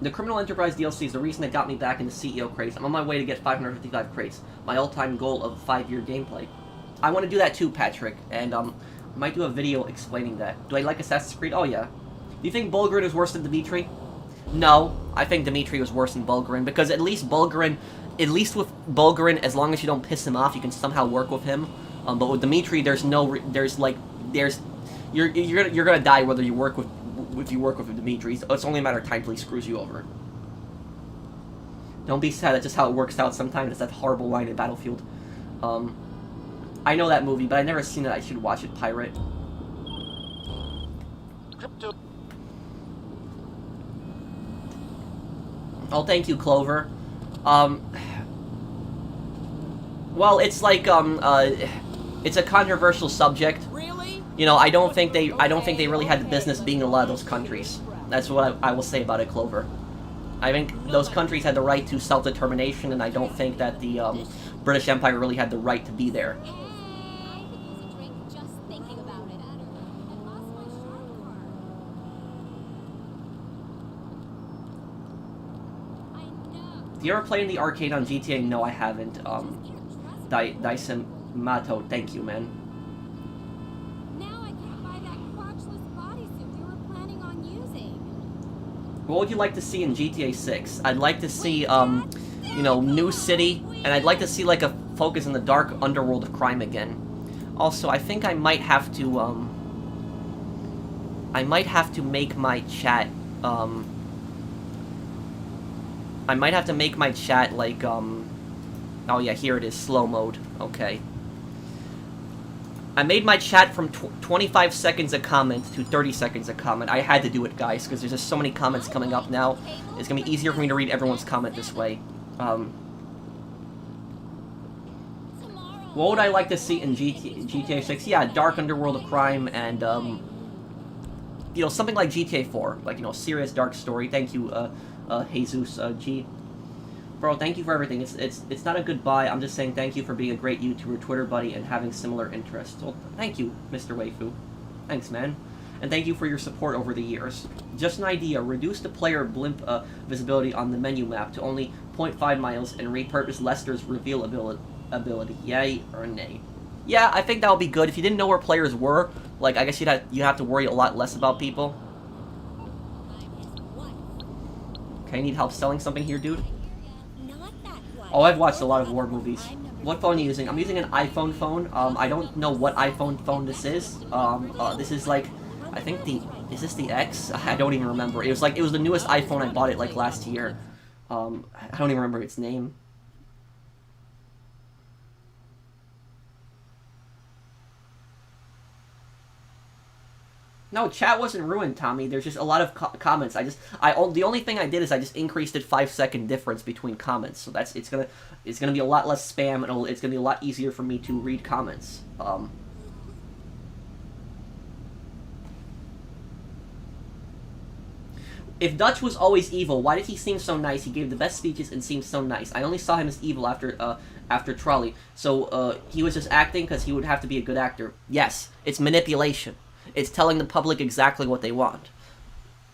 The Criminal Enterprise DLC is the reason that got me back into CEO craze. I'm on my way to get 555 crates, my all-time goal of 5-year gameplay. I want to do that too, Patrick, and, might do a video explaining that. Do I like Assassin's Creed? Oh, yeah. Do you think Bulgarin is worse than Dimitri? No, I think Dimitri was worse than Bulgarin, because at least with Bulgarin, as long as you don't piss him off, you can somehow work with him. But with Dimitri, you're gonna die whether you work with Dimitri. So it's only a matter of time till he screws you over. Don't be sad. That's just how it works out sometimes. It's that horrible line in Battlefield. I know that movie, but I've never seen it. I should watch it. Pirate. Crypto. Oh, thank you, Clover. Well, it's like it's a controversial subject. Really? You know, I don't think they really had the business being in a lot of those countries. That's what I will say about it, Clover. I think those countries had the right to self-determination, and I don't think that the British Empire really had the right to be there. Do you ever play in the arcade on GTA? No, I haven't. Dyson Mato, thank you, man. Now I can't buy that crotchless bodysuit we were planning on using. What would you like to see in GTA 6? I'd like to see, you know, new city, and I'd like to see, like, a focus in the dark underworld of crime again. Also, I think I might have to make my chat, like, oh yeah, here it is, slow mode. Okay. I made my chat from 25 seconds a comment to 30 seconds a comment. I had to do it, guys, because there's just so many comments coming up now. It's going to be easier for me to read everyone's comment this way. What would I like to see in GTA 6? Yeah, dark underworld of crime and, you know, something like GTA 4. Like, you know, serious dark story. Thank you, Jesus G. Bro, thank you for everything. It's not a goodbye. I'm just saying thank you for being a great YouTuber, Twitter buddy, and having similar interests. Well, thank you, Mr. Waifu. Thanks, man. And thank you for your support over the years. Just an idea. Reduce the player blimp visibility on the menu map to only 0.5 miles and repurpose Lester's reveal ability. Yay or nay? Yeah, I think that would be good. If you didn't know where players were, like, I guess you'd have to worry a lot less about people. Okay, need help selling something here, dude? Oh, I've watched a lot of war movies. What phone are you using? I'm using an iPhone phone. I don't know what iPhone phone this is. This is like, I think is this the X? I don't even remember. It was the newest iPhone. I bought it like last year. I don't even remember its name. No, chat wasn't ruined, Tommy. There's just a lot of comments. The only thing I did is I just increased it 5-second difference between comments. So it's gonna be a lot less spam, and it's gonna be a lot easier for me to read comments. If Dutch was always evil, why did he seem so nice? He gave the best speeches and seemed so nice. I only saw him as evil after Trolley. So he was just acting because he would have to be a good actor. Yes, it's manipulation. It's telling the public exactly what they want.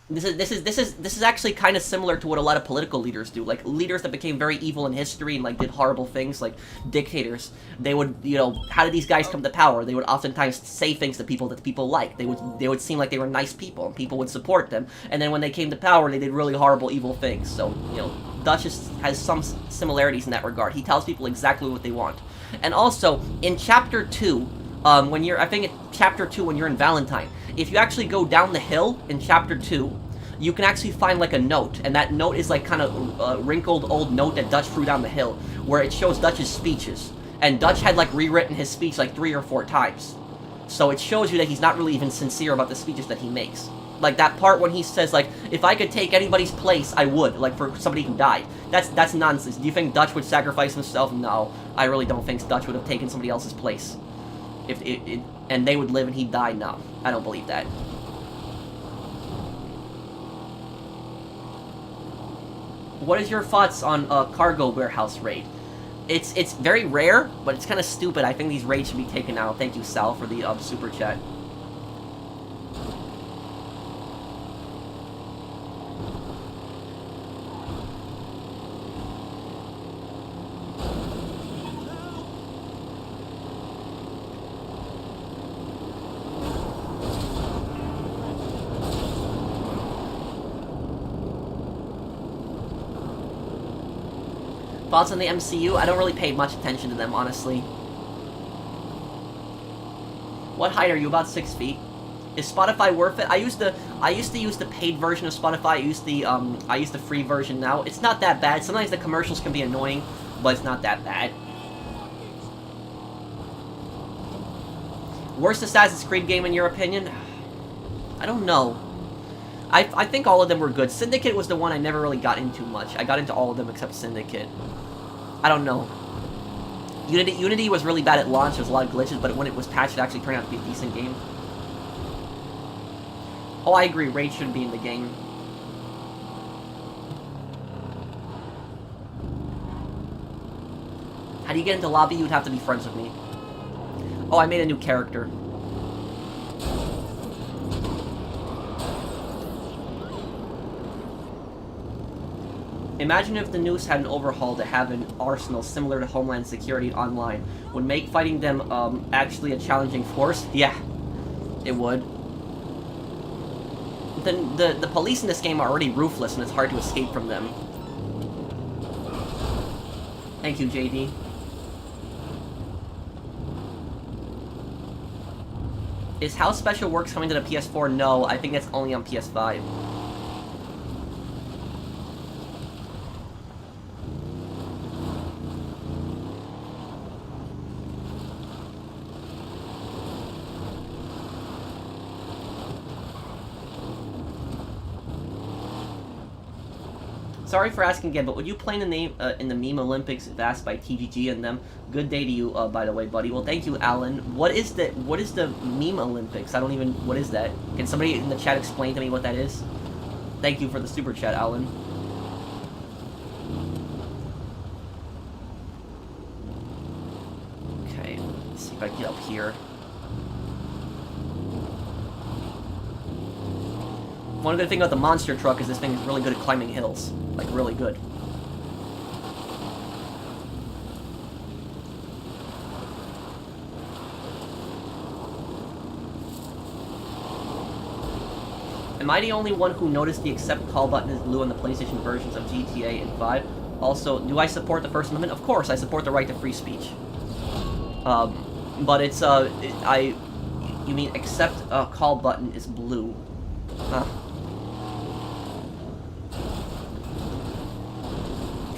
This is actually kind of similar to what a lot of political leaders do. Like, leaders that became very evil in history and, like, did horrible things, like dictators. They would, you know, how did these guys come to power? They would oftentimes say things to people that people liked. They would seem like they were nice people, and people would support them. And then when they came to power, they did really horrible, evil things. So, you know, Dutch has some similarities in that regard. He tells people exactly what they want. And also, in Chapter 2, I think it's Chapter 2 when you're in Valentine, if you actually go down the hill in Chapter 2, you can actually find, like, a note, and that note is, like, kind of a wrinkled old note that Dutch threw down the hill, where it shows Dutch's speeches, and Dutch had, like, rewritten his speech, like, 3 or 4 times. So it shows you that he's not really even sincere about the speeches that he makes. Like, that part when he says, like, if I could take anybody's place, I would, like, for somebody who died. That's nonsense. Do you think Dutch would sacrifice himself? No, I really don't think Dutch would have taken somebody else's place. And they would live and he'd die? No, I don't believe that. What is your thoughts on cargo warehouse raid? It's very rare, but it's kind of stupid. I think these raids should be taken out. Thank you, Sal, for the super chat. Thoughts on the MCU? I don't really pay much attention to them, honestly. What height are you? About 6 feet. Is Spotify worth it? I used to use the paid version of Spotify. I use the free version now. It's not that bad. Sometimes the commercials can be annoying, but it's not that bad. Worst Assassin's Creed game in your opinion? I don't know. I think all of them were good. Syndicate was the one I never really got into much. I got into all of them except Syndicate. I don't know. Unity was really bad at launch. There was a lot of glitches, but when it was patched, it actually turned out to be a decent game. Oh, I agree. Raid shouldn't be in the game. How do you get into lobby? You'd have to be friends with me. Oh, I made a new character. Imagine if the news had an overhaul to have an arsenal similar to Homeland Security Online. Would make fighting them actually a challenging force? Yeah, it would. The police in this game are already ruthless and it's hard to escape from them. Thank you, JD. Is How Special Works coming to the PS4? No, I think it's only on PS5. Sorry for asking again, but would you play in the Meme Olympics if asked by TGG and them? Good day to you, by the way, buddy. Well, thank you, Alan. What is the Meme Olympics? I don't even... What is that? Can somebody in the chat explain to me what that is? Thank you for the super chat, Alan. Okay, let's see if I can get up here. One good thing about the monster truck is this thing is really good at climbing hills. Like, really good. Am I the only one who noticed the accept call button is blue on the PlayStation versions of GTA and 5? Also, do I support the First Amendment? Of course, I support the right to free speech. But it's, you mean accept call button is blue. Huh.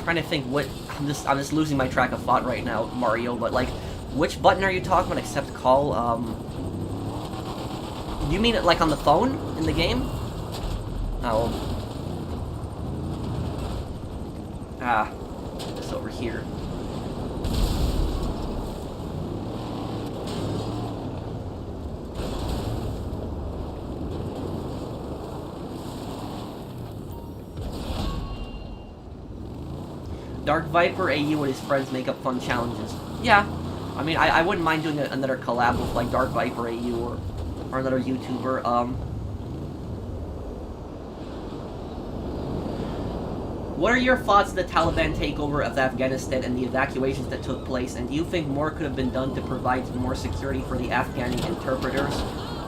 Trying to think what I'm just losing my track of thought right now, Mario, but like which button are you talking about? Accept call? You mean it like on the phone in the game? Oh. It's over here. Dark Viper AU and his friends make up fun challenges. Yeah, I mean, I wouldn't mind doing another collab with, like, Dark Viper AU or another YouTuber. What are your thoughts on the Taliban takeover of Afghanistan and the evacuations that took place, and do you think more could have been done to provide more security for the Afghani interpreters?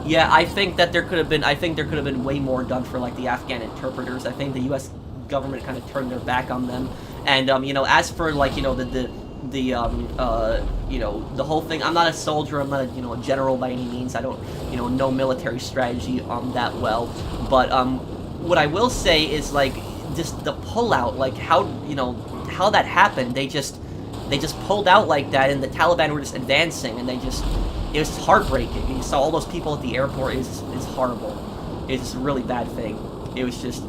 Yeah, I think that there could have been way more done for, like, the Afghan interpreters. I think the U.S. government kind of turned their back on them. And, you know, as for, like, you know, you know, the whole thing, I'm not a soldier, I'm not a, you know, a general by any means, I don't, you know military strategy, that well, but, what I will say is, like, just the pullout, like, how, you know, how that happened, they just pulled out like that, and the Taliban were just advancing, and it was heartbreaking. You saw all those people at the airport, it's horrible. It's just a really bad thing. It was just...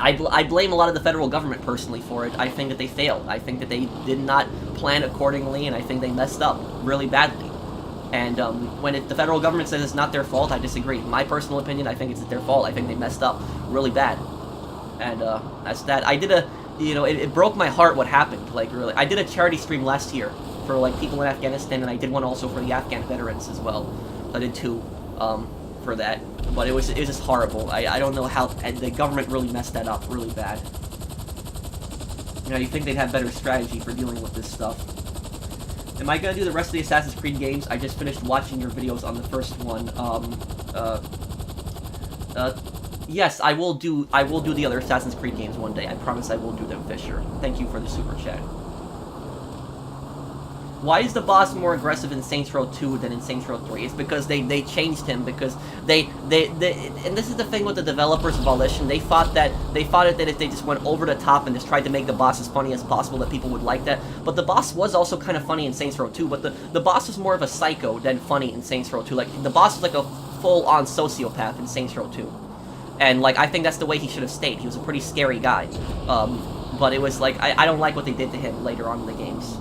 I blame a lot of the federal government personally for it. I think that they failed. I think that they did not plan accordingly, and I think they messed up really badly. And when the federal government says it's not their fault, I disagree. My personal opinion, I think it's their fault. I think they messed up really bad. And that's that. I did you know, it broke my heart what happened. Like, really. I did a charity stream last year for, like, people in Afghanistan, and I did one also for the Afghan veterans as well. I did two for that. But it was just horrible. I don't know how... And the government really messed that up really bad. You know, you think they'd have better strategy for dealing with this stuff. Am I gonna do the rest of the Assassin's Creed games? I just finished watching your videos on the first one. Yes, I will do the other Assassin's Creed games one day. I promise I will do them, Fisher. Thank you for the super chat. Why is the boss more aggressive in Saints Row 2 than in Saints Row 3? It's because they changed him, because they and this is the thing with the developers of Volition, they thought that if they just went over the top and just tried to make the boss as funny as possible, that people would like that. But the boss was also kind of funny in Saints Row 2, but the boss was more of a psycho than funny in Saints Row 2. Like, the boss was like a full-on sociopath in Saints Row 2. And, like, I think that's the way he should have stayed. He was a pretty scary guy. But it was like, I don't like what they did to him later on in the games.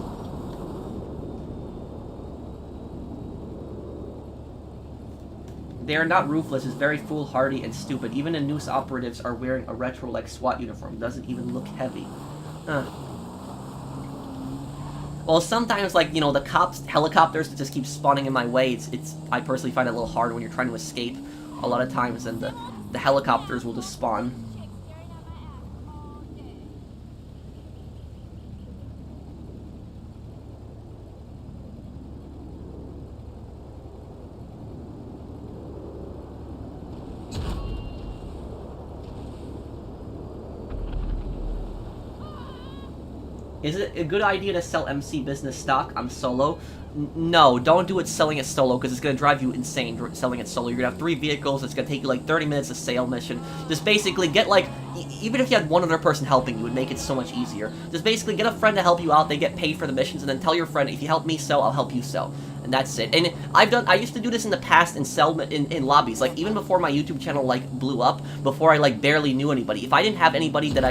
They are not ruthless, it's very foolhardy and stupid. Even the Noose operatives are wearing a retro-like SWAT uniform. Doesn't even look heavy. Well, sometimes, like, you know, the helicopters that just keep spawning in my way, I personally find it a little hard when you're trying to escape a lot of times, and the helicopters will just spawn. Is it a good idea to sell MC business stock? I'm solo. No, don't do it selling it solo, because it's going to drive you insane selling it solo. You're going to have 3 vehicles, it's going to take you like 30 minutes a sale mission. Just basically get like, even if you had one other person helping you, it would make it so much easier. Just basically get a friend to help you out, they get paid for the missions, and then tell your friend, if you help me sell, I'll help you sell. And that's it. And I used to do this in the past and sell in lobbies, like even before my YouTube channel like blew up, before I like barely knew anybody. If I didn't have anybody that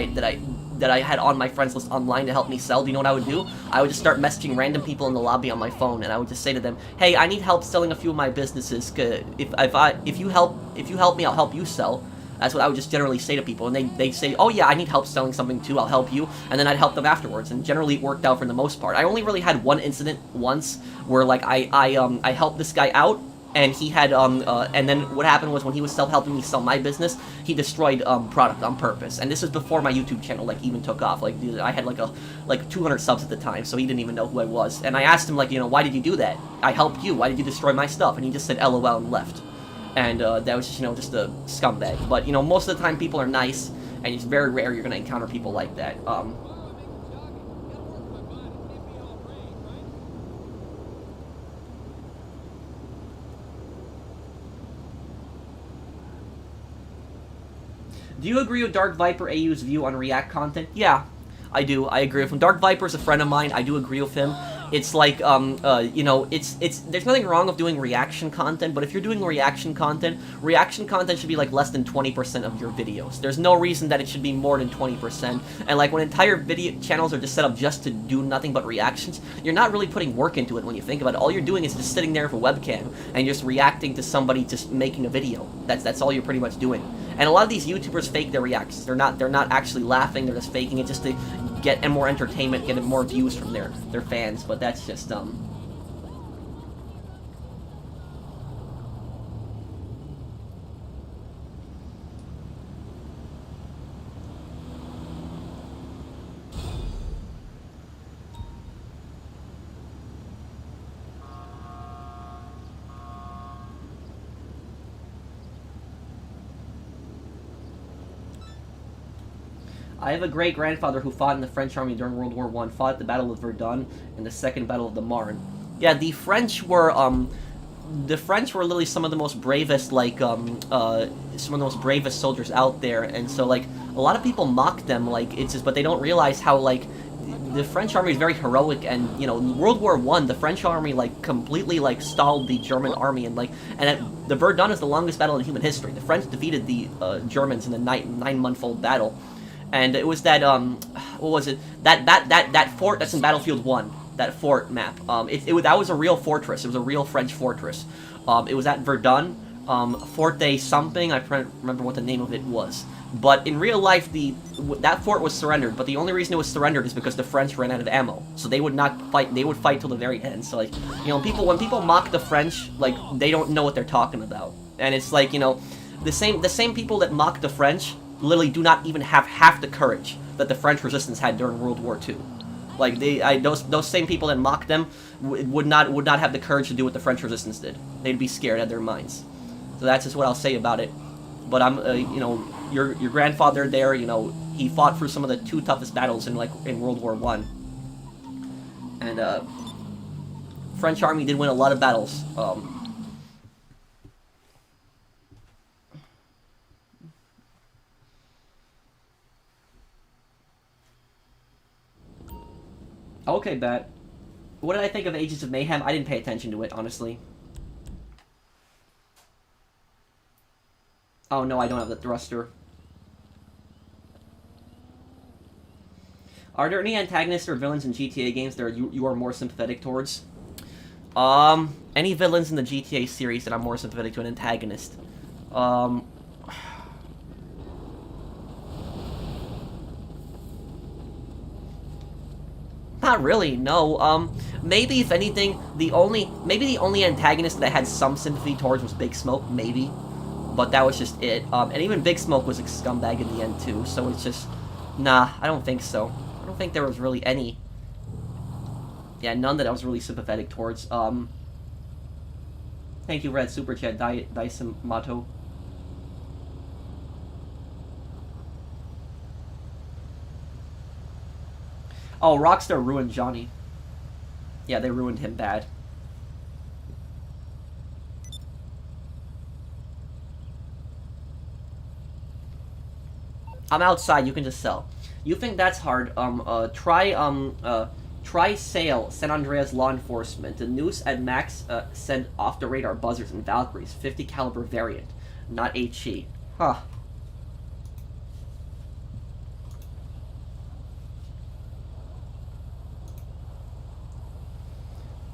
I had on my friends list online to help me sell, do you know what I would do? I would just start messaging random people in the lobby on my phone, and I would just say to them, hey, I need help selling a few of my businesses. If you help me, I'll help you sell. That's what I would just generally say to people, and they'd say, oh yeah, I need help selling something too, I'll help you, and then I'd help them afterwards, and generally it worked out for the most part. I only really had one incident once, where like I helped this guy out, and he had, and then what happened was when he was helping me sell my business, he destroyed, product on purpose. And this is before my YouTube channel, like, even took off. Like, I had, like 200 subs at the time, so he didn't even know who I was. And I asked him, like, you know, why did you do that? I helped you, why did you destroy my stuff? And he just said LOL and left. And, that was just, you know, just a scumbag. But, you know, most of the time people are nice, and it's very rare you're gonna encounter people like that. Do you agree with Dark Viper AU's view on React content? Yeah, I do. I agree with him. Dark Viper's a friend of mine. I do agree with him. It's like, you know, there's nothing wrong with doing reaction content, but if you're doing reaction content should be like less than 20% of your videos. There's no reason that it should be more than 20%. And like when entire video channels are just set up just to do nothing but reactions, you're not really putting work into it when you think about it. All you're doing is just sitting there with a webcam and just reacting to somebody just making a video. That's all you're pretty much doing. And a lot of these YouTubers fake their reactions. They're not actually laughing, they're just faking it just to get more entertainment, get more views from their fans, but that's just I have a great-grandfather who fought in the French army during World War I, fought at the Battle of Verdun and the Second Battle of the Marne. Yeah, the French were literally some of the most bravest, like, some of the most bravest soldiers out there, and so, like, a lot of people mock them, like, it's just, but they don't realize how, like, the French army is very heroic, and, you know, in World War I, the French army, like, completely, like, stalled the German army, and, like, the Verdun is the longest battle in human history. The French defeated the Germans in a nine-month-old battle. And it was that, what was it? That fort that's in Battlefield 1. That fort map. That was a real fortress. It was a real French fortress. It was at Verdun. Forte something. I can't remember what the name of it was. But in real life, that fort was surrendered. But the only reason it was surrendered is because the French ran out of ammo. So they would not fight. They would fight till the very end. So, like, you know, when people mock the French, like, they don't know what they're talking about. And it's like, you know, the same people that mock the French literally do not even have half the courage that the French resistance had during World War II. Like, those same people that mock them would not have the courage to do what the French resistance did. They'd be scared out of their minds. So that's just what I'll say about it. but I'm, you know, your grandfather there, you know, he fought for some of the 2 toughest battles in World War I. And French army did win a lot of battles. Okay, Bat. What did I think of Ages of Mayhem? I didn't pay attention to it, honestly. Oh no, I don't have the thruster. Are there any antagonists or villains in GTA games that you are more sympathetic towards? Any villains in the GTA series that I'm more sympathetic to an antagonist? Not really, no. Maybe if anything, maybe the only antagonist that I had some sympathy towards was Big Smoke, maybe. But that was just it. And even Big Smoke was a scumbag in the end too, so it's just, nah, I don't think so. I don't think there was really any. Yeah, none that I was really sympathetic towards. Thank you, Red Super Chat, Dyson Mato. Oh, Rockstar ruined Johnny. Yeah, they ruined him bad. I'm outside, you can just sell. You think that's hard? Try Sail, San Andreas Law Enforcement. The Noose at max send off-the-radar buzzers and Valkyries. 50 caliber variant, not HE. Huh.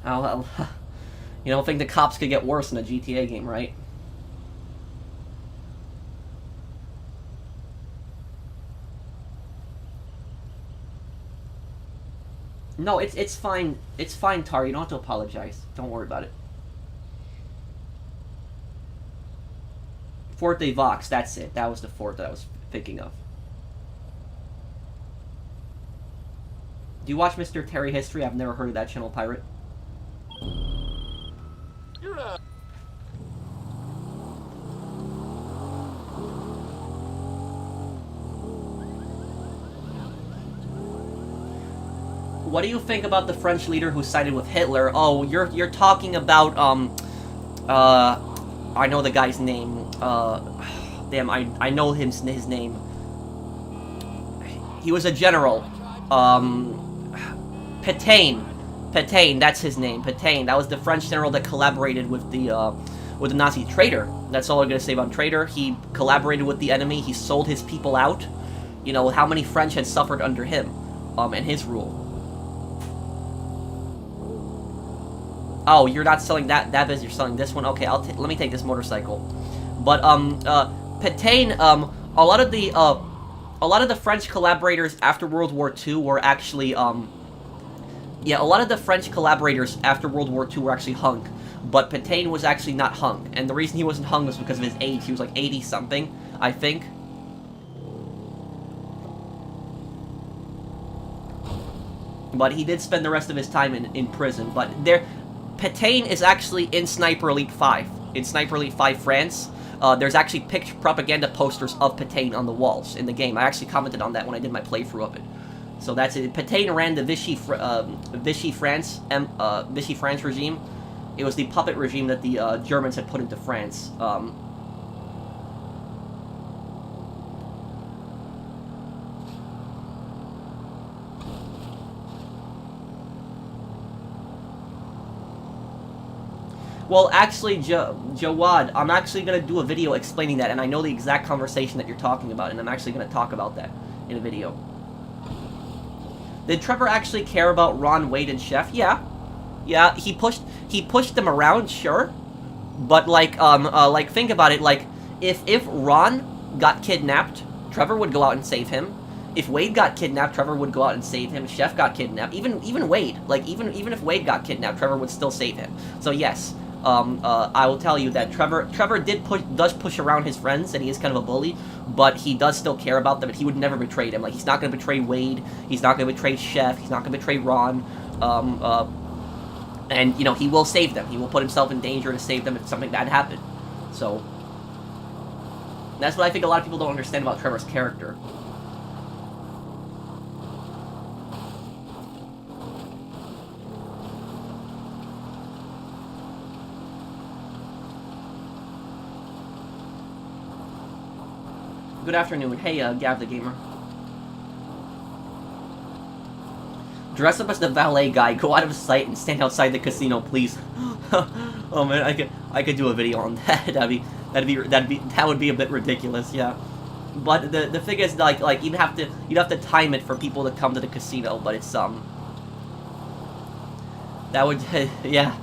Oh, well, you don't think the cops could get worse in a GTA game, right? No, it's fine. It's fine, Tar. You don't have to apologize. Don't worry about it. Fort de Vox, that's it. That was the fort that I was thinking of. Do you watch Mr. Terry History? I've never heard of that channel, Pirate. You're not. What do you think about the French leader who sided with Hitler? Oh, you're talking about I know the guy's name. Damn, I know his name. He was a general. Pétain. Pétain, that's his name. Pétain. That was the French general that collaborated with the Nazi traitor. That's all I'm gonna say about traitor. He collaborated with the enemy. He sold his people out. You know how many French had suffered under him, and his rule. Oh, you're not selling that business. You're selling this one. Okay, let me take this motorcycle. But Pétain. A lot of the French collaborators after World War II were actually yeah, a lot of the French collaborators after World War II were actually hung, but Pétain was actually not hung, and the reason he wasn't hung was because of his age. He was like 80 something, I think. But he did spend the rest of his time in prison. But Pétain is actually in Sniper Elite 5. In Sniper Elite 5 France, there's actually propaganda posters of Pétain on the walls in the game. I actually commented on that when I did my playthrough of it. So that's it. Pétain ran the Vichy France regime. It was the puppet regime that the Germans had put into France. Well, actually, Jawad, I'm actually going to do a video explaining that, and I know the exact conversation that you're talking about, and I'm actually going to talk about that in a video. Did Trevor actually care about Ron, Wade, and Chef? Yeah. Yeah, he pushed them around, sure. But, like, think about it, like, if Ron got kidnapped, Trevor would go out and save him. If Wade got kidnapped, Trevor would go out and save him. Chef got kidnapped. Even Wade, like, even if Wade got kidnapped, Trevor would still save him. So, yes. I will tell you that Trevor does push around his friends, and he is kind of a bully, but he does still care about them, and he would never betray them. Like, he's not going to betray Wade, he's not going to betray Chef, he's not going to betray Ron, and, you know, he will save them. He will put himself in danger to save them if something bad happened. So, That's what I think a lot of people don't understand about Trevor's character. Good afternoon. Hey, Gav the Gamer. Dress up as the valet guy, go out of sight, and stand outside the casino, please. Oh man, I could do a video on that. That would be a bit ridiculous, yeah. But the thing is, like you'd have to time it for people to come to the casino. But it's that would yeah.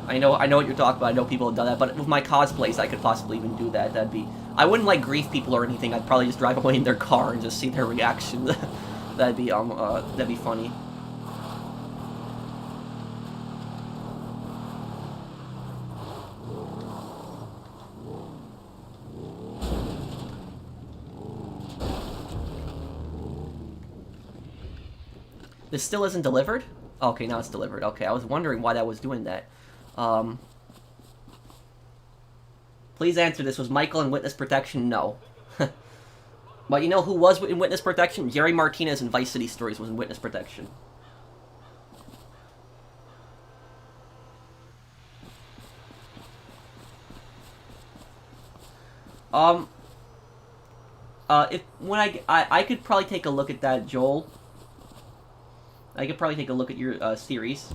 I know what you're talking about. I know people have done that. But with my cosplays, I could possibly even do that. I wouldn't like grief people or anything. I'd probably just drive away in their car and just see their reaction. that'd be funny. This still isn't delivered? Okay, now it's delivered. Okay, I was wondering why that was doing that. Please answer this. Was Michael in witness protection? No. But you know who was in witness protection? Jerry Martinez in Vice City Stories was in witness protection. I could probably take a look at that, Joel. I could probably take a look at your series.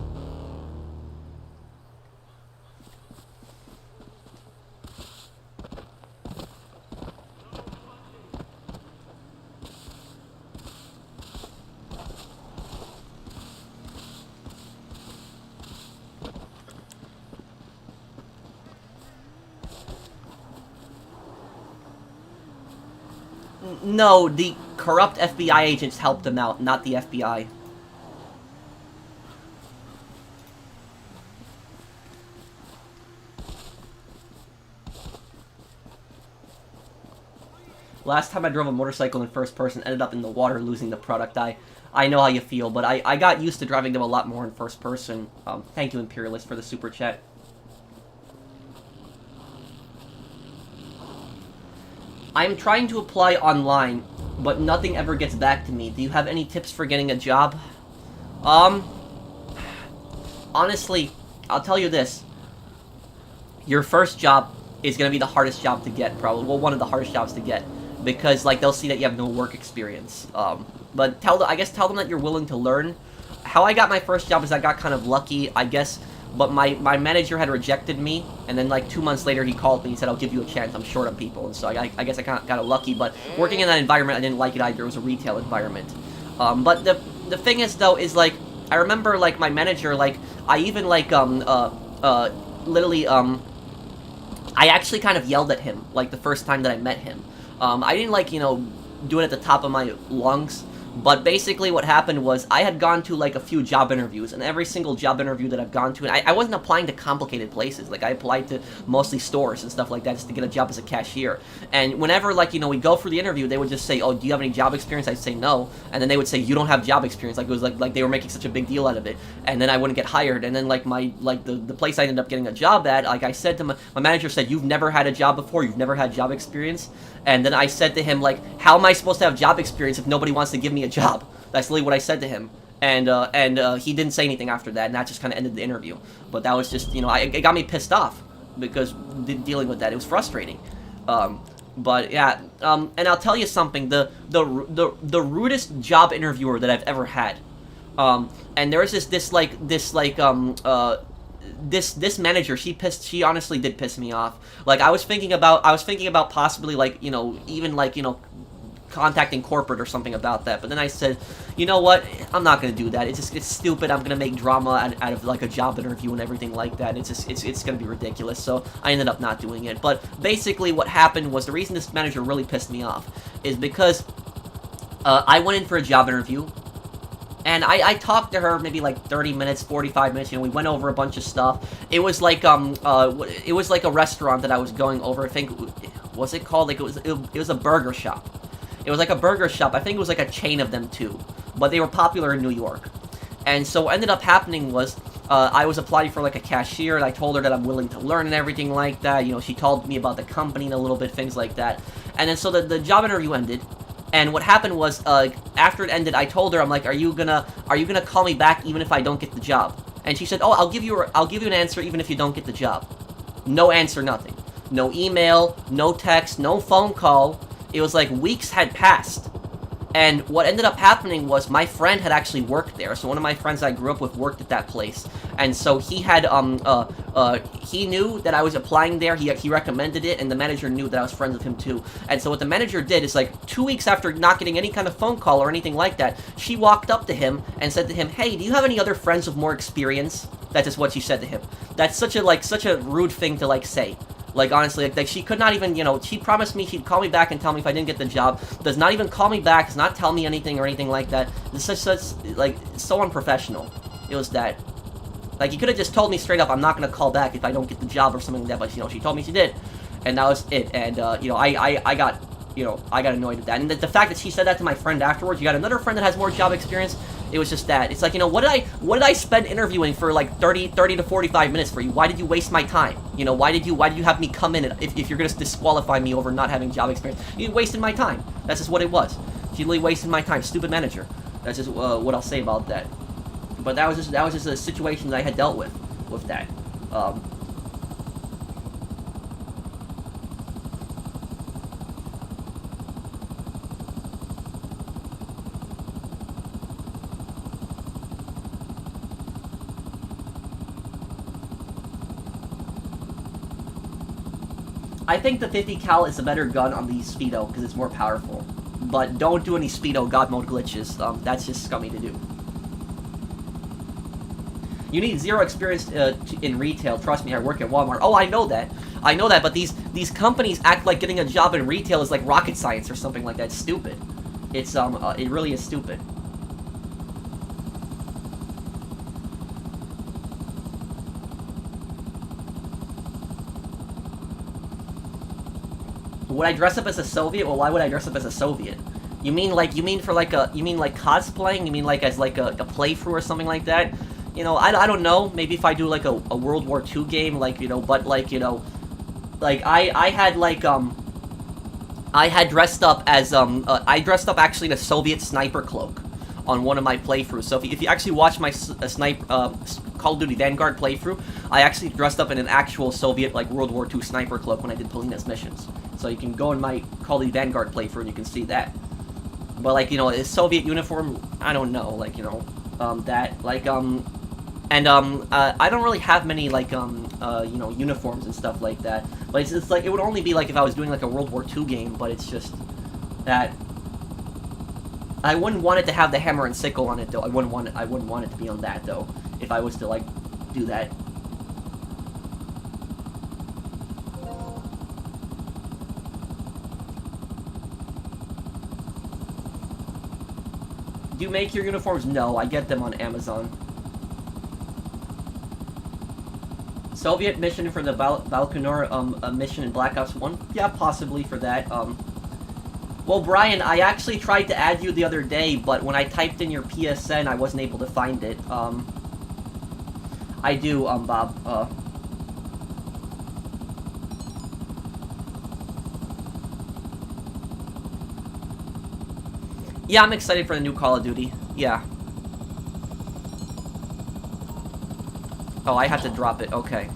No, the corrupt FBI agents helped them out, not the FBI. Last time I drove a motorcycle in first person, ended up in the water losing the product. I know how you feel, but I got used to driving them a lot more in first person. Thank you, Imperialist, for the super chat. I'm trying to apply online, but nothing ever gets back to me. Do you have any tips for getting a job? Honestly, I'll tell you this. Your first job is going to be the hardest job to get, probably. Well, one of the hardest jobs to get. Because, like, they'll see that you have no work experience. But I guess tell them that you're willing to learn. How I got my first job is I got kind of lucky, I guess. But my manager had rejected me, and then like 2 months later he called me and said, I'll give you a chance, I'm short on people. And so I guess I got lucky, but working in that environment, I didn't like it either. It was a retail environment. But the thing is, though, is like, I remember like my manager, like, I even like, literally, I actually kind of yelled at him, like, the first time that I met him. I didn't like, you know, do it at the top of my lungs. But basically what happened was I had gone to like a few job interviews, and every single job interview that I've gone to, and I wasn't applying to complicated places. Like I applied to mostly stores and stuff like that just to get a job as a cashier. And whenever like, you know, we go for the interview, they would just say, oh, do you have any job experience? I'd say no. And then they would say, you don't have job experience. Like it was like they were making such a big deal out of it. And then I wouldn't get hired. And then like the place I ended up getting a job at, like I said to my manager said, you've never had a job before, you've never had job experience. And then I said to him, like, how am I supposed to have job experience if nobody wants to give me a job? That's literally what I said to him. And he didn't say anything after that, and that just kind of ended the interview. But that was just, you know, it got me pissed off because dealing with that, it was frustrating. But yeah, and I'll tell you something, the rudest job interviewer that I've ever had. And there was this manager, she honestly did piss me off. Like I was thinking about possibly like, you know, even like, you know, contacting corporate or something about that, but then I said, you know what, I'm not gonna do that. It's stupid. I'm gonna make drama out of like a job interview and everything like that. It's gonna be ridiculous. So I ended up not doing it. But basically what happened was, the reason this manager really pissed me off is because I went in for a job interview. And I talked to her maybe like 30 minutes, 45 minutes, you know, we went over a bunch of stuff. It was like, it was like a restaurant that I was going over, I think, what's it called? Like, it was a burger shop. It was like a burger shop, I think it was like a chain of them too. But they were popular in New York. And so what ended up happening was, I was applying for like a cashier, and I told her that I'm willing to learn and everything like that. You know, she told me about the company and a little bit, things like that. And then so the job interview ended, and what happened was, after it ended, I told her, I'm like, are you gonna call me back even if I don't get the job? And she said, oh, I'll give you an answer even if you don't get the job. No answer, nothing. No email, no text, no phone call. It was like weeks had passed. And what ended up happening was my friend had actually worked there. So one of my friends I grew up with worked at that place. And so he had, he knew that I was applying there. He recommended it, and the manager knew that I was friends with him too. And so what the manager did is, like, 2 weeks after not getting any kind of phone call or anything like that, she walked up to him and said to him, hey, do you have any other friends with more experience? That's just what she said to him. That's such a rude thing to, like, say. Like, honestly, like, she could not even, you know, she promised me she'd call me back and tell me if I didn't get the job. Does not even call me back, does not tell me anything or anything like that. It's such, like, so unprofessional. It was that. Like, you could have just told me straight up, I'm not gonna call back if I don't get the job or something like that, but, you know, she told me she did. And that was it. And, you know, I got annoyed at that. And the fact that she said that to my friend afterwards, you got another friend that has more job experience, it was just that. It's like, you know, what did I spend interviewing for like 30 to 45 minutes for you? Why did you waste my time? You know, why did you have me come in if you're gonna disqualify me over not having job experience? You wasted my time. That's just what it was. She literally wasted my time. Stupid manager. That's just what I'll say about that. But that was just a situation that I had dealt with that. I think the 50 cal is a better gun on the Speedo because it's more powerful. But don't do any Speedo God mode glitches. That's just scummy to do. You need 0 experience in retail. Trust me, I work at Walmart. Oh, I know that. I know that, but these companies act like getting a job in retail is like rocket science or something like that. It's stupid. It's, it really is stupid. Would I dress up as a Soviet? Well, why would I dress up as a Soviet? You mean like cosplaying? You mean like as like a playthrough or something like that? You know, I don't know. Maybe if I do like a World War II game, like, you know, but like, you know, like I had like I had dressed up as I dressed up actually in a Soviet sniper cloak on one of my playthroughs. So if you actually watch my Call of Duty Vanguard playthrough, I actually dressed up in an actual Soviet like World War II sniper cloak when I did Polina's missions. So you can go in my Call of Duty Vanguard playthrough and you can see that. But like, you know, a Soviet uniform, I don't know, like, you know, that, like, I don't really have many, like, you know, uniforms and stuff like that. But it's like, it would only be like if I was doing like a World War II game, but it's just that I wouldn't want it to have the hammer and sickle on it, though. I wouldn't want it to be on that, though, if I was to, like, do that. Do you make your uniforms? No, I get them on Amazon. Soviet mission for the Balkanor mission in Black Ops 1? Yeah, possibly for that. Well, Brian, I actually tried to add you the other day, but when I typed in your PSN, I wasn't able to find it. I do, Bob. Yeah, I'm excited for the new Call of Duty. Yeah. Oh, I have to drop it. Okay.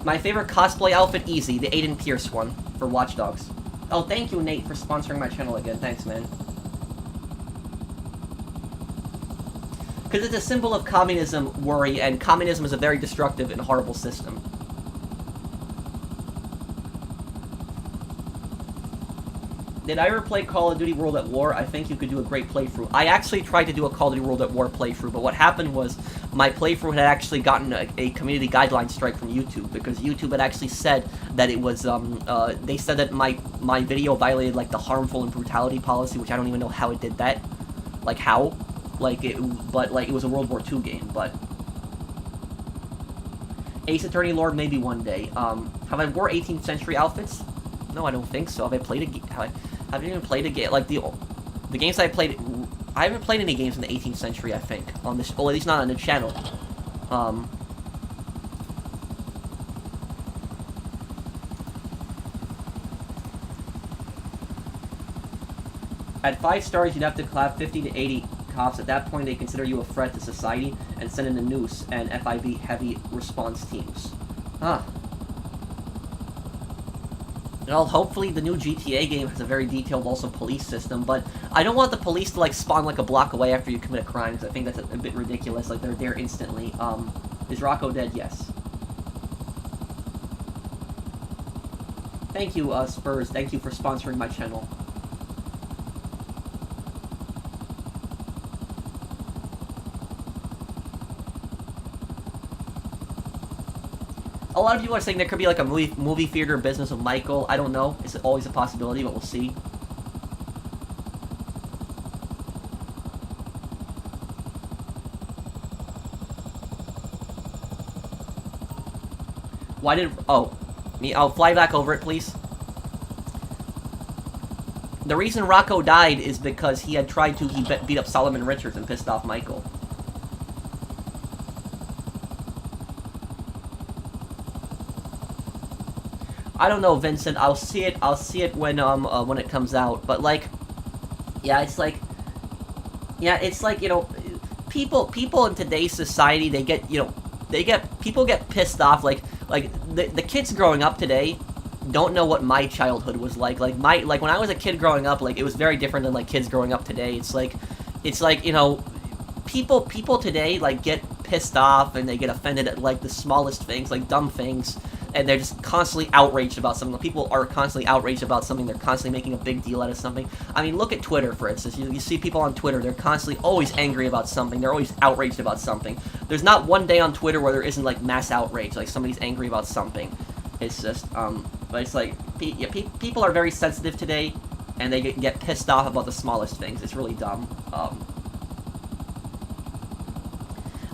My favorite cosplay outfit, easy. The Aiden Pierce one for Watch Dogs. Oh, thank you, Nate, for sponsoring my channel again. Thanks, man. Because it's a symbol of communism worry, and communism is a very destructive and horrible system. Did I ever play Call of Duty World at War? I think you could do a great playthrough. I actually tried to do a Call of Duty World at War playthrough, but what happened was my playthrough had actually gotten a community guideline strike from YouTube, because YouTube had actually said that it was, they said that my video violated, like, the harmful and brutality policy, which I don't even know how it did that. Like, how? Like, but, like, it was a World War II game, but... Ace Attorney Lord, maybe one day. Have I wore 18th century outfits? No, I don't think so. Have I played a game? Have I even played a game? Like, the games I played I haven't played any games in the 18th century, I think, on this, well, at least not on the channel. At 5 stars, you'd have to clap 50 to 80 cops. At that point, they consider you a threat to society and send in the noose and FIB heavy response teams. Huh. Well, hopefully the new GTA game has a very detailed also police system, but I don't want the police to, like, spawn, like, a block away after you commit a crime, because I think that's a bit ridiculous. Like, they're there instantly. Is Rocco dead? Yes. Thank you, Spurs. Thank you for sponsoring my channel. A lot of people are saying there could be like a movie theater business of Michael. I don't know. It's always a possibility, but we'll see. Why did... Oh. I'll fly back over it, please. The reason Rocco died is because he had tried to... He beat up Solomon Richards and pissed off Michael. I don't know, Vincent. I'll see it when it comes out. But like, yeah, it's like, you know, people in today's society, they get, you know, people get pissed off. Like the kids growing up today don't know what my childhood was like. Like when I was a kid growing up, like it was very different than like kids growing up today. It's like, you know, people today like get pissed off and they get offended at like the smallest things, like dumb things. And they're just constantly outraged about something. People are constantly outraged about something. They're constantly making a big deal out of something. I mean, look at Twitter, for instance. You see people on Twitter, they're constantly always angry about something. They're always outraged about something. There's not one day on Twitter where there isn't, like, mass outrage. Like, somebody's angry about something. It's just, but it's like, people are very sensitive today, and they get pissed off about the smallest things. It's really dumb.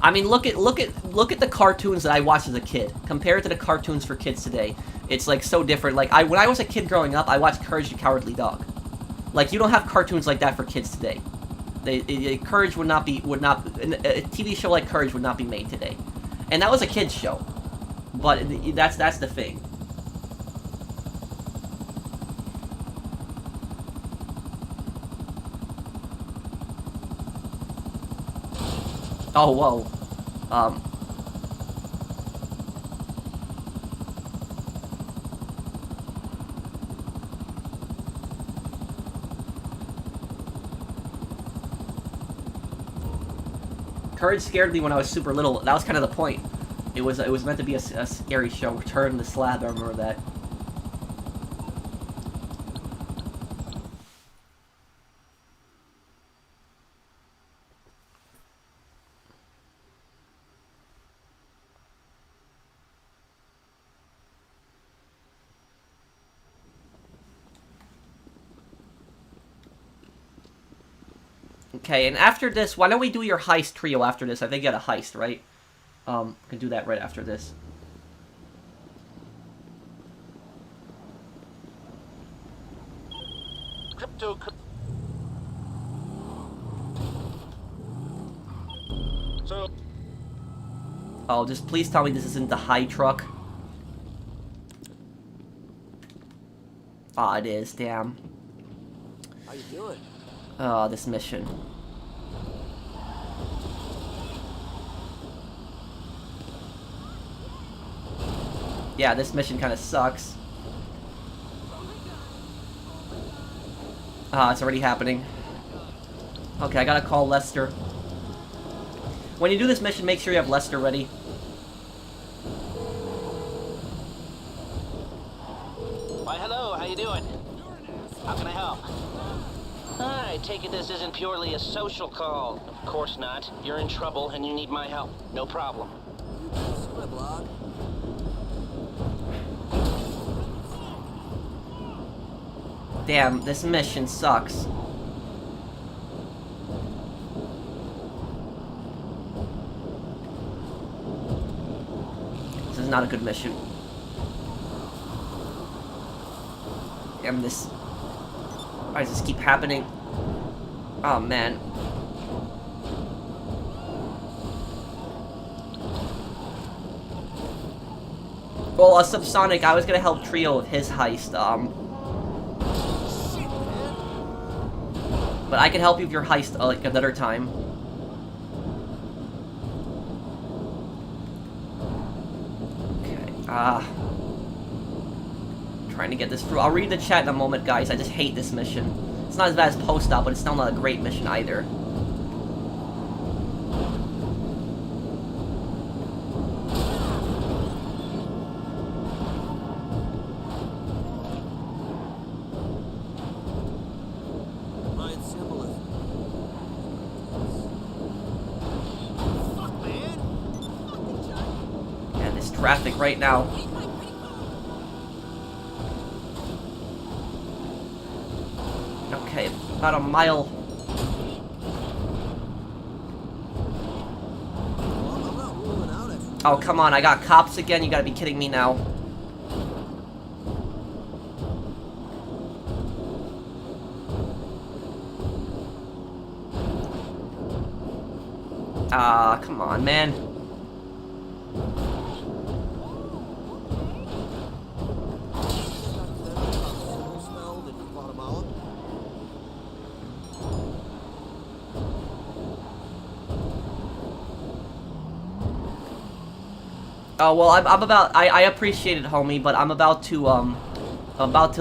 I mean, look at the cartoons that I watched as a kid compared to the cartoons for kids today. It's like so different. Like when I was a kid growing up, I watched Courage the Cowardly Dog. Like you don't have cartoons like that for kids today. Courage would not a TV show like Courage would not be made today, and that was a kids show. But that's the thing. Oh, whoa. Courage scared me when I was super little. That was kind of the point. It was meant to be a scary show. Return the Slab, I remember that. Okay, and after this, why don't we do your heist trio after this? I think you got a heist, right? We can do that right after this. Crypto. So. Oh, just please tell me this isn't the high truck. Ah, it is. Damn. How you doing? Oh, this mission. Yeah, this mission kind of sucks. Ah, it's already happening. Okay, I gotta call Lester. When you do this mission, make sure you have Lester ready. Why, hello, how you doing? How can I help? I take it this isn't purely a social call. Of course not. You're in trouble and you need my help. No problem. My blog. Damn, this mission sucks. This is not a good mission. Damn, this... Why does this keep happening? Oh, man. Well, Subsonic, I was gonna help Trio with his heist, but I can help you with your heist, like, another time. Okay, trying to get this through. I'll read the chat in a moment, guys. I just hate this mission. It's not as bad as Post-Op, but it's still not a great mission either. Traffic right now. Okay, about a mile. Oh, come on, I got cops again? You gotta be kidding me now. Ah, come on, man. Oh, well, I appreciate it, homie, but I'm about to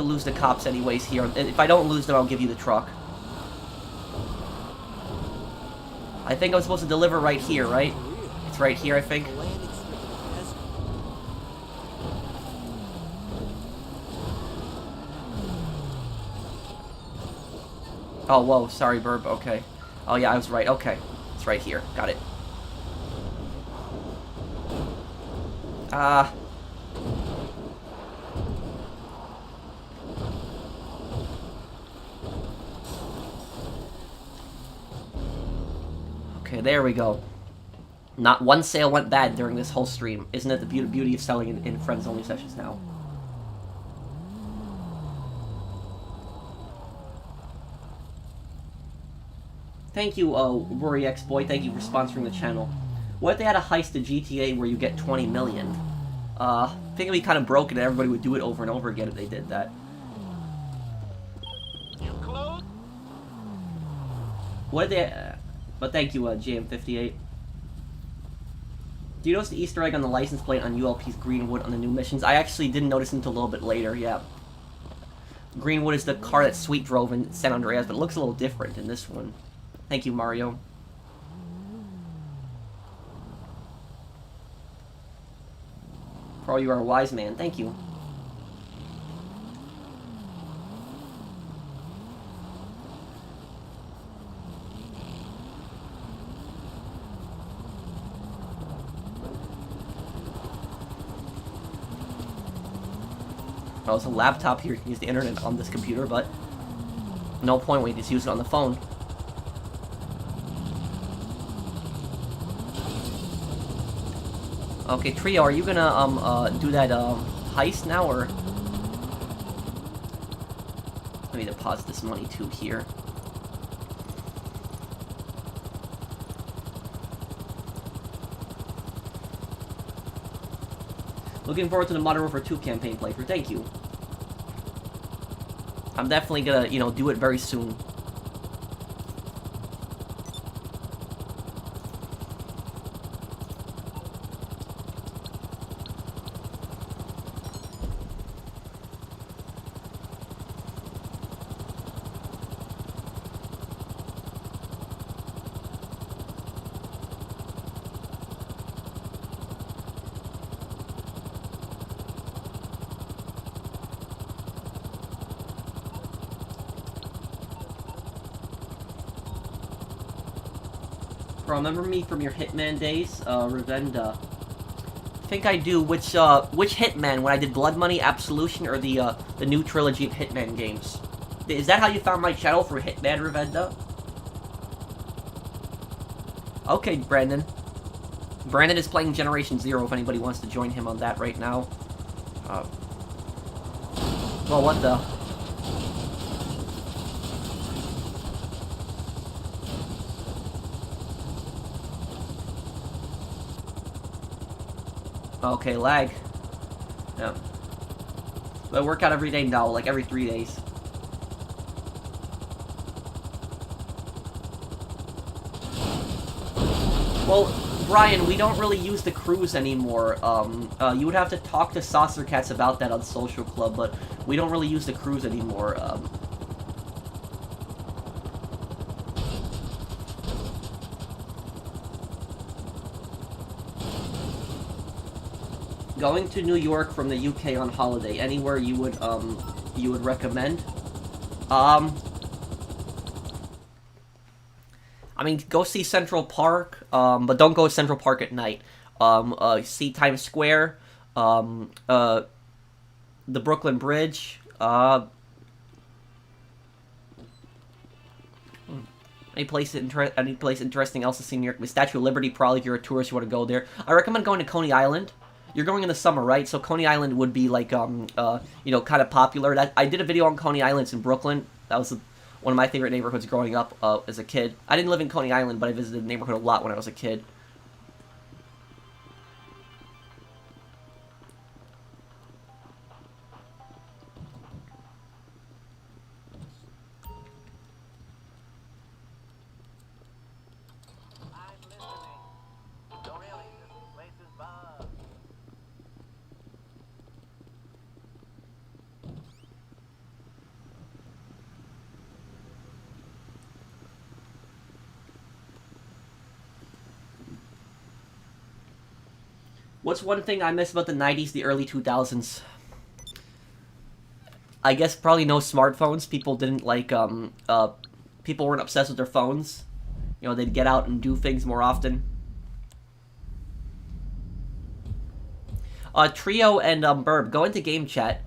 lose the cops anyways here. If I don't lose them, I'll give you the truck. I think I'm supposed to deliver right here, right? It's right here, I think. Oh, whoa, sorry, Burb, okay. Oh, yeah, I was right, okay. It's right here, got it. Okay, there we go. Not one sale went bad during this whole stream. Isn't it the beauty of selling in friends-only sessions now? Thank you, Worry X Boy. Thank you for sponsoring the channel. What if they had a heist to GTA where you get 20 million? I think it'd be kind of broken and everybody would do it over and over again if they did that. You close? What if they... but thank you, JM58. Do you notice the Easter egg on the license plate on ULP's Greenwood on the new missions? I actually didn't notice until a little bit later, yeah. Greenwood is the car that Sweet drove in San Andreas, but it looks a little different in this one. Thank you, Mario. Pro, you are a wise man. Thank you. Well, it's a laptop here. You can use the internet on this computer, but no point when you just use it on the phone. Okay, Trio, are you gonna, do that, heist now, or... Let me deposit this money, too, here. Looking forward to the Modern Warfare 2 campaign playthrough. Thank you. I'm definitely gonna, you know, do it very soon. Remember me from your Hitman days, Revenda? I think I do. Which Hitman? When I did Blood Money, Absolution, or the new trilogy of Hitman games? Is that how you found my channel for Hitman, Revenda? Okay, Brandon. Brandon is playing Generation Zero. If anybody wants to join him on that right now. Well, what the? Okay, lag. Yeah. But I work out every day now, like every 3 days. Well, Brian, we don't really use the cruise anymore. You would have to talk to Saucer Cats about that on Social Club, but we don't really use the cruise anymore. Going to New York from the UK on holiday, anywhere you would recommend? I mean, go see Central Park, but don't go to Central Park at night. See Times Square, the Brooklyn Bridge, any place interesting else to see in New York? The Statue of Liberty, probably if you're a tourist, you want to go there. I recommend going to Coney Island. You're going in the summer, right? So Coney Island would be like, you know, kind of popular. I did a video on Coney Islands in Brooklyn. That was one of my favorite neighborhoods growing up as a kid. I didn't live in Coney Island, but I visited the neighborhood a lot when I was a kid. What's one thing I miss about the 90s, the early 2000s? I guess probably no smartphones. People didn't like, people weren't obsessed with their phones. You know, they'd get out and do things more often. Trio and, Burb, go into game chat.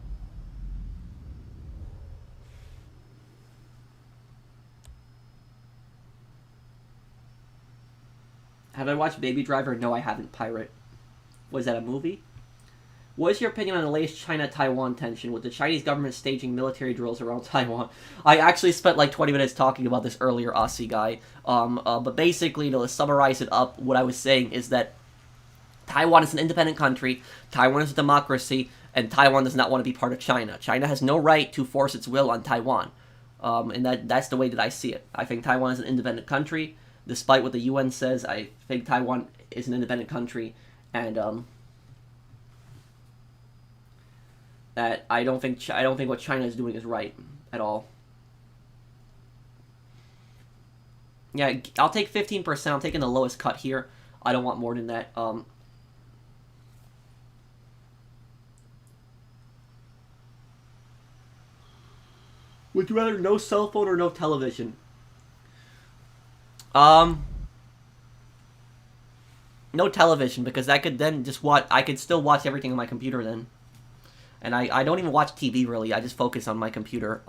Have I watched Baby Driver? No, I haven't, Pirate. Was that a movie? What is your opinion on the latest China-Taiwan tension with the Chinese government staging military drills around Taiwan? I actually spent like 20 minutes talking about this earlier, Aussie guy. But basically, to summarize it up, what I was saying is that Taiwan is an independent country, Taiwan is a democracy, and Taiwan does not want to be part of China. China has no right to force its will on Taiwan. And that's the way that I see it. I think Taiwan is an independent country. Despite what the UN says, I think Taiwan is an independent country. And that I don't think what China is doing is right at all. Yeah, I'll take 15%. I'm taking the lowest cut here. I don't want more than that. Would you rather no cell phone or no television? No television, because I could then just watch. I could still watch everything on my computer then, and I don't even watch TV really. I just focus on my computer.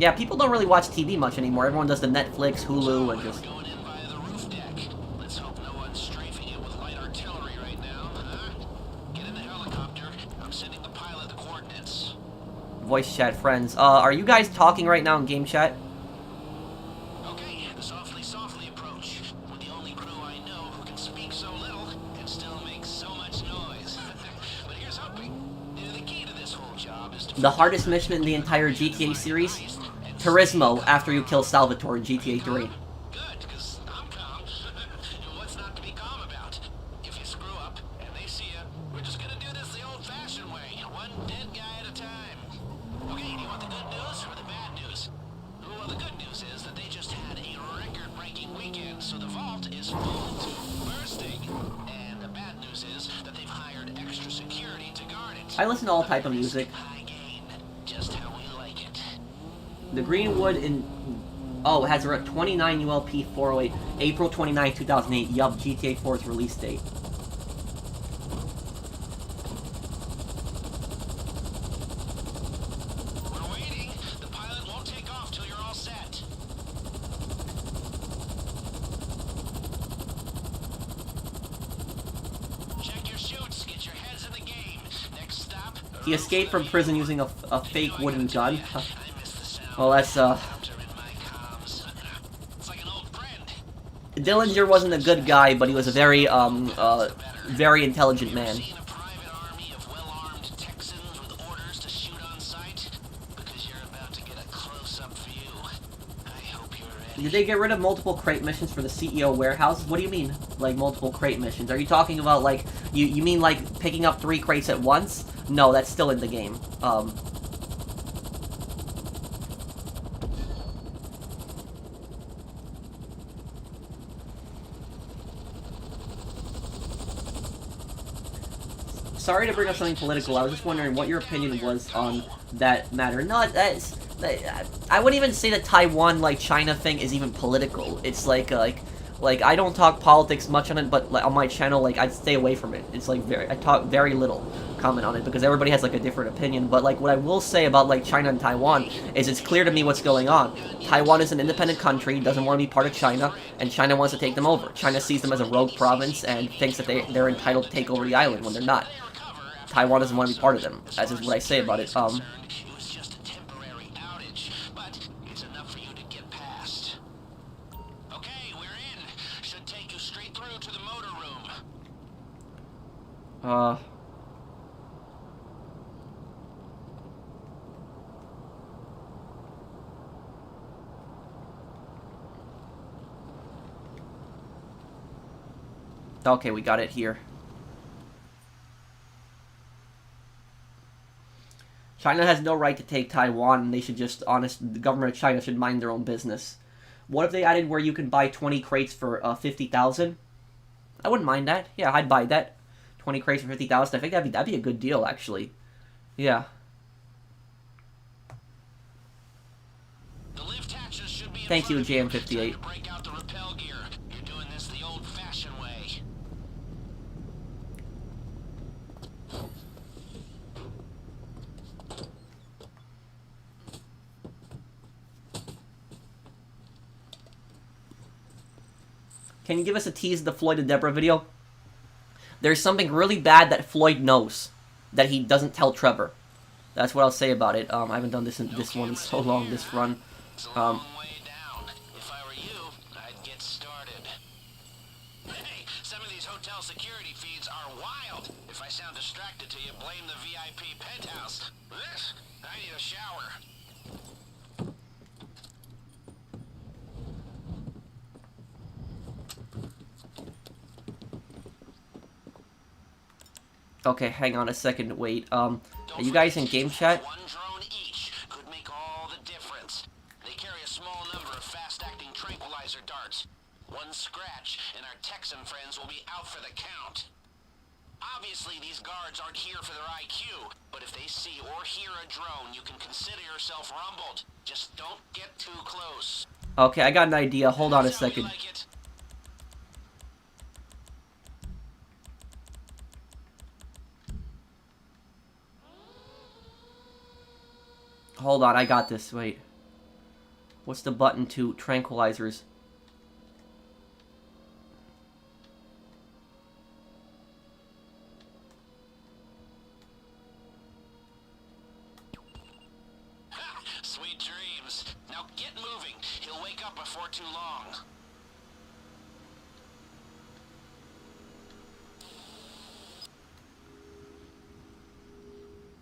Yeah, people don't really watch TV much anymore. Everyone does the Netflix, Hulu, and just... Going in via the roof deck. Let's hope no one's strafing it with light artillery right now, huh? Get in the helicopter. I'm sending the pilot the coordinates. Voice chat friends. Are you guys talking right now in game chat? Okay, the softly approach. With the only crew I know who can speak so little and still make so much noise. But here's hoping. The key to this whole job is to... The hardest mission in the entire GTA series? Turismo, after you kill Salvatore in GTA 3. Good, because I'm calm. What's not to be calm about? If you screw up and they see you, we're just gonna do this the old-fashioned way, one dead guy at a time. Okay, do you want the good news or the bad news? Well, the good news is that they just had a record-breaking weekend, so the vault is full to bursting. And the bad news is that they've hired extra security to guard it. I listen to all type of music. High gain, just how we like it. The Greenwood in... Oh, it has a 29 ULP 408, April 29, 2008. Yup, GTA 4's release date. He escaped from prison using a fake wooden gun. Well, that's, Dillinger wasn't a good guy, but he was a very, very intelligent man. Did they get rid of multiple crate missions for the CEO warehouses? What do you mean, like, multiple crate missions? Are you talking about, like, you mean, like, picking up 3 crates at once? No, that's still in the game. Sorry to bring up something political. I was just wondering what your opinion was on that matter. No, I wouldn't even say that Taiwan, like, China thing is even political. It's like I don't talk politics much on it, but like, on my channel, like, I stay away from it. It's like I talk very little comment on it because everybody has like a different opinion. But like what I will say about like China and Taiwan is it's clear to me what's going on. Taiwan is an independent country, doesn't want to be part of China, and China wants to take them over. China sees them as a rogue province and thinks that they're entitled to take over the island when they're not. Taiwan doesn't want to be part of them, as is what I say about it. Okay, we got it here. China has no right to take Taiwan, and they should just, the government of China should mind their own business. What if they added where you can buy 20 crates for 50,000? I wouldn't mind that. Yeah, I'd buy that. 20 crates for 50,000. I think that'd be a good deal, actually. Yeah. Thank you, JM58. Can you give us a tease of the Floyd and Deborah video? There's something really bad that Floyd knows that he doesn't tell Trevor. That's what I'll say about it. I haven't done this one in so long, this run. If I were you, I'd get started. Hey, some of these hotel security feeds are wild. If I sound distracted to you, blame the VIP penthouse. I need a shower. Okay, hang on a second, wait, are you guys in game chat? One drone each could make all the difference. They carry a small number of fast-acting tranquilizer darts. One scratch, and our Texan friends will be out for the count. Obviously, these guards aren't here for their IQ, but if they see or hear a drone, you can consider yourself rumbled. Just don't get too close. Okay, I got an idea. Hold on a second. Hold on, I got this. Wait. What's the button to tranquilizers? Sweet dreams. Now get moving. He'll wake up before too long.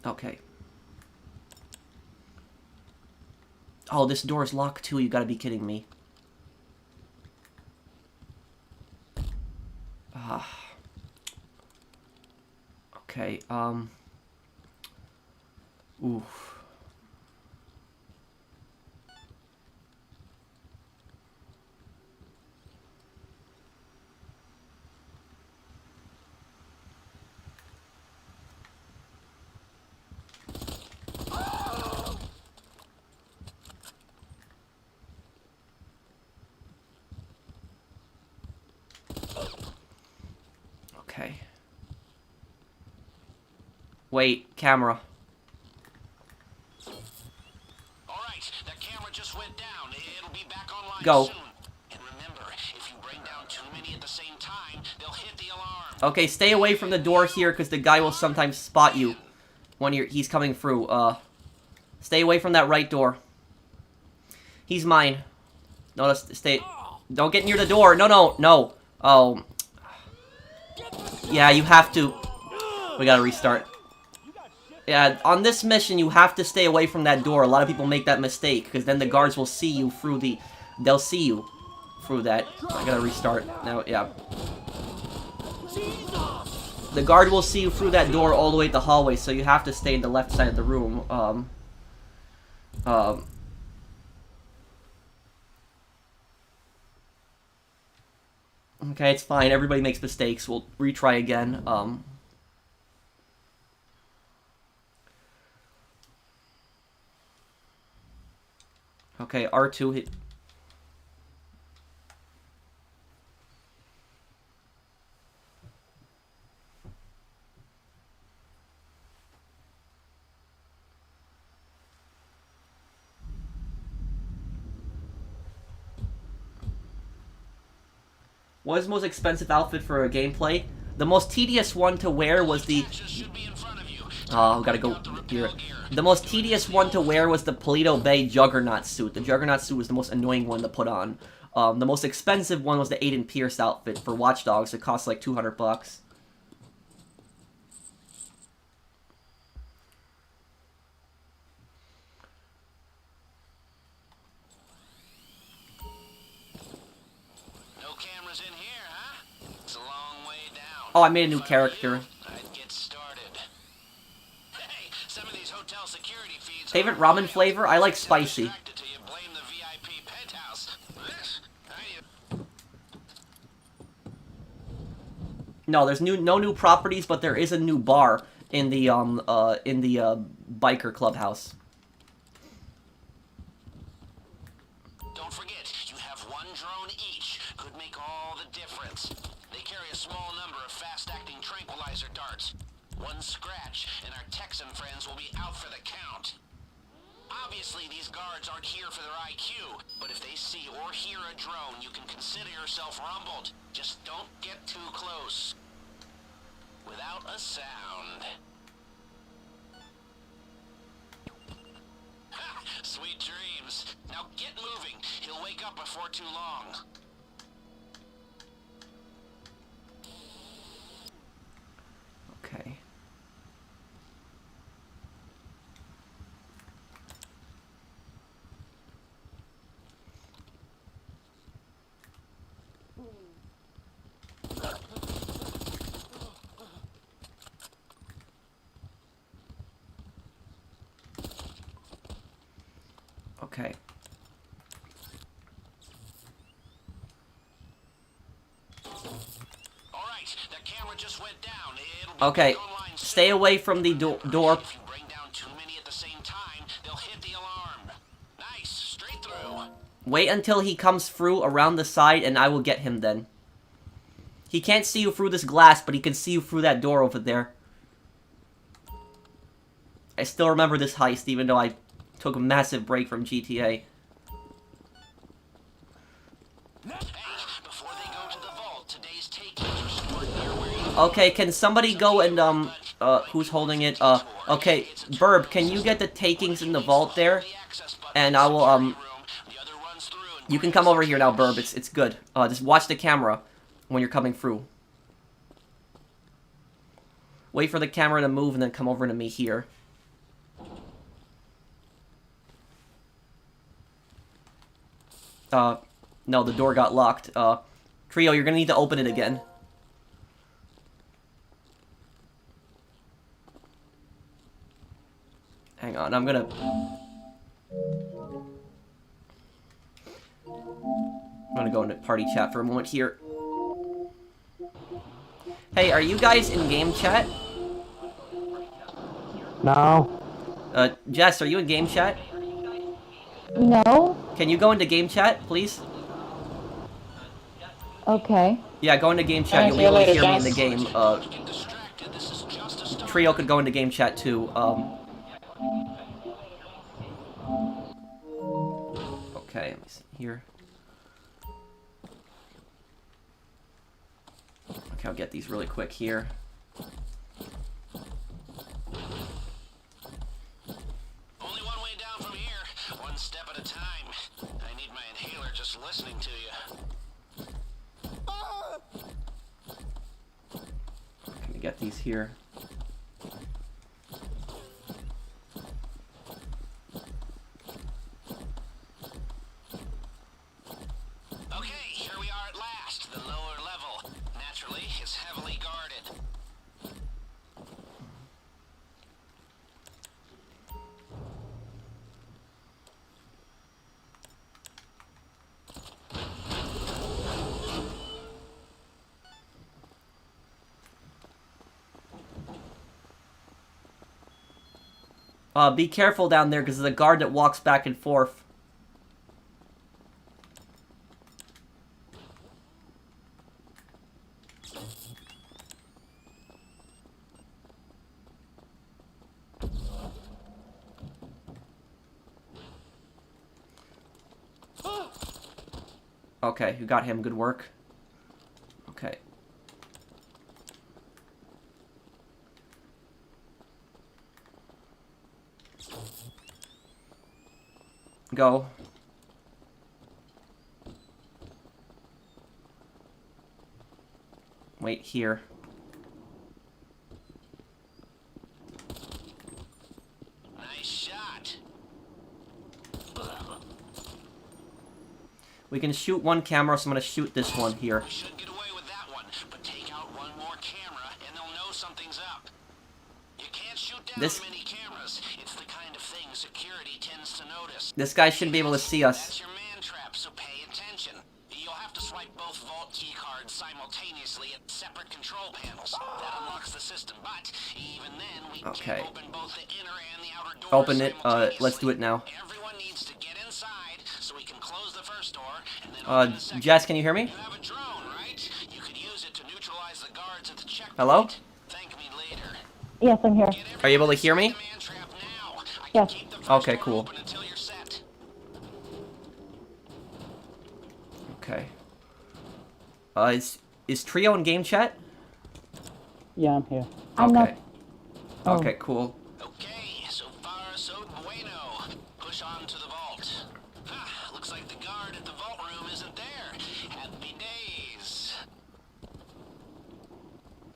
Okay. Oh, this door is locked too, you gotta be kidding me. Okay, oof. Okay. Wait, camera. All right, that camera just went down. It'll be back online Go. soon. And remember, if you bring down too many at the same time, they'll hit the alarm. Okay, stay away from the door here, because the guy will sometimes spot you. when he's coming through. Stay away from that right door. He's mine. No, let's stay. Don't get near the door. No, no, no. Oh. Yeah, you have to. We gotta restart. Yeah, on this mission, you have to stay away from that door. A lot of people make that mistake, because then the guards will see you through the... They'll see you through that. I gotta restart. Now, yeah. The guard will see you through that door all the way to the hallway, so you have to stay in the left side of the room. Okay, it's fine. Everybody makes mistakes. We'll retry again. Okay, R2 hit. What is the most expensive outfit for a gameplay? The most tedious one to wear was the... Oh, gotta go here. The most tedious one to wear was the Polito Bay Juggernaut suit. The Juggernaut suit was the most annoying one to put on. The most expensive one was the Aiden Pierce outfit for Watch Dogs. It cost like 200 bucks. No cameras in here, huh? It's a long way down. Oh, I made a new character. I'd get started. Hey, some of these hotel security feeds. Favorite ramen flavor? I like spicy. No, there's no new properties, but there is a new bar in the biker clubhouse. Don't forget, you have one drone each. Could make all the difference. They carry a small number of fast-acting tranquilizer darts. One scratch, and our Texan friends will be out for the count. Obviously, these guards aren't here for their IQ, but if they see or hear a drone, you can consider yourself rumbled. Just don't get too close. Without a sound. Ha! Sweet dreams. Now get moving. He'll wake up before too long. Okay. Okay. Alright, that camera just went down. It'll Okay. be online soon. Stay away from the door. If you bring down too many at the same time, they'll hit the alarm. Nice, straight through. Wait until he comes through around the side, and I will get him then. He can't see you through this glass, but he can see you through that door over there. I still remember this heist, even though I took a massive break from GTA. Okay, can somebody go and, who's holding it? Okay, Burb, can you get the takings in the vault there? And I will, you can come over here now, Burb, it's good. Just watch the camera when you're coming through. Wait for the camera to move and then come over to me here. No, the door got locked. Trio, you're gonna need to open it again. Hang on, I'm gonna go into party chat for a moment here. Hey, are you guys in game chat? No. Jess, are you in game chat? No. Can you go into game chat, please? Okay. Yeah, go into game chat. You'll be able to hear me in the game. Trio could go into game chat too. Okay, let me see here. Okay, I'll get these really quick here. step at a time. I need my inhaler just listening to you. Can we get these here? Okay, here we are at last. The lower level, naturally, is heavily guarded. Be careful down there, because there's a guard that walks back and forth. Okay, you got him. Good work. Okay. Go. Wait here. Nice shot. We can shoot one camera, so I'm gonna shoot this one here. We should get away with that one, but take out one more camera and they'll know something's up. You can't shoot down many cameras. It's the kind of thing security tends to notice. This guy shouldn't be able to see us. That's your man trap, so pay attention. You'll have to swipe both vault key cards simultaneously at separate control panels. That unlocks the system, but even then we can't open both the inner and the outer doors. Open it. Let's do it now. Everyone needs to get inside so we can close the first door and then open the second. Jess, can you hear me? You have a drone, right? You could use it to neutralize the guards at the checkpoint. Hello? Thank me later. Yes, I'm here. Are you able to hear me? Yes. Okay, cool. Okay. Is Trio in game chat? Yeah, I'm here. I'm not. Okay. Oh. Okay, cool. Okay, so far so bueno. Push on to the vault. Ah, looks like the guard at the vault room isn't there. Happy days.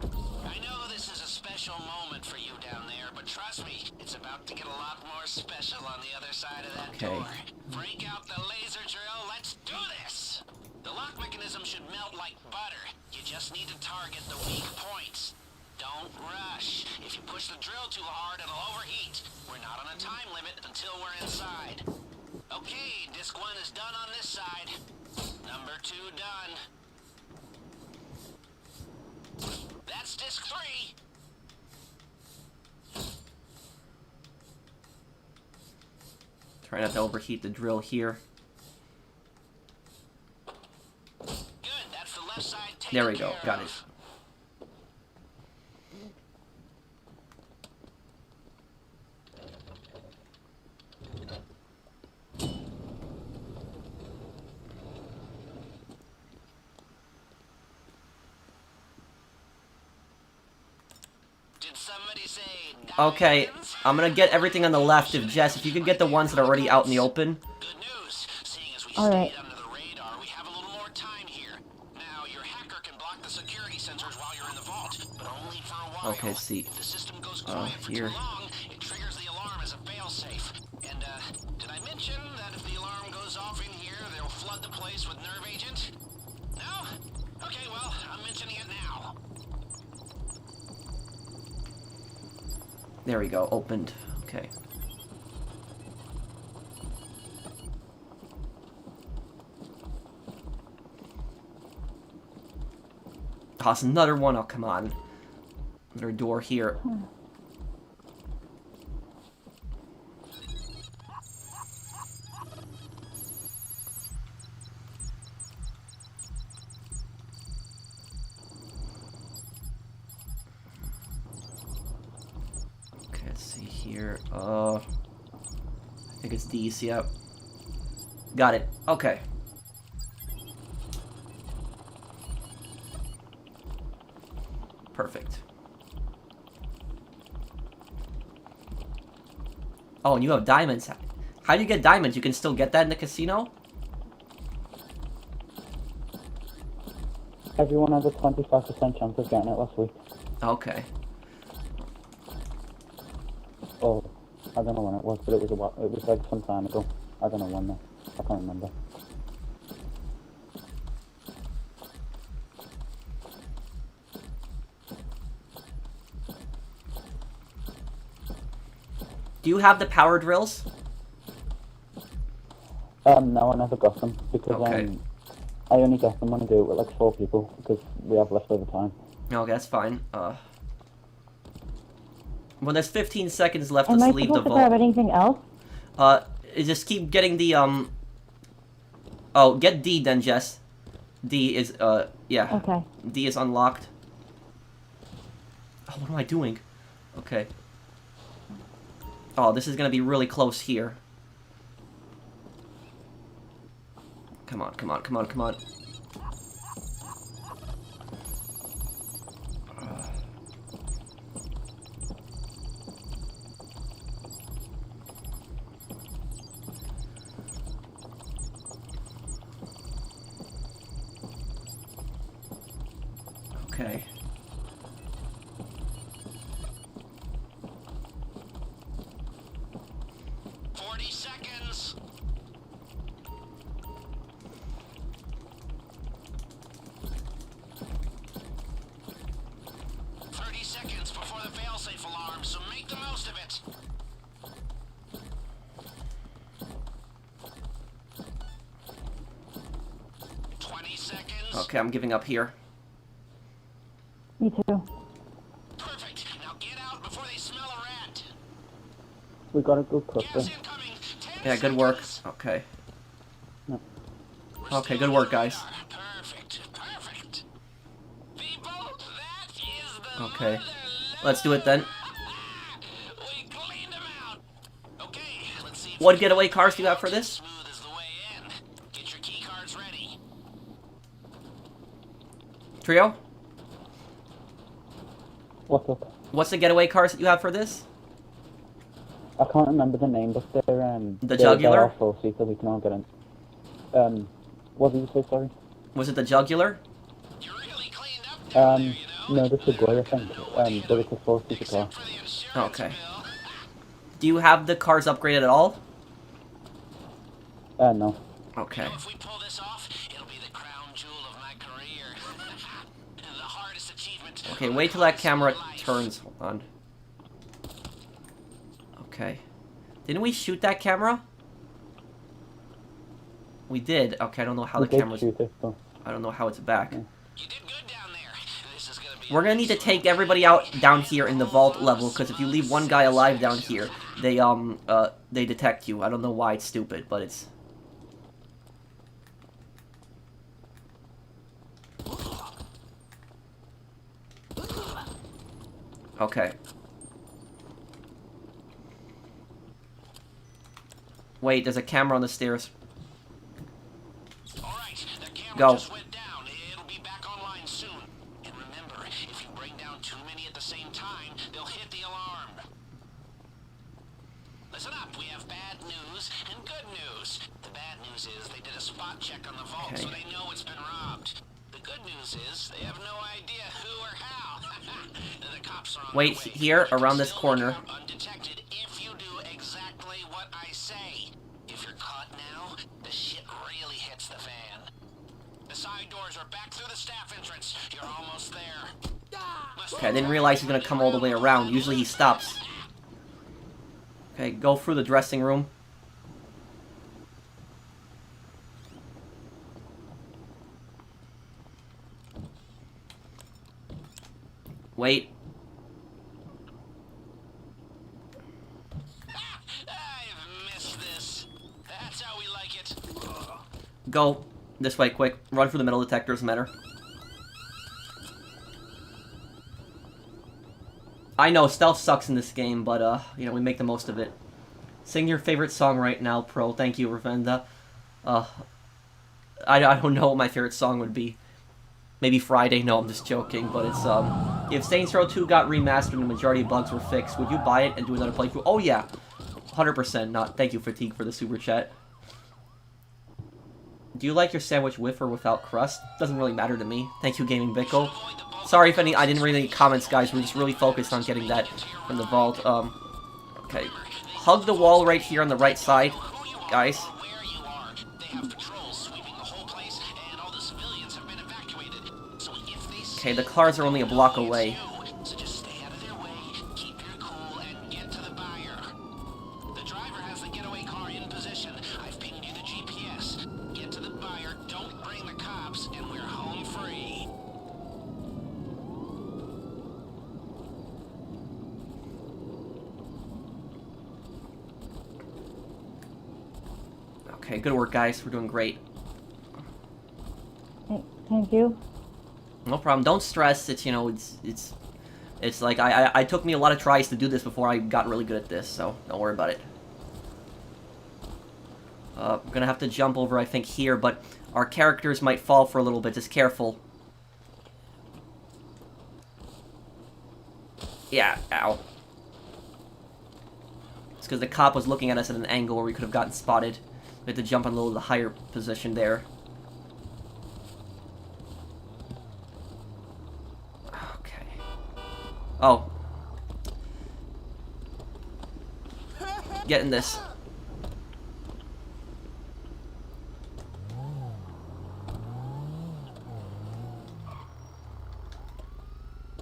I know this is a special moment for you down there, but trust me, it's about to get a lot more special on the other side of that door. Break out the laser drill, let's do this! The lock mechanism should melt like butter. You just need to target the weak points. Don't rush. If you push the drill too hard, it'll overheat. We're not on a time limit until we're inside. Okay, disc 1 is done on this side. Number 2 done. That's disc 3. Try not to overheat the drill here. Good, that's the left side taken There we go. care Got of. it. Did somebody say Okay, diamonds? I'm gonna get everything on the left. If Jess, if you can get the ones that are already out in the open. Good news. Seeing as we All right. stayed under the radar, we have a little more time here. Now, your hacker can block the security sensors while you're in the vault, but only for a while. Okay, see. If the system goes quiet for here. too long, it triggers the alarm as a failsafe. And, did I mention that if the alarm goes off in here, they'll flood the place with nerve agent? No? Okay, well, I'm mentioning it now. There we go. Opened. Okay. Oh, it's another one. Oh, come on. Another door here. Okay, let's see here. I think it's these. Yep. Got it. Okay. Perfect. Oh, and you have diamonds. How do you get diamonds? You can still get that in the casino? Everyone has a 25% chance of getting it last week. Okay. Oh, I don't know when it was, but it was it was like some time ago. I don't know when though. I can't remember. Do you have the power drills? No, I never got them because Okay. I only get them when I do it with like 4 people because we have leftover time. Okay, that's fine. Well, there's 15 seconds left. Am Let's I leave the supposed to grab vault. anything else? Just keep getting the, Oh, get D then, Jess. D is, yeah. Okay. D is unlocked. Oh, what am I doing? Okay. Oh, this is gonna be really close here. Come on, come on, come on, come on. Okay. Seconds. 30 seconds before the failsafe alarm, so make the most of it. Okay, I'm giving up here. Me too. Perfect. Now get out before they smell a rat. We got a good cook Gas there. incoming. 10 Yeah, good work. seconds. Okay. No. We're Okay, still good work, where we guys. are. Perfect. Perfect. People, that is the Okay. motherlode. Let's do it then. We cleaned them out. Okay, let's see if What we getaway can cars do you have for this? smooth as the way in. Get your key cards ready. Trio? What's up? What's the getaway cars that you have for this? I can't remember the name, but they're The Jugular? They're 4-seater. We can all get in. What did you say? Sorry. Was it the Jugular? You really cleaned up down there, you know. No, the Segway, I think. But it's a 4-seater car. Except for the insurance Okay. bill. Do you have the cars upgraded at all? No. Okay. If we pull this off, it'll be the crown jewel of my career. The hardest achievement. Okay, wait till that camera turns. Hold on. Okay. Didn't we shoot that camera? We did. Okay, I don't know how We the did camera's... shoot it, so. I don't know how it's back. You did good down there. This is gonna be We're gonna need to take everybody out down here in the vault level, because if you leave one guy alive down here, they detect you. I don't know why it's stupid, but it's... Okay. Wait, there's a camera on the stairs. All right, the camera Go. just went down. It'll be back online soon. And remember, if you bring down too many at the same time, they'll hit the alarm. Listen up, we have bad news and good news. The bad news is they did a spot check on the vault, Okay. so they know it's been robbed. The good news is they have no idea who or how. The cops are on Wait, their way. here, You can around this still corner. come undetected if you do exactly what I say. If you're caught now, the shit really hits the fan. The side doors are back through the staff entrance. You're almost there. Okay, I didn't realize he's gonna come all the way around. Usually he stops. Okay, go through the dressing room. Wait. I've missed this. That's how we like it. Go this way, quick. Run for the metal detectors, matter. I know, stealth sucks in this game, but, you know, we make the most of it. Sing your favorite song right now, Pro. Thank you, Ravenda. I don't know what my favorite song would be. Maybe Friday? No, I'm just joking, but it's, if Saints Row 2 got remastered and the majority of bugs were fixed, would you buy it and do another playthrough? Oh, yeah. 100% not. Thank you, Fatigue, for the super chat. Do you like your sandwich with or without crust? Doesn't really matter to me. Thank you, Gaming Bickle. Sorry if I didn't read any comments, guys. We're just really focused on getting that from the vault. Okay. Hug the wall right here on the right side, guys. Okay, the cars are only a block away. Okay, good work, guys. We're doing great. Thank you. No problem. Don't stress. It's, you know, it's like I took me a lot of tries to do this before I got really good at this, so don't worry about it. I'm gonna have to jump over, I think, here, but our characters might fall for a little bit. Just careful. Yeah, ow. It's because the cop was looking at us at an angle where we could have gotten spotted. We had to jump on a little the higher position there. Okay. Oh. Get in this.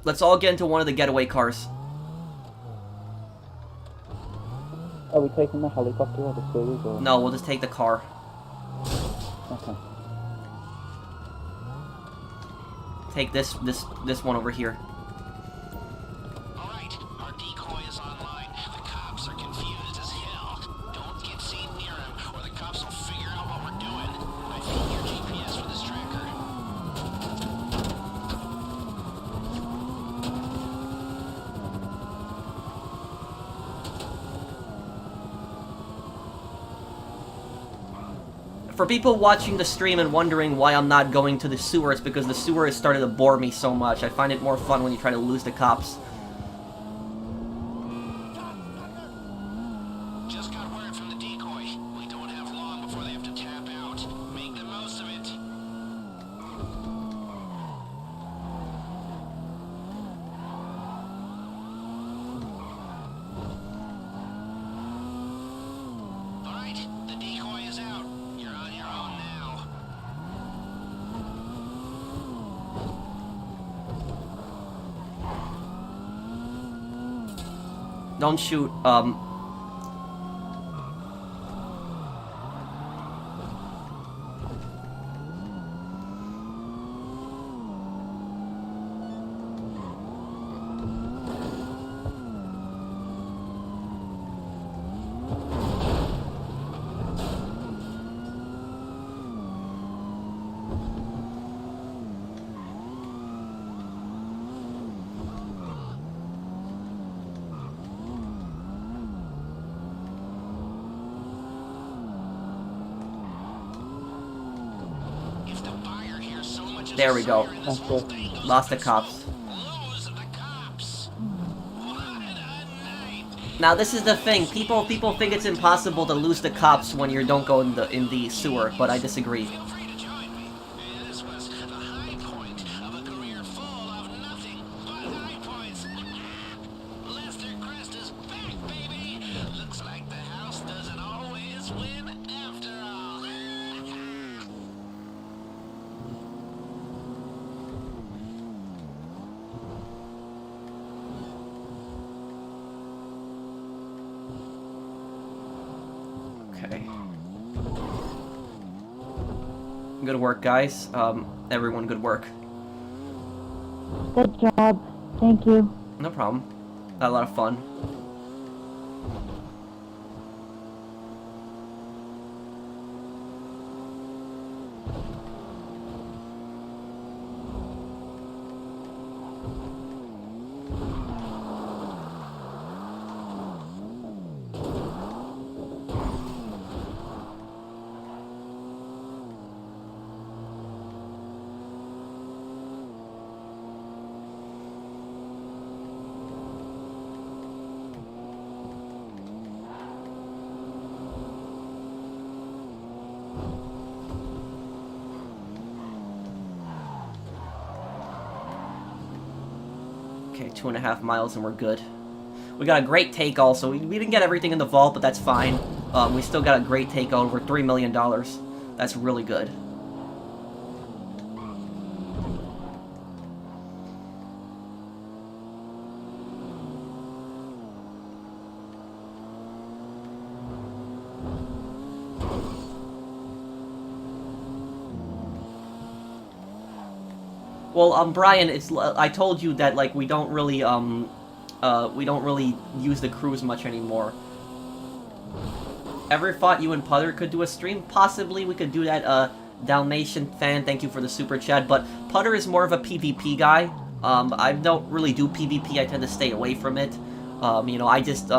Let's all get into one of the getaway cars. Are we taking the helicopter or the cruise or? No, we'll just take the car. Okay. Take this one over here. Alright, our decoy is online. The cops are confused as hell. Don't get seen near him, or the cops will figure out what we're doing. I think your GPS for this tracker. For people watching the stream and wondering why I'm not going to the sewer, it's because the sewer has started to bore me so much. I find it more fun when you try to lose the cops. Just got word from the decoy. We don't have long before they have to tap out. Make the most of it. Alright, the decoy is out. You're on your own now. Don't shoot, If the buyer hears so much as there a we go. siren, this whole thing will Lost the cops. lose the cops. What a night. Now this is the thing. People think it's impossible to lose the cops when you don't go in the sewer, but I disagree. Feel free to join me. This was the high point of a career full of nothing but high points. Lester Crest is back, baby. Looks like the house doesn't always win after all. Okay. Good work, guys. Everyone, good work. Good job. Thank you. No problem. Had a lot of fun. Okay, 2.5 miles and we're good. We got a great take also. We didn't get everything in the vault, but that's fine. We still got a great take over $3 million. That's really good. Well, Brian, I told you that like we don't really use the cruise much anymore. Ever thought you and Putter could do a stream? Possibly we could do that. Dalmatian fan, thank you for the super chat. But Putter is more of a PvP guy. I don't really do PvP. I tend to stay away from it. You know, I just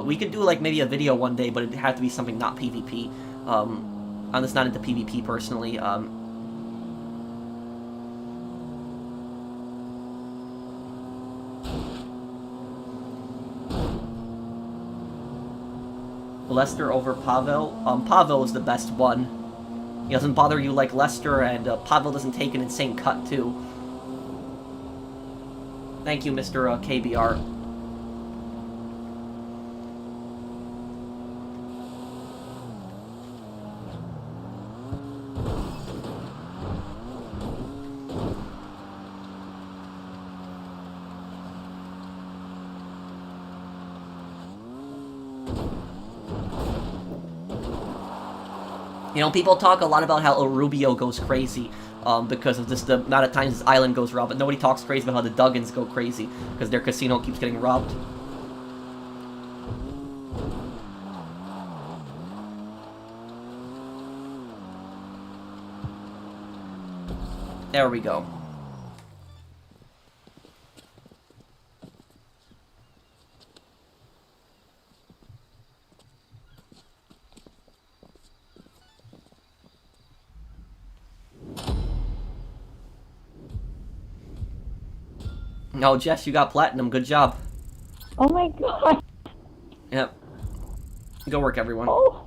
we could do like maybe a video one day, but it'd have to be something not PvP. I'm just not into PvP personally. Lester over Pavel. Pavel is the best one. He doesn't bother you like Lester, and Pavel doesn't take an insane cut too. Thank you, Mr. KBR. You know, people talk a lot about how El Rubio goes crazy because of just the amount of times this island goes robbed, but nobody talks crazy about how the Duggins go crazy because their casino keeps getting robbed. There we go. Oh, Jess, you got platinum. Good job. Oh my god. Yep. Go work, everyone. Oh.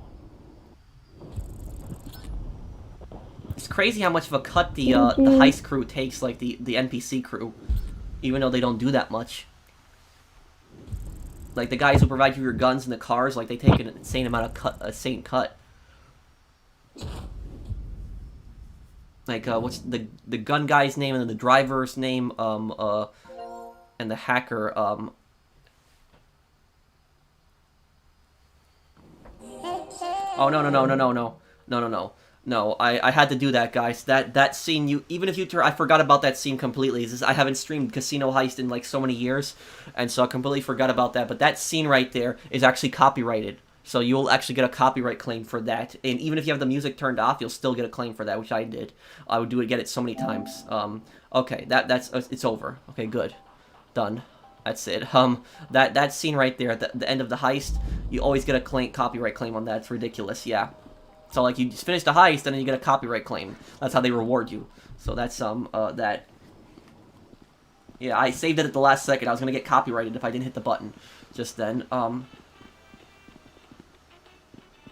It's crazy how much of a cut the heist crew takes, like the NPC crew, even though they don't do that much. Like the guys who provide you your guns and the cars, like they take an insane amount of insane cut. Like what's the gun guy's name and then the driver's name, and the hacker, Oh, no, I had to do that, guys. That scene, even if you I forgot about that scene completely. I haven't streamed Casino Heist in, like, so many years, and so I completely forgot about that. But that scene right there is actually copyrighted. So you'll actually get a copyright claim for that. And even if you have the music turned off, you'll still get a claim for that, which I did. I would get it so many times. Okay, that's it's over. Okay, good. Done. That's it. That scene right there at the end of the heist, you always get a copyright claim on that. It's ridiculous, yeah. So like you just finish the heist and then you get a copyright claim. That's how they reward you. So that's that. Yeah, I saved it at the last second. I was gonna get copyrighted if I didn't hit the button just then.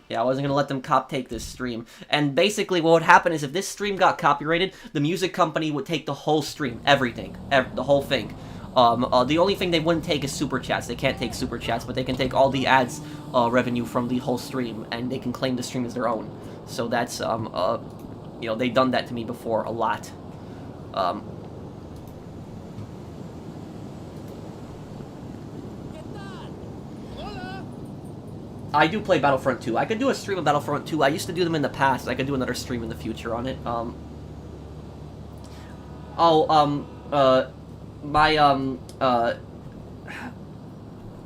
Yeah, I wasn't gonna let them take this stream. And basically what would happen is if this stream got copyrighted, the music company would take the whole stream, everything, the whole thing. The only thing they wouldn't take is super chats. They can't take super chats, but they can take all the ads revenue from the whole stream, and they can claim the stream as their own. So that's, you know, they've done that to me before a lot. I do play Battlefront 2. I could do a stream of Battlefront 2. I used to do them in the past. I could do another stream in the future on it.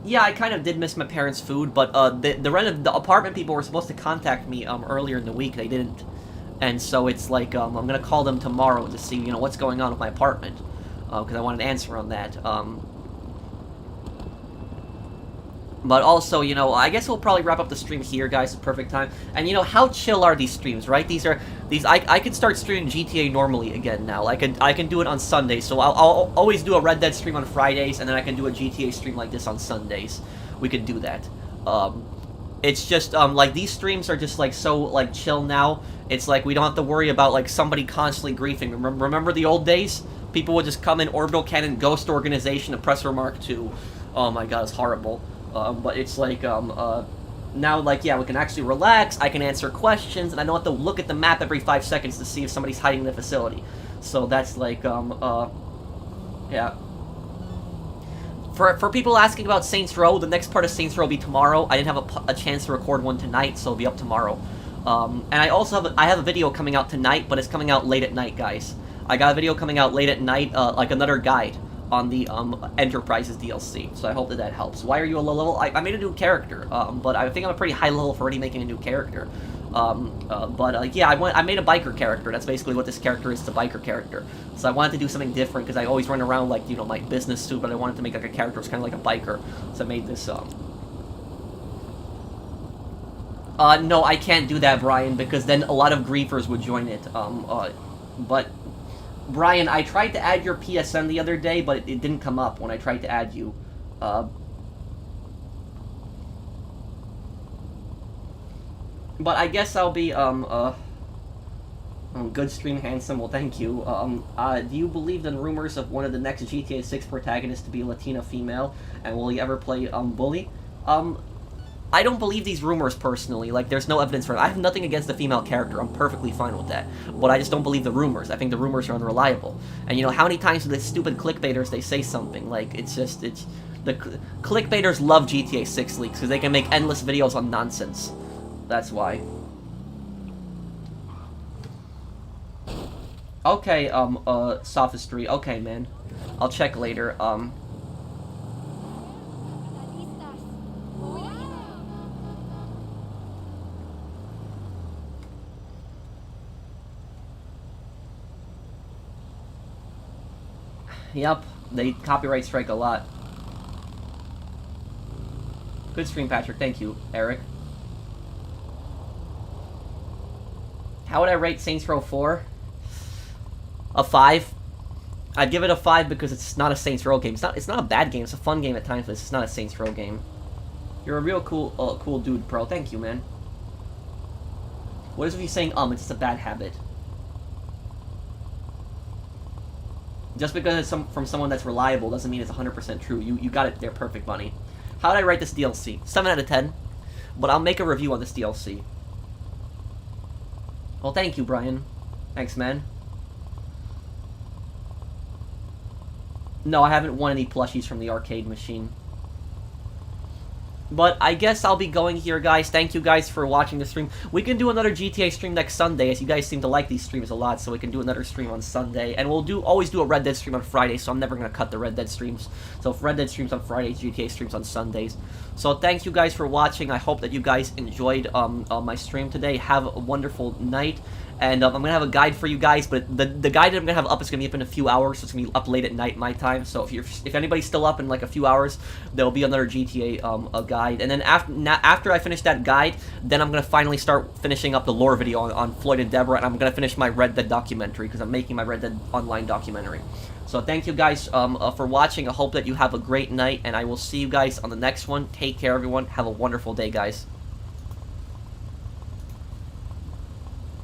Yeah, I kind of did miss my parents' food, but the apartment people were supposed to contact me earlier in the week. They didn't, and so it's like I'm gonna call them tomorrow to see what's going on with my apartment, because I want an answer on that. But also, I guess we'll probably wrap up the stream here, guys. It's perfect time. And how chill are these streams, right? I could start streaming GTA normally again now. I can do it on Sundays. So I'll always do a Red Dead stream on Fridays, and then I can do a GTA stream like this on Sundays. We could do that. It's just like these streams are just like so like chill now. It's like we don't have to worry about like somebody constantly griefing. Remember the old days People would just come in, orbital cannon, ghost organization, oppressor mark 2. Oh my god, it's horrible. But it's like, now, like, yeah, we can actually relax, I can answer questions, and I don't have to look at the map every 5 seconds to see if somebody's hiding in the facility. So that's like, yeah. For people asking about Saints Row, the next part of Saints Row will be tomorrow. I didn't have a chance to record one tonight, so it'll be up tomorrow. And I also have a video coming out tonight, but it's coming out late at night, guys. I got a video coming out late at night, like another guide on the Enterprises DLC, so I hope that helps. Why are you a low level? I made a new character, but I think I'm a pretty high level for already making a new character. Yeah, I made a biker character. That's basically what this character is. It's a biker character. So I wanted to do something different, because I always run around like, you know, my business suit, but I wanted to make like a character that's kind of like a biker. So I made this, no, I can't do that, Brian, because then a lot of griefers would join it. But Brian, I tried to add your PSN the other day, but it didn't come up when I tried to add you. But I guess I'll be, good stream, handsome, well, thank you. Do you believe in rumors of one of the next GTA 6 protagonists to be a Latina female, and will he ever play, Bully? I don't believe these rumors, personally. Like, there's no evidence for it. I have nothing against the female character. I'm perfectly fine with that. But I just don't believe the rumors. I think the rumors are unreliable. And, you know, how many times do the stupid clickbaiters, they say something? Like, it's just, the clickbaiters love GTA 6 leaks, because they can make endless videos on nonsense. That's why. Okay, sophistry. Okay, man. I'll check later. Yep, they copyright strike a lot. Good stream, Patrick. Thank you, Eric. How would I rate Saints Row 4? A 5. I'd give it a 5 because it's not a Saints Row game. It's not a bad game. It's a fun game at times, but it's not a Saints Row game. You're a real cool dude, bro. Thank you, man. What is it you saying? It's just a bad habit. Just because it's from someone that's reliable doesn't mean it's 100% true. You got it there perfect, Bunny. How did I rate this DLC? 7 out of 10. But I'll make a review on this DLC. Well, thank you, Brian. Thanks, man. No, I haven't won any plushies from the arcade machine. But I guess I'll be going here, guys. Thank you guys for watching the stream. We can do another GTA stream next Sunday, as you guys seem to like these streams a lot, so we can do another stream on Sunday. And we'll always do a Red Dead stream on Friday, so I'm never going to cut the Red Dead streams. So if Red Dead streams on Fridays, GTA streams on Sundays. So thank you guys for watching. I hope that you guys enjoyed my stream today. Have a wonderful night. And I'm going to have a guide for you guys, but the guide that I'm going to have up is going to be up in a few hours, so it's going to be up late at night my time. So if anybody's still up in like a few hours, there'll be another GTA a guide. And then after I finish that guide, then I'm going to finally start finishing up the lore video on Floyd and Deborah, and I'm going to finish my Red Dead documentary, because I'm making my Red Dead Online documentary. So thank you guys for watching. I hope that you have a great night, and I will see you guys on the next one. Take care, everyone. Have a wonderful day, guys.